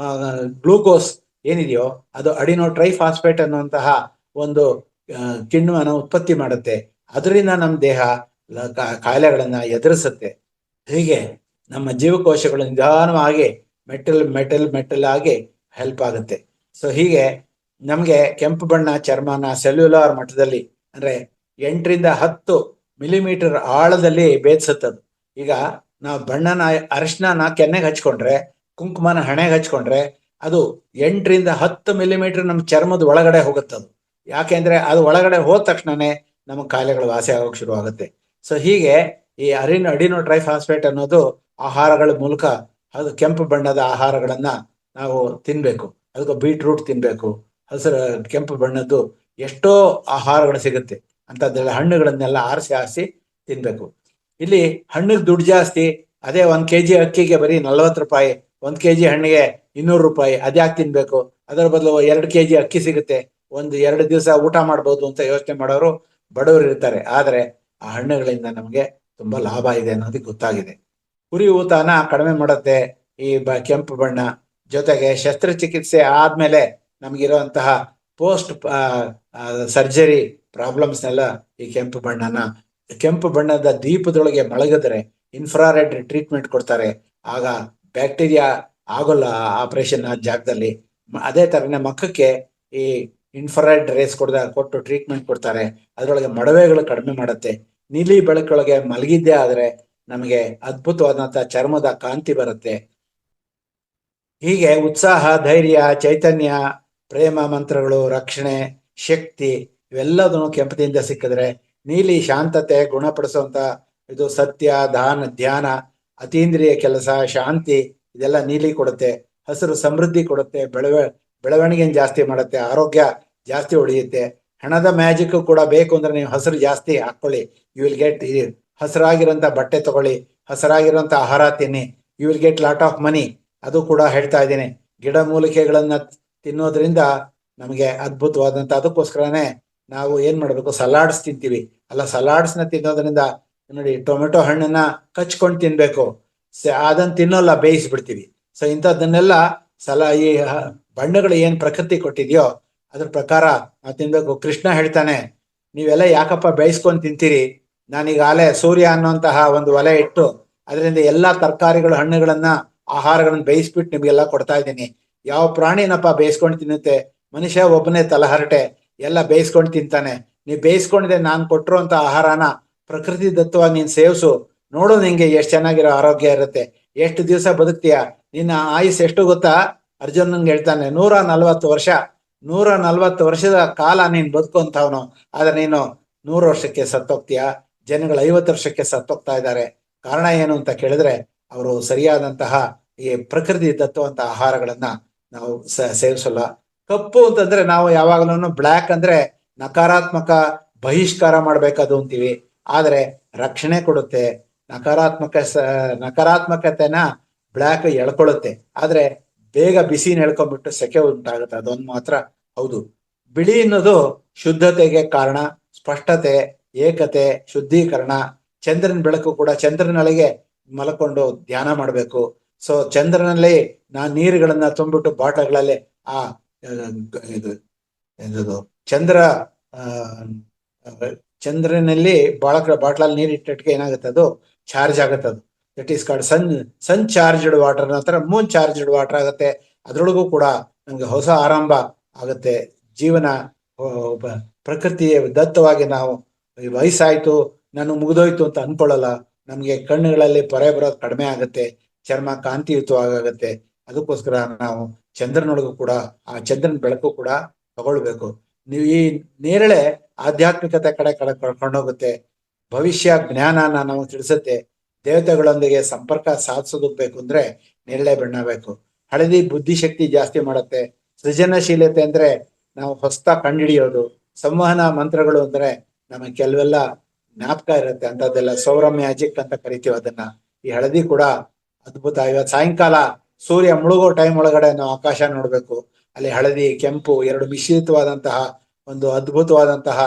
ಗ್ಲೂಕೋಸ್ ಏನಿದೆಯೋ ಅದು ಅಡಿನೋ ಟ್ರೈಫಾಸ್ಫೇಟ್ ಅನ್ನುವಂತಹ ಒಂದು ಕಿಣ್ವನ ಉತ್ಪತ್ತಿ ಮಾಡುತ್ತೆ. ಅದರಿಂದ ನಮ್ಮ ದೇಹ ಕಾಯಿಲೆಗಳನ್ನ ಎದುರಿಸುತ್ತೆ. ಹೀಗೆ ನಮ್ಮ ಜೀವಕೋಶಗಳು ನಿಧಾನವಾಗಿ ಮೆಟಲ್ ಆಗಿ ಹೆಲ್ಪ್ ಆಗುತ್ತೆ. ಸೊ ಹೀಗೆ ನಮಗೆ ಕೆಂಪು ಬಣ್ಣ ಚರ್ಮನ ಸೆಲ್ಯುಲಾರ್ ಮಟ್ಟದಲ್ಲಿ ಅಂದ್ರೆ 8 ರಿಂದ 10 ಮಿಲಿಮೀಟರ್ ಆಳದಲ್ಲಿ ಭೇದಿಸುತ್ತದು. ಈಗ ನಾವು ಅರಿಶಿನ ಕೆನ್ನೆಗೆ ಹಚ್ಕೊಂಡ್ರೆ, ಕುಂಕುಮನ ಹಣೆಗೆ ಹಚ್ಕೊಂಡ್ರೆ ಅದು 8 ರಿಂದ 10 ಮಿಲಿಮೀಟರ್ ನಮ್ಮ ಚರ್ಮದ ಒಳಗಡೆ ಹೋಗುತ್ತದು. ಯಾಕೆಂದ್ರೆ ಅದು ಒಳಗಡೆ ಹೋದ ತಕ್ಷಣನೇ ನಮಗೆ ಕಾಯಿಲೆಗಳು ವಾಸಿ ಆಗೋಕೆ ಶುರು ಆಗುತ್ತೆ. ಸೊ ಹೀಗೆ ಈ ಅಡಿನೋ ಟ್ರೈಫಾಸ್ಫೇಟ್ ಅನ್ನೋದು ಆಹಾರಗಳ ಮೂಲಕ, ಅದು ಕೆಂಪು ಬಣ್ಣದ ಆಹಾರಗಳನ್ನ ನಾವು ತಿನ್ಬೇಕು. ಅದಕ್ಕೆ ಬೀಟ್ರೂಟ್ ತಿನ್ಬೇಕು. ಕೆಂಪು ಬಣ್ಣದ್ದು ಎಷ್ಟೋ ಆಹಾರಗಳು ಸಿಗುತ್ತೆ. ಅಂತದ್ದೆಲ್ಲ ಹಣ್ಣುಗಳನ್ನೆಲ್ಲ ಆರಿಸಿ ತಿನ್ಬೇಕು. ಇಲ್ಲಿ ಹಣ್ಣಿಗೆ ದುಡ್ಡು ಜಾಸ್ತಿ. ಅದೇ 1 kg ಅಕ್ಕಿಗೆ ಬರೀ 40 ರೂಪಾಯಿ, 1 kg ಹಣ್ಣಿಗೆ 200 ರೂಪಾಯಿ. ಅದ್ಯಾಕೆ ತಿನ್ಬೇಕು? ಅದರ ಬದಲು 2 kg ಅಕ್ಕಿ ಸಿಗುತ್ತೆ, 1-2 ದಿವಸ ಊಟ ಮಾಡ್ಬೋದು ಅಂತ ಯೋಚನೆ ಮಾಡೋರು ಬಡವರು ಇರ್ತಾರೆ. ಆದ್ರೆ ಆ ಹಣ್ಣುಗಳಿಂದ ನಮಗೆ ತುಂಬಾ ಲಾಭ ಇದೆ ಅನ್ನೋದಕ್ಕೆ ಗೊತ್ತಾಗಿದೆ. ಉರಿಯೂತನ ಕಡಿಮೆ ಮಾಡುತ್ತೆ ಈ ಕೆಂಪು ಬಣ್ಣ. ಜೊತೆಗೆ ಶಸ್ತ್ರಚಿಕಿತ್ಸೆ ಆದ್ಮೇಲೆ ನಮಗಿರುವಂತಹ ಪೋಸ್ಟ್ ಸರ್ಜರಿ ಪ್ರಾಬ್ಲಮ್ಸ್ನೆಲ್ಲ ಈ ಕೆಂಪು ಬಣ್ಣದ ದೀಪದೊಳಗೆ ಮಲಗಿದ್ರೆ ಇನ್ಫ್ರಾರೆಡ್ ಟ್ರೀಟ್ಮೆಂಟ್ ಕೊಡ್ತಾರೆ. ಆಗ ಬ್ಯಾಕ್ಟೀರಿಯಾ ಆಗೋಲ್ಲ ಆಪರೇಷನ್ ಆ ಜಾಗದಲ್ಲಿ. ಅದೇ ತರನೇ ಮಕ್ಕಕ್ಕೆ ಈ ಇನ್ಫ್ರಾರೆಡ್ ರೇಸ್ ಕೊಟ್ಟು ಟ್ರೀಟ್ಮೆಂಟ್ ಕೊಡ್ತಾರೆ. ಅದರೊಳಗೆ ಮೊಡವೆಗಳು ಕಡಿಮೆ ಮಾಡುತ್ತೆ. ನೀಲಿ ಬೆಳಕೊಳಗೆ ಮಲಗಿದ್ದೇ ಆದ್ರೆ ನಮಗೆ ಅದ್ಭುತವಾದಂತಹ ಚರ್ಮದ ಕಾಂತಿ ಬರುತ್ತೆ. ಹೀಗೆ ಉತ್ಸಾಹ, ಧೈರ್ಯ, ಚೈತನ್ಯ, ಪ್ರೇಮ ಮಂತ್ರಗಳು, ರಕ್ಷಣೆ, ಶಕ್ತಿ ಇವೆಲ್ಲದನ್ನು ಕೆಂಪದಿಂದ ಸಿಕ್ಕಿದ್ರೆ, ನೀಲಿ ಶಾಂತತೆ, ಗುಣಪಡಿಸುವಂತ ಇದು ಸತ್ಯ, ಧ್ಯಾನ, ಅತೀಂದ್ರಿಯ ಕೆಲಸ, ಶಾಂತಿ ಇದೆಲ್ಲ ನೀಲಿ ಕೊಡುತ್ತೆ. ಹಸಿರು ಸಮೃದ್ಧಿ ಕೊಡುತ್ತೆ, ಬೆಳವಣಿಗೆಯನ್ನು ಜಾಸ್ತಿ ಮಾಡುತ್ತೆ, ಆರೋಗ್ಯ ಜಾಸ್ತಿ ಉಳಿಯುತ್ತೆ. ಹಣದ ಮ್ಯಾಜಿಕ್ ಕೂಡ ಬೇಕು ಅಂದ್ರೆ ನೀವು ಹಸಿರು ಜಾಸ್ತಿ ಹಾಕೊಳ್ಳಿ, ಯು ವಿಲ್ ಗೆಟ್. ಹಸಿರಾಗಿರೋಂಥ ಬಟ್ಟೆ ತಗೊಳ್ಳಿ, ಹಸಿರಾಗಿರೋಂಥ ಆಹಾರ ತಿನ್ನಿ, you will get lot of money. ಅದು ಕೂಡ ಹೇಳ್ತಾ ಇದ್ದೀನಿ. ಗಿಡ ಮೂಲಿಕೆಗಳನ್ನ ತಿನ್ನೋದ್ರಿಂದ ನಮಗೆ ಅದ್ಭುತವಾದಂಥ, ಅದಕ್ಕೋಸ್ಕರನೇ ನಾವು ಏನ್ ಮಾಡಬೇಕು, ಸಲಾಡ್ಸ್ ತಿಂತೀವಿ ಅಲ್ಲ. ಸಲಾಡ್ಸ್ನ ತಿನ್ನೋದ್ರಿಂದ ನೋಡಿ, ಟೊಮೆಟೊ ಹಣ್ಣನ್ನ ಕಚ್ಕೊಂಡು ತಿನ್ಬೇಕು, ಅದನ್ನ ತಿನ್ನೋಲ್ಲ, ಬೇಯಿಸ್ಬಿಡ್ತೀವಿ. ಸೊ ಇಂಥದ್ದನ್ನೆಲ್ಲ ಈ ಬಣ್ಣಗಳು ಏನ್ ಪ್ರಕೃತಿ ಕೊಟ್ಟಿದ್ಯೋ ಅದ್ರ ಪ್ರಕಾರ ನಾವು ತಿನ್ಬೇಕು. ಕೃಷ್ಣ ಹೇಳ್ತಾನೆ, ನೀವೆಲ್ಲ ಯಾಕಪ್ಪ ಬೇಯಿಸ್ಕೊಂಡು ತಿಂತೀರಿ, ನಾನೀಗಾಗಲೇ ಸೂರ್ಯ ಅನ್ನುವಂತಹ ಒಂದು ಒಲೆ ಇಟ್ಟು ಅದರಿಂದ ಎಲ್ಲಾ ತರಕಾರಿಗಳು, ಹಣ್ಣುಗಳನ್ನ, ಆಹಾರಗಳನ್ನ ಬೇಯಿಸ್ಬಿಟ್ಟು ನಿಮ್ಗೆಲ್ಲ ಕೊಡ್ತಾ ಇದ್ದೀನಿ. ಯಾವ ಪ್ರಾಣಿನಪ್ಪ ಬೇಯಿಸ್ಕೊಂಡು ತಿನ್ನುತ್ತೆ? ಮನುಷ್ಯ ಒಬ್ಬನೇ ತಲಹರಟೆ, ಎಲ್ಲ ಬೇಯಿಸ್ಕೊಂಡು ತಿಂತಾನೆ. ನೀವು ಬೇಯಿಸ್ಕೊಂಡಿದೆ ನಾನು ಕೊಟ್ಟಿರುವಂತ ಆಹಾರನ ಪ್ರಕೃತಿ ದತ್ತವಾಗಿ ನೀನ್ ಸೇವಿಸು, ನೋಡು ನಿಂಗೆ ಎಷ್ಟು ಚೆನ್ನಾಗಿರೋ ಆರೋಗ್ಯ ಇರುತ್ತೆ, ಎಷ್ಟು ದಿವಸ ಬದುಕ್ತೀಯ. ನಿನ್ನ ಆಯುಸ್ ಎಷ್ಟು ಗೊತ್ತಾ? ಅರ್ಜುನಂಗೆ ಹೇಳ್ತಾನೆ, 140 ವರ್ಷ. 140 ವರ್ಷದ ಕಾಲ ನೀನ್ ಬದುಕುವಂತವನು, ಆದ್ರೆ ನೀನು 100 ವರ್ಷಕ್ಕೆ ಸತ್ತೋಗ್ತೀಯ. ಜನಗಳು 50 ವರ್ಷಕ್ಕೆ ಸತ್ತೋಗ್ತಾ ಇದ್ದಾರೆ. ಕಾರಣ ಏನು ಅಂತ ಕೇಳಿದ್ರೆ, ಅವರು ಸರಿಯಾದಂತಹ ಈ ಪ್ರಕೃತಿ ದತ್ತವಂತ ಆಹಾರಗಳನ್ನ ನಾವು ಸೇವಿಸಲ್ಲ. ಕಪ್ಪು ಅಂತಂದ್ರೆ ನಾವು ಯಾವಾಗಲೂ ಬ್ಲ್ಯಾಕ್ ಅಂದ್ರೆ ನಕಾರಾತ್ಮಕ, ಬಹಿಷ್ಕಾರ ಮಾಡ್ಬೇಕದು ಅಂತೀವಿ. ಆದ್ರೆ ರಕ್ಷಣೆ ಕೊಡುತ್ತೆ. ನಕಾರಾತ್ಮಕತೆನ ಬ್ಲ್ಯಾಕ್ ಎಳ್ಕೊಳ್ಳುತ್ತೆ, ಆದ್ರೆ ಬೇಗ ಬಿಸಿನ ಎಳ್ಕೊಂಡ್ಬಿಟ್ಟು ಸೆಕೆ ಉಂಟಾಗುತ್ತೆ, ಅದೊಂದು ಮಾತ್ರ ಹೌದು. ಬಿಳಿ ಅನ್ನೋದು ಶುದ್ಧತೆಗೆ ಕಾರಣ, ಸ್ಪಷ್ಟತೆ, ಏಕತೆ, ಶುದ್ಧೀಕರಣ. ಚಂದ್ರನ ಬೆಳಕು ಕೂಡ, ಚಂದ್ರನೊಳಗೆ ಮಲ್ಕೊಂಡು ಧ್ಯಾನ ಮಾಡಬೇಕು. ಸೊ ಚಂದ್ರನಲ್ಲಿ ನೀರುಗಳನ್ನ ತುಂಬಿಟ್ಟು ಬಾಟಲ್ಗಳಲ್ಲಿ ಇದು ಚಂದ್ರನಲ್ಲಿ ಬಾಟ್ಲಲ್ಲಿ ನೀರು ಇಟ್ಟಿಟ್ಗೆ ಏನಾಗುತ್ತೆ, ಅದು ಚಾರ್ಜ್ ಆಗುತ್ತೆ. ಅದು that is called sun charged water. ನಂತರ ಮೂನ್ ಚಾರ್ಜ್ಡ್ ವಾಟರ್ ಆಗುತ್ತೆ. ಅದ್ರೊಳಗೂ ಕೂಡ ನಮ್ಗೆ ಹೊಸ ಆರಂಭ ಆಗುತ್ತೆ. ಜೀವನ ಪ್ರಕೃತಿಯ ದತ್ತವಾಗಿ ನಾವು ವಯಸ್ಸಾಯ್ತು, ನಾನು ಮುಗಿದೋಯ್ತು ಅಂತ ಅನ್ಕೊಳ್ಳಲ್ಲ. ನಮ್ಗೆ ಕಣ್ಣುಗಳಲ್ಲಿ ಪೊರೆ ಬರೋದು ಕಡಿಮೆ ಆಗುತ್ತೆ, ಚರ್ಮ ಕಾಂತಿಯುತವಾಗುತ್ತೆ. ಅದಕ್ಕೋಸ್ಕರ ನಾವು ಚಂದ್ರನೊಳಗೂ ಕೂಡ ಆ ಚಂದ್ರನ ಬೆಳಕು ಕೂಡ ತಗೊಳ್ಬೇಕು. ನೀವು ಈ ನೇರಳೆ ಆಧ್ಯಾತ್ಮಿಕತೆ ಕಡೆ ಕರ್ಕೊಂಡೋಗುತ್ತೆ, ಭವಿಷ್ಯ ಜ್ಞಾನನ ನಾವು ತಿಳಿಸುತ್ತೆ. ದೇವತೆಗಳೊಂದಿಗೆ ಸಂಪರ್ಕ ಸಾಧಿಸೋದಕ್ಕೆ ಅಂದ್ರೆ ನೇರಳೆ ಬಣ್ಣ ಬೇಕು. ಹಳದಿ ಬುದ್ಧಿಶಕ್ತಿ ಜಾಸ್ತಿ ಮಾಡುತ್ತೆ. ಸೃಜನಶೀಲತೆ ಅಂದ್ರೆ ನಾವು ಹೊಸ್ತಾ ಕಂಡುಹಿಡಿಯೋದು. ಸಂವಹನ ಮಂತ್ರಗಳು ಅಂದ್ರೆ ನಮಗೆ ಕೆಲವೆಲ್ಲ ಜ್ಞಾಪಕ ಇರುತ್ತೆ, ಅಂತದೆಲ್ಲ ಸೌರ ಮ್ಯಾಜಿಕ್ ಅಂತ ಕರಿತೀವಿ ಅದನ್ನ. ಈ ಹಳದಿ ಕೂಡ ಅದ್ಭುತ. ಇವತ್ತು ಸಾಯಂಕಾಲ ಸೂರ್ಯ ಮುಳುಗೋ ಟೈಮ್ ಒಳಗಡೆ ನಾವು ಆಕಾಶ ನೋಡ್ಬೇಕು, ಅಲ್ಲಿ ಹಳದಿ ಕೆಂಪು ಎರಡು ಮಿಶ್ರಿತವಾದಂತಹ ಒಂದು ಅದ್ಭುತವಾದಂತಹ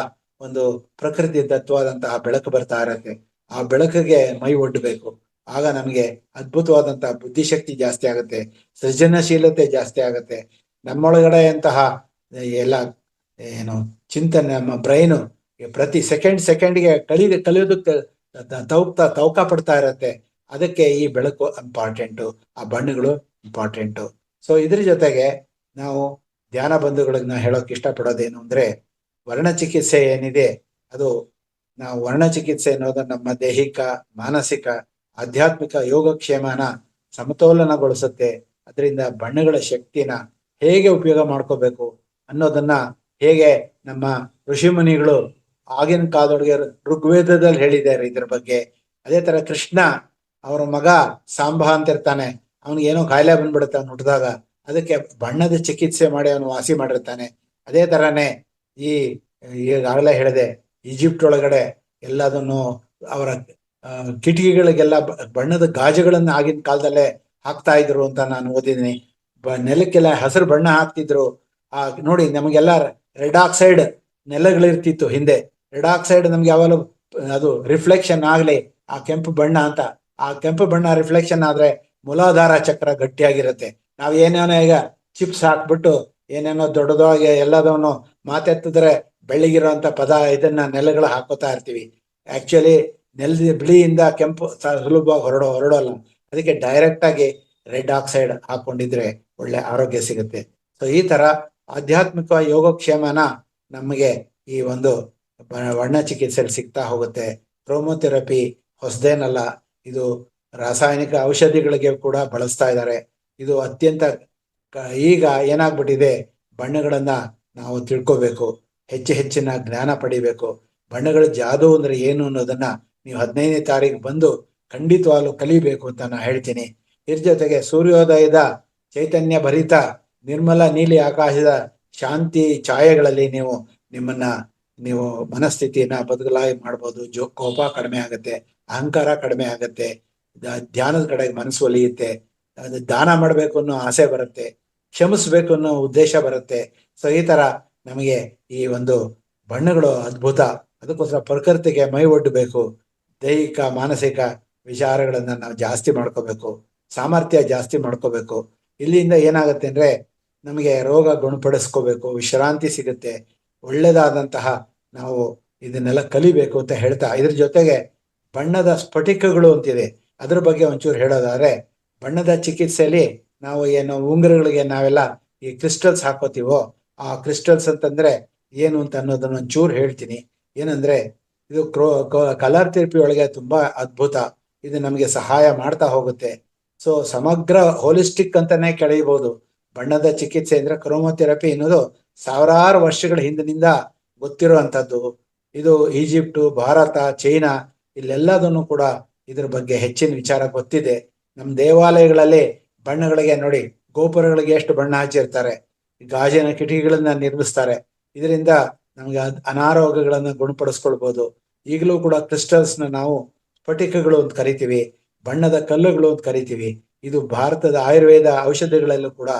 ಒಂದು ಪ್ರಕೃತಿ ದತ್ತವಾದಂತಹ ಬೆಳಕು ಬರ್ತಾ ಇರತ್ತೆ. ಆ ಬೆಳಕಿಗೆ ಮೈ ಒಡ್ಡಬೇಕು, ಆಗ ನಮಗೆ ಅದ್ಭುತವಾದಂತಹ ಬುದ್ಧಿಶಕ್ತಿ ಜಾಸ್ತಿ ಆಗುತ್ತೆ, ಸೃಜನಶೀಲತೆ ಜಾಸ್ತಿ ಆಗುತ್ತೆ. ನಮ್ಮೊಳಗಡೆ ಅಂತಹ ಎಲ್ಲ ಏನು ಚಿಂತನೆ, ನಮ್ಮ ಬ್ರೈನು ಪ್ರತಿ ಸೆಕೆಂಡ್ಗೆ ಕಲಿಯೋದಕ್ಕೆ ತವಕ ಪಡ್ತಾ ಇರತ್ತೆ. ಅದಕ್ಕೆ ಈ ಬೆಳಕು ಇಂಪಾರ್ಟೆಂಟು, ಆ ಬಣ್ಣಗಳು ಇಂಪಾರ್ಟೆಂಟು. ಸೊ ಇದ್ರ ಜೊತೆಗೆ ನಾವು ಧ್ಯಾನ ಬಂಧುಗಳಿಗೆ ಹೇಳೋಕೆ ಇಷ್ಟಪಡೋದೇನು ಅಂದ್ರೆ, ವರ್ಣಚಿಕಿತ್ಸೆ ಏನಿದೆ ಅದು, ನಾವು ವರ್ಣಚಿಕಿತ್ಸೆ ಅನ್ನೋದು ನಮ್ಮ ದೈಹಿಕ, ಮಾನಸಿಕ, ಆಧ್ಯಾತ್ಮಿಕ ಯೋಗಕ್ಷೇಮನ ಸಮತೋಲನಗೊಳಿಸುತ್ತೆ. ಅದರಿಂದ ಬಣ್ಣಗಳ ಶಕ್ತಿನ ಹೇಗೆ ಉಪಯೋಗ ಮಾಡ್ಕೋಬೇಕು ಅನ್ನೋದನ್ನ ಹೇಗೆ ನಮ್ಮ ಋಷಿ ಮುನಿಗಳು ಆಗಿನ ಕಾಲದೊಳಗೆ ಋಗ್ವೇದದಲ್ಲಿ ಹೇಳಿದ್ದಾರೆ ಇದ್ರ ಬಗ್ಗೆ. ಅದೇ ತರ ಕೃಷ್ಣ ಅವರ ಮಗ ಸಾಂಬ ಅಂತ ಇರ್ತಾನೆ, ಅವನಿಗೆ ಏನೋ ಕಾಯಿಲೆ ಬಂದ್ಬಿಡುತ್ತೆ ಅವ್ನು ಹುಟ್ಟಿದಾಗ, ಅದಕ್ಕೆ ಬಣ್ಣದ ಚಿಕಿತ್ಸೆ ಮಾಡಿ ಅವನು ವಾಸಿ ಮಾಡಿರ್ತಾನೆ. ಅದೇ ತರಾನೇ ಈಗಾಗಲೇ ಹೇಳಿದೆ, ಈಜಿಪ್ಟ್ ಒಳಗಡೆ ಎಲ್ಲದನ್ನು ಅವರ ಕಿಟಕಿಗಳಿಗೆಲ್ಲ ಬಣ್ಣದ ಗಾಜುಗಳನ್ನ ಆಗಿನ ಕಾಲದಲ್ಲೇ ಹಾಕ್ತಾ ಇದ್ರು ಅಂತ ನಾನು ಓದಿದ್ದೀನಿ. ನೆಲಕ್ಕೆಲ್ಲ ಹಸಿರು ಬಣ್ಣ ಹಾಕ್ತಿದ್ರು. ನೋಡಿ, ನಮಗೆಲ್ಲ ರೆಡ್ ಆಕ್ಸೈಡ್ ನೆಲಗಳಿರ್ತಿತ್ತು ಹಿಂದೆ. ರೆಡ್ ಆಕ್ಸೈಡ್ ನಮ್ಗೆ ಯಾವಾಗಲೂ ಅದು ರಿಫ್ಲೆಕ್ಷನ್ ಆಗ್ಲಿ ಆ ಕೆಂಪು ಬಣ್ಣ ಅಂತ. ಆ ಕೆಂಪು ಬಣ್ಣ ರಿಫ್ಲೆಕ್ಷನ್ ಆದ್ರೆ ಮೂಲಾಧಾರ ಚಕ್ರ ಗಟ್ಟಿಯಾಗಿರುತ್ತೆ. ನಾವ್ ಏನೇನೋ ಈಗ ಚಿಪ್ಸ್ ಹಾಕ್ಬಿಟ್ಟು ಏನೇನೋ ದೊಡ್ಡದಾಗಿ ಎಲ್ಲದನ್ನು ಮಾತೆತ್ತಿದ್ರೆ ಬೆಳ್ಳಿಗಿರೋಂಥ ಇದನ್ನ ನೆಲಗಳು ಹಾಕೋತಾ ಇರ್ತೀವಿ. ಆಕ್ಚುಲಿ ನೆಲದ ಬಿಳಿಯಿಂದ ಕೆಂಪು ಸುಲಭವಾಗಿ ಹೊರಡೋಲ್ಲ. ಅದಕ್ಕೆ ಡೈರೆಕ್ಟ್ ಆಗಿ ರೆಡ್ ಆಕ್ಸೈಡ್ ಹಾಕೊಂಡಿದ್ರೆ ಒಳ್ಳೆ ಆರೋಗ್ಯ ಸಿಗುತ್ತೆ. ಸೊ ಈ ತರ ಆಧ್ಯಾತ್ಮಿಕ ಯೋಗಕ್ಷೇಮನ ನಮಗೆ ಈ ಒಂದು ವರ್ಣ ಚಿಕಿತ್ಸೆಯಲ್ಲಿ ಸಿಗ್ತಾ ಹೋಗುತ್ತೆ. ಕ್ರೋಮೋಥೆರಪಿ ಹೊಸದೇನಲ್ಲ, ಇದು ರಾಸಾಯನಿಕ ಔಷಧಿಗಳಿಗೆ ಕೂಡ ಬಳಸ್ತಾ ಇದ್ದಾರೆ. ಇದು ಅತ್ಯಂತ ಈಗ ಏನಾಗ್ಬಿಟ್ಟಿದೆ, ಬಣ್ಣಗಳನ್ನ ನಾವು ತಿಳ್ಕೋಬೇಕು, ಹೆಚ್ಚಿನ ಜ್ಞಾನ ಪಡಿಬೇಕು. ಬಣ್ಣಗಳ ಜಾದು ಅಂದ್ರೆ ಏನು ಅನ್ನೋದನ್ನ ನೀವು 15ನೇ ತಾರೀಕು ಬಂದು ಖಂಡಿತವಾಗ್ಲೂ ಕಲಿಬೇಕು ಅಂತ ನಾನು ಹೇಳ್ತೀನಿ. ಇದ್ರ ಜೊತೆಗೆ ಸೂರ್ಯೋದಯದ ಚೈತನ್ಯ ಭರಿತ ನಿರ್ಮಲ ನೀಲಿ ಆಕಾಶದ ಶಾಂತಿ ಛಾಯೆಗಳಲ್ಲಿ ನಿಮ್ಮನ್ನ ನೀವು ಮನಸ್ಥಿತಿಯನ್ನ ಬದಲಾಗಿ ಮಾಡ್ಬೋದು. ಕೋಪ ಕಡಿಮೆ ಆಗುತ್ತೆ, ಅಹಂಕಾರ ಕಡಿಮೆ ಆಗುತ್ತೆ, ಧ್ಯಾನದ ಕಡೆಗೆ ಮನಸ್ಸು ಒಲಿಯುತ್ತೆ, ಅದು ದಾನ ಮಾಡಬೇಕು ಅನ್ನೋ ಆಸೆ ಬರುತ್ತೆ, ಕ್ಷಮಿಸ್ಬೇಕು ಅನ್ನೋ ಉದ್ದೇಶ ಬರುತ್ತೆ. ಸೊ ಈ ತರ ನಮಗೆ ಈ ಒಂದು ಬಣ್ಣಗಳು ಅದ್ಭುತ. ಅದಕ್ಕೋಸ್ಕರ ಪ್ರಕೃತಿಗೆ ಮೈ ಒಡ್ಡಬೇಕು. ದೈಹಿಕ ಮಾನಸಿಕ ವಿಚಾರಗಳನ್ನ ನಾವು ಜಾಸ್ತಿ ಮಾಡ್ಕೋಬೇಕು, ಸಾಮರ್ಥ್ಯ ಜಾಸ್ತಿ ಮಾಡ್ಕೋಬೇಕು. ಇಲ್ಲಿಂದ ಏನಾಗುತ್ತೆ ಅಂದ್ರೆ ನಮಗೆ ರೋಗ ಗುಣಪಡಿಸ್ಕೋಬೇಕು, ವಿಶ್ರಾಂತಿ ಸಿಗುತ್ತೆ, ಒಳ್ಳೇದಾದಂತಹ ನಾವು ಇದನ್ನೆಲ್ಲ ಕಲಿಬೇಕು ಅಂತ ಹೇಳ್ತಾ, ಇದ್ರ ಜೊತೆಗೆ ಬಣ್ಣದ ಸ್ಫಟಿಕಗಳು ಅಂತಿದೆ, ಅದ್ರ ಬಗ್ಗೆ ಒಂಚೂರು ಹೇಳೋದಾದ್ರೆ, ಬಣ್ಣದ ಚಿಕಿತ್ಸೆಯಲ್ಲಿ ನಾವು ಏನು ಉಂಗುರಗಳಿಗೆ ನಾವೆಲ್ಲ ಈ ಕ್ರಿಸ್ಟಲ್ಸ್ ಹಾಕೋತೀವೋ, ಆ ಕ್ರಿಸ್ಟಲ್ಸ್ ಅಂತಂದ್ರೆ ಏನು ಅಂತ ಅನ್ನೋದನ್ನ ಒಂಚೂರು ಹೇಳ್ತೀನಿ. ಏನಂದ್ರೆ ಇದು ಕಲರ್ ಥೆರಪಿ ಒಳಗೆ ತುಂಬಾ ಅದ್ಭುತ. ಇದು ನಮಗೆ ಸಹಾಯ ಮಾಡ್ತಾ ಹೋಗುತ್ತೆ. ಸೊ ಸಮಗ್ರ ಹೋಲಿಸ್ಟಿಕ್ ಅಂತಾನೆ ಕೆಳೆಯಬಹುದು. ಬಣ್ಣದ ಚಿಕಿತ್ಸೆ ಅಂದ್ರೆ ಕ್ರೋಮೋಥೆರಪಿ ಅನ್ನೋದು ಸಾವಿರಾರು ವರ್ಷಗಳ ಹಿಂದಿನಿಂದ ಗೊತ್ತಿರುವಂತದ್ದು. ಇದು ಈಜಿಪ್ಟು, ಭಾರತ, ಚೈನಾ ಇಲ್ಲೆಲ್ಲದನ್ನು ಕೂಡ ಇದ್ರ ಬಗ್ಗೆ ಹೆಚ್ಚಿನ ವಿಚಾರ ಗೊತ್ತಿದೆ. ನಮ್ಮ ದೇವಾಲಯಗಳಲ್ಲಿ ಬಣ್ಣಗಳಿಗೆ ನೋಡಿ, ಗೋಪುರಗಳಿಗೆ ಎಷ್ಟು ಬಣ್ಣ ಹಚ್ಚಿರ್ತಾರೆ, ಗಾಜಿನ ಕಿಟಕಿಗಳನ್ನ ನಿರ್ಮಿಸ್ತಾರೆ. ಇದರಿಂದ ನಮ್ಗೆ ಅನಾರೋಗ್ಯಗಳನ್ನ ಗುಣಪಡಿಸ್ಕೊಳ್ಬಹುದು. ಈಗಲೂ ಕೂಡ ಕ್ರಿಸ್ಟಲ್ಸ್ ನಾವು ಸ್ಫಟಿಕಗಳು ಅಂತ ಕರಿತೀವಿ, ಬಣ್ಣದ ಕಲ್ಲುಗಳು ಅಂತ ಕರಿತೀವಿ. ಇದು ಭಾರತದ ಆಯುರ್ವೇದ ಔಷಧಿಗಳಲ್ಲೂ ಕೂಡ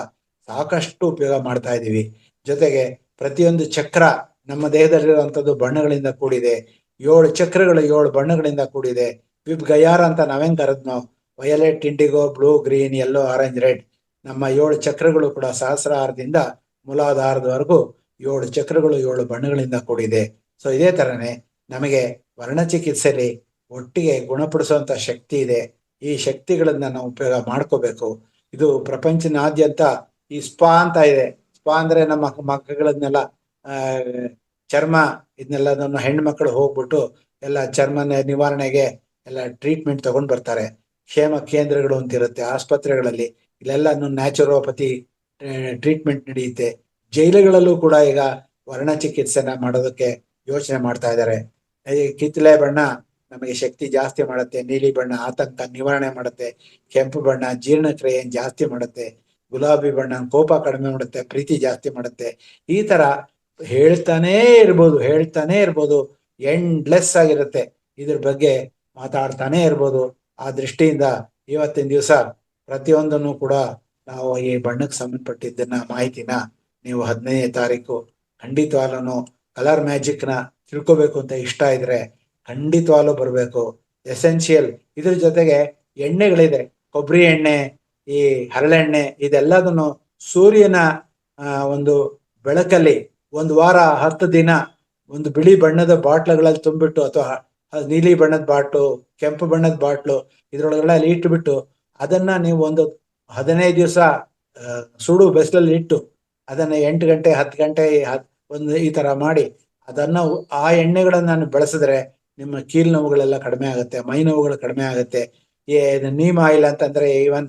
ಸಾಕಷ್ಟು ಉಪಯೋಗ ಮಾಡ್ತಾ ಇದ್ದೀವಿ. ಜೊತೆಗೆ ಪ್ರತಿಯೊಂದು ಚಕ್ರ ನಮ್ಮ ದೇಹದಲ್ಲಿರುವಂಥದ್ದು ಬಣ್ಣಗಳಿಂದ ಕೂಡಿದೆ. 7 ಚಕ್ರಗಳು 7 ಬಣ್ಣಗಳಿಂದ ಕೂಡಿದೆ. ವಿಬ್ ಗಯಾರ ಅಂತ ನಾವೇನ್ ಕರೆದ್ನೋ, violet, indigo, blue, green, yellow, orange, red, ನಮ್ಮ 7 ಚಕ್ರಗಳು ಕೂಡ ಸಹಸ್ರಾರದಿಂದ ಮೂಲಾಧಾರದವರೆಗೂ 7 ಚಕ್ರಗಳು 7 ಬಣ್ಣಗಳಿಂದ ಕೂಡಿದೆ. ಸೊ ಇದೇ ತರನೇ ನಮಗೆ ವರ್ಣಚಿಕಿತ್ಸೆಯಲ್ಲಿ ಒಟ್ಟಿಗೆ ಗುಣಪಡಿಸುವಂತ ಶಕ್ತಿ ಇದೆ. ಈ ಶಕ್ತಿಗಳನ್ನ ನಾವು ಉಪಯೋಗ ಮಾಡ್ಕೋಬೇಕು. ಇದು ಪ್ರಪಂಚನಾದ್ಯಂತ ಈ ಸ್ಪಾ ಅಂತ ಇದೆ. ಸ್ಪಾ ಅಂದ್ರೆ ನಮ್ಮ ಮಕ್ಕಳನ್ನೆಲ್ಲ ಚರ್ಮ ಇದನ್ನೆಲ್ಲದನ್ನು ಹೆಣ್ಣು ಮಕ್ಕಳು ಹೋಗ್ಬಿಟ್ಟು ಎಲ್ಲ ಚರ್ಮ ನಿವಾರಣೆಗೆ ಎಲ್ಲ ಟ್ರೀಟ್ಮೆಂಟ್ ತಗೊಂಡ್ ಬರ್ತಾರೆ. ಕ್ಷೇಮ ಕೇಂದ್ರಗಳು ಅಂತಿರುತ್ತೆ ಆಸ್ಪತ್ರೆಗಳಲ್ಲಿ, ಇಲ್ಲೆಲ್ಲ ನ್ಯಾಚುರೋಪತಿ ಟ್ರೀಟ್ಮೆಂಟ್ ನಡೆಯುತ್ತೆ. ಜೈಲುಗಳಲ್ಲೂ ಕೂಡ ಈಗ ವರ್ಣ ಚಿಕಿತ್ಸೆನ ಮಾಡೋದಕ್ಕೆ ಯೋಚನೆ ಮಾಡ್ತಾ ಇದ್ದಾರೆ. ಕಿತ್ತಳೆ ಬಣ್ಣ ನಮಗೆ ಶಕ್ತಿ ಜಾಸ್ತಿ ಮಾಡುತ್ತೆ, ನೀಲಿ ಬಣ್ಣ ಆತಂಕ ನಿವಾರಣೆ ಮಾಡುತ್ತೆ, ಕೆಂಪು ಬಣ್ಣ ಜೀರ್ಣಕ್ರಿಯೆ ಜಾಸ್ತಿ ಮಾಡುತ್ತೆ, ಗುಲಾಬಿ ಬಣ್ಣ ಕೋಪ ಕಡಿಮೆ ಮಾಡುತ್ತೆ, ಪ್ರೀತಿ ಜಾಸ್ತಿ ಮಾಡುತ್ತೆ. ಈ ತರ ಹೇಳ್ತಾನೇ ಇರ್ಬೋದು, ಎಂಡ್ಲೆಸ್ ಆಗಿರುತ್ತೆ. ಇದ್ರ ಬಗ್ಗೆ ಮಾತಾಡ್ತಾನೆ ಇರ್ಬೋದು. ಆ ದೃಷ್ಟಿಯಿಂದ ಇವತ್ತಿನ ದಿವಸ ಪ್ರತಿಯೊಂದನ್ನು ಕೂಡ ನಾವು ಈ ಬಣ್ಣಕ್ಕೆ ಸಂಬಂಧಪಟ್ಟಿದ್ದನ್ನ ಮಾಹಿತಿನ ನೀವು 15ನೇ ತಾರೀಕು ಖಂಡಿತವಾಗ್ಲೂ ಕಲರ್ ಮ್ಯಾಜಿಕ್ ನ ತಿಳ್ಕೋಬೇಕು ಅಂತ ಇಷ್ಟ ಇದ್ರೆ ಖಂಡಿತವಾಗ್ಲೂ ಬರಬೇಕು. ಎಸೆನ್ಷಿಯಲ್. ಇದ್ರ ಜೊತೆಗೆ ಎಣ್ಣೆಗಳಿದೆ, ಕೊಬ್ಬರಿ ಎಣ್ಣೆ, ಈ ಹರಳೆಣ್ಣೆ, ಇದೆಲ್ಲದನ್ನು ಸೂರ್ಯನ ಒಂದು ಬೆಳಕಲ್ಲಿ 1 ವಾರ 10 ದಿನ ಒಂದು ಬಿಳಿ ಬಣ್ಣದ ಬಾಟ್ಲುಗಳಲ್ಲಿ ತುಂಬಿಟ್ಟು, ಅಥವಾ ನೀಲಿ ಬಣ್ಣದ ಬಾಟ್ಲು, ಕೆಂಪು ಬಣ್ಣದ ಬಾಟ್ಲು ಇದ್ರೊಳಗೆಲ್ಲ ಇಟ್ಬಿಟ್ಟು ಅದನ್ನ ನೀವು ಒಂದು 15 ದಿವಸ ಸುಡು ಬೆಸ್ಲಲ್ಲಿ ಇಟ್ಟು ಅದನ್ನ 8 ಗಂಟೆ 10 ಗಂಟೆ ಒಂದು ಈ ತರ ಮಾಡಿ ಅದನ್ನ ಆ ಎಣ್ಣೆಗಳನ್ನ ಬೆಳೆಸಿದ್ರೆ ನಿಮ್ಮ ಕೀಲ್ ನೋವುಗಳೆಲ್ಲ ಕಡಿಮೆ ಆಗುತ್ತೆ, ಮೈ ನೋವುಗಳು ಕಡಿಮೆ ಆಗುತ್ತೆ. ನೀಮ್ ಆಯಿಲ್ ಅಂತಂದ್ರೆ ಈವನ್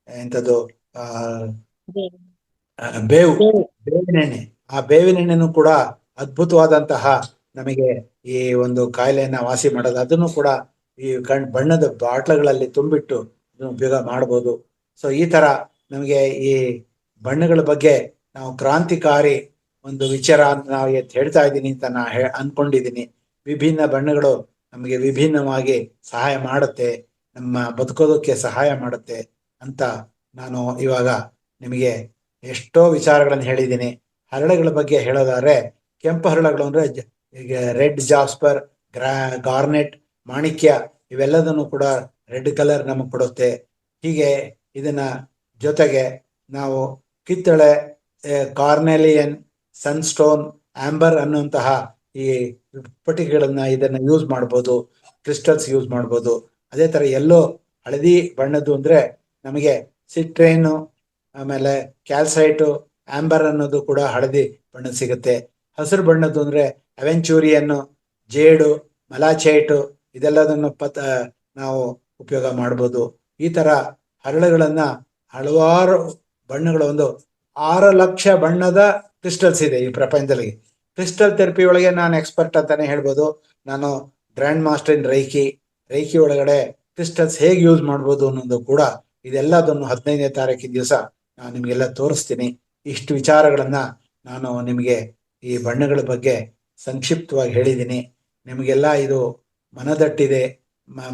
ಎಂಥದ್ದು ಬೇವಿನ ಎಣ್ಣೆ, ಆ ಬೇವಿನ ಎಣ್ಣೆನೂ ಕೂಡ ಅದ್ಭುತವಾದಂತಹ ನಮಗೆ ಈ ಒಂದು ಕಾಯಿಲೆಯನ್ನ ವಾಸಿ ಮಾಡೋದು. ಅದನ್ನು ಕೂಡ ಈ ಬಣ್ಣದ ಬಾಟ್ಲಗಳಲ್ಲಿ ತುಂಬಿಟ್ಟು ಉಪಯೋಗ ಮಾಡ್ಬೋದು. ಸೊ ಈ ತರ ನಮಗೆ ಈ ಬಣ್ಣಗಳ ಬಗ್ಗೆ ನಾವು ಕ್ರಾಂತಿಕಾರಿ ಒಂದು ವಿಚಾರ ಅಂತ ನಾವು ಹೇಳ್ತಾ ಇದ್ದೀನಿ ಅಂತ ನಾ ಅನ್ಕೊಂಡಿದ್ದೀನಿ. ವಿಭಿನ್ನ ಬಣ್ಣಗಳು ನಮಗೆ ವಿಭಿನ್ನವಾಗಿ ಸಹಾಯ ಮಾಡುತ್ತೆ, ನಮ್ಮ ಬದುಕೋದಕ್ಕೆ ಸಹಾಯ ಮಾಡುತ್ತೆ ಅಂತ ನಾನು ಇವಾಗ ನಿಮಗೆ ಎಷ್ಟೋ ವಿಚಾರಗಳನ್ನು ಹೇಳಿದ್ದೀನಿ. ಹರಳುಗಳ ಬಗ್ಗೆ ಹೇಳೋದಾದ್ರೆ, ಕೆಂಪು ಹರಳುಗಳು ಅಂದ್ರೆ ಈಗ ರೆಡ್ ಜಾಸ್ಪರ್, ಗಾರ್ನೆಟ್, ಮಾಣಿಕ್ಯ ಇವೆಲ್ಲದನ್ನು ಕೂಡ ರೆಡ್ ಕಲರ್ ನಮಗೆ ಕೊಡುತ್ತೆ. ಹೀಗೆ ಇದನ್ನ ಜೊತೆಗೆ ನಾವು ಕಿತ್ತಳೆ, ಕಾರ್ನೆಲಿಯನ್, ಸನ್ಸ್ಟೋನ್, ಆಂಬರ್ ಅನ್ನುವಂತಹ ಈ ಸ್ಫಟಿಕಗಳನ್ನ ಇದನ್ನ ಯೂಸ್ ಮಾಡ್ಬೋದು, ಕ್ರಿಸ್ಟಲ್ಸ್ ಯೂಸ್ ಮಾಡ್ಬೋದು. ಅದೇ ತರ ಎಲ್ಲೋ ಹಳದಿ ಬಣ್ಣದ್ದು ಅಂದ್ರೆ ನಮಗೆ ಸಿಟ್ರೇನು, ಆಮೇಲೆ ಕ್ಯಾಲ್ಸೈಟು, ಆಂಬರ್ ಅನ್ನೋದು ಕೂಡ ಹಳದಿ ಬಣ್ಣ ಸಿಗುತ್ತೆ. ಹಸಿರು ಬಣ್ಣದ್ದು ಅಂದ್ರೆ ಅವೆಂಚೂರಿಯನ್ನು, ಜೇಡು, ಮಲಾಚೈಟು ಇದೆಲ್ಲದನ್ನು ನಾವು ಉಪಯೋಗ ಮಾಡ್ಬೋದು. ಈ ತರ ಹರಳುಗಳನ್ನ ಹಲವಾರು ಬಣ್ಣಗಳು, ಒಂದು 6 ಲಕ್ಷ ಬಣ್ಣದ ಕ್ರಿಸ್ಟಲ್ಸ್ ಇದೆ ಈ ಪ್ರಪಂಚದಲ್ಲಿ. ಕ್ರಿಸ್ಟಲ್ ಥೆರಪಿ ಒಳಗೆ ನಾನು ಎಕ್ಸ್ಪರ್ಟ್ ಅಂತಾನೆ ಹೇಳ್ಬೋದು. ನಾನು ಗ್ರ್ಯಾಂಡ್ ಮಾಸ್ಟರ್ ಇನ್ ರೈಕಿ ಒಳಗಡೆ ಕ್ರಿಸ್ಟಲ್ಸ್ ಹೇಗೆ ಯೂಸ್ ಮಾಡ್ಬೋದು ಅನ್ನೋದು ಕೂಡ ಇದೆಲ್ಲದನ್ನು 15ನೇ ತಾರೀಕಿನ ದಿವಸ ನಾನು ನಿಮಗೆಲ್ಲ ತೋರಿಸ್ತೀನಿ. ಇಷ್ಟು ವಿಚಾರಗಳನ್ನ ನಾನು ನಿಮಗೆ ಈ ಬಣ್ಣಗಳ ಬಗ್ಗೆ ಸಂಕ್ಷಿಪ್ತವಾಗಿ ಹೇಳಿದ್ದೀನಿ. ನಿಮಗೆಲ್ಲ ಇದು ಮನದಟ್ಟಿದೆ,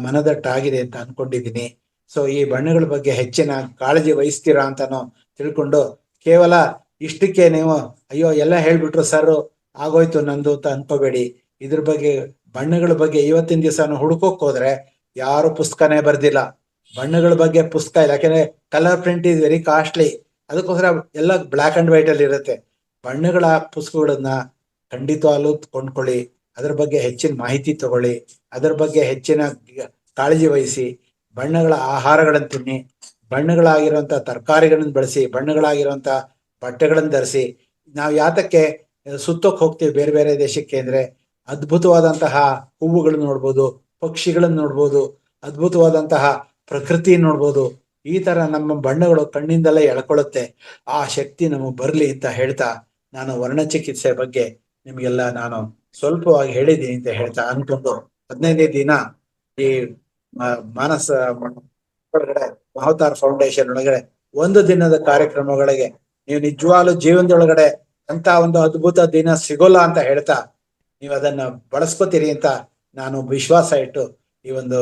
ಮನದಟ್ಟಾಗಿದೆ ಅಂತ ಅನ್ಕೊಂಡಿದ್ದೀನಿ. ಸೊ ಈ ಬಣ್ಣಗಳ ಬಗ್ಗೆ ಹೆಚ್ಚಿನ ಕಾಳಜಿ ವಹಿಸ್ತೀರಾ ಅಂತಾನು ತಿಳ್ಕೊಂಡು, ಕೇವಲ ಇಷ್ಟಕ್ಕೆ ನೀವು ಅಯ್ಯೋ ಎಲ್ಲ ಹೇಳ್ಬಿಟ್ರು ಸರ್, ಆಗೋಯ್ತು ನಂದು ಅಂತ ಅನ್ಕೋಬೇಡಿ. ಇದ್ರ ಬಗ್ಗೆ, ಬಣ್ಣಗಳ ಬಗ್ಗೆ ಇವತ್ತಿನ ದಿವಸ ಹುಡುಕೋಕ್ ಹೋದ್ರೆ ಯಾರು ಪುಸ್ತಕನೇ ಬರ್ದಿಲ್ಲ. ಬಣ್ಣಗಳ ಬಗ್ಗೆ ಪುಸ್ತಕ ಇಲ್ಲ, ಯಾಕೆಂದ್ರೆ colour print is very costly. ಅದಕ್ಕೋಸ್ಕರ ಎಲ್ಲ ಬ್ಲ್ಯಾಕ್ ಅಂಡ್ ವೈಟ್ ಅಲ್ಲಿ ಇರುತ್ತೆ. ಬಣ್ಣಗಳ ಪುಸ್ತಕಗಳನ್ನ ಖಂಡಿತವಾಗ್ಲೂ ಕೊಂಡ್ಕೊಳ್ಳಿ. ಅದ್ರ ಬಗ್ಗೆ ಹೆಚ್ಚಿನ ಮಾಹಿತಿ ತಗೊಳ್ಳಿ, ಅದರ ಬಗ್ಗೆ ಹೆಚ್ಚಿನ ಕಾಳಜಿ ವಹಿಸಿ. ಬಣ್ಣಗಳ ಆಹಾರಗಳನ್ನು ತಿನ್ನಿ, ಬಣ್ಣಗಳಾಗಿರುವಂತ ತರಕಾರಿಗಳನ್ನು ಬಳಸಿ, ಬಣ್ಣಗಳಾಗಿರುವಂತ ಬಟ್ಟೆಗಳನ್ನು ಧರಿಸಿ. ನಾವು ಯಾತಕ್ಕೆ ಸುತ್ತೋಕ್ ಹೋಗ್ತೀವಿ ಬೇರೆ ಬೇರೆ ದೇಶಕ್ಕೆ ಅಂದ್ರೆ, ಅದ್ಭುತವಾದಂತಹ ಹೂವುಗಳನ್ನು ನೋಡ್ಬೋದು, ಪಕ್ಷಿಗಳನ್ನು ನೋಡ್ಬೋದು, ಅದ್ಭುತವಾದಂತಹ ಪ್ರಕೃತಿ ನೋಡ್ಬೋದು. ಈ ತರ ನಮ್ಮ ಬಣ್ಣಗಳು ಕಣ್ಣಿಂದಲೇ ಎಳ್ಕೊಳ್ಳುತ್ತೆ. ಆ ಶಕ್ತಿ ನಮಗೆ ಬರಲಿ ಅಂತ ಹೇಳ್ತಾ, ನಾನು ವರ್ಣಚಿಕಿತ್ಸೆ ಬಗ್ಗೆ ನಿಮ್ಗೆಲ್ಲ ನಾನು ಸ್ವಲ್ಪವಾಗಿ ಹೇಳಿದ್ದೀನಿ ಅಂತ ಹೇಳ್ತಾ ಅನ್ಕೊಂಡು, 15ನೇ ದಿನ ಈ ಮಾನಸ ಒಳಗಡೆ ಮಹತಾರ್ ಫೌಂಡೇಶನ್ ಒಳಗಡೆ ಒಂದು ದಿನದ ಕಾರ್ಯಕ್ರಮಗಳಿಗೆ ನೀವು ನಿಜವಾಗ್ಲೂ ಜೀವನದೊಳಗಡೆ ಅಂತ ಒಂದು ಅದ್ಭುತ ದಿನ ಸಿಗೋಲ್ಲ ಅಂತ ಹೇಳ್ತಾ, ನೀವು ಅದನ್ನ ಬಳಸ್ಕೋತೀರಿ ಅಂತ ನಾನು ವಿಶ್ವಾಸ ಇಟ್ಟು ಈ ಒಂದು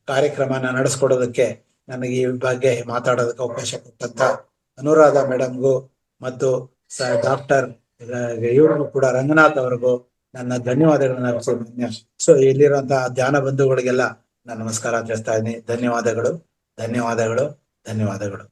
ಕಾರ್ಯಕ್ರಮನ ನಡೆಸ್ಕೊಡೋದಕ್ಕೆ, ನನಗೆ ಈ ಬಗ್ಗೆ ಮಾತಾಡೋದಕ್ಕೆ ಅವಕಾಶ ಕೊಟ್ಟಂತ ಅನುರಾಧ ಮೇಡಮ್ಗೂ ಮತ್ತು ಡಾಕ್ಟರ್ ಇವ್ರಿಗೂ ಕೂಡ, ರಂಗನಾಥ್ ಅವ್ರಿಗೂ ನನ್ನ ಧನ್ಯವಾದಗಳನ್ನ ಅರ್ಪಿಸ್ತೀನಿ. ಸೊ ಇಲ್ಲಿರುವಂತಹ ಧ್ಯಾನ ಬಂಧುಗಳಿಗೆಲ್ಲ ನಾನು ನಮಸ್ಕಾರ ತಿಳಿಸ್ತಾ ಇದ್ದೀನಿ. ಧನ್ಯವಾದಗಳು, ಧನ್ಯವಾದಗಳು, ಧನ್ಯವಾದಗಳು.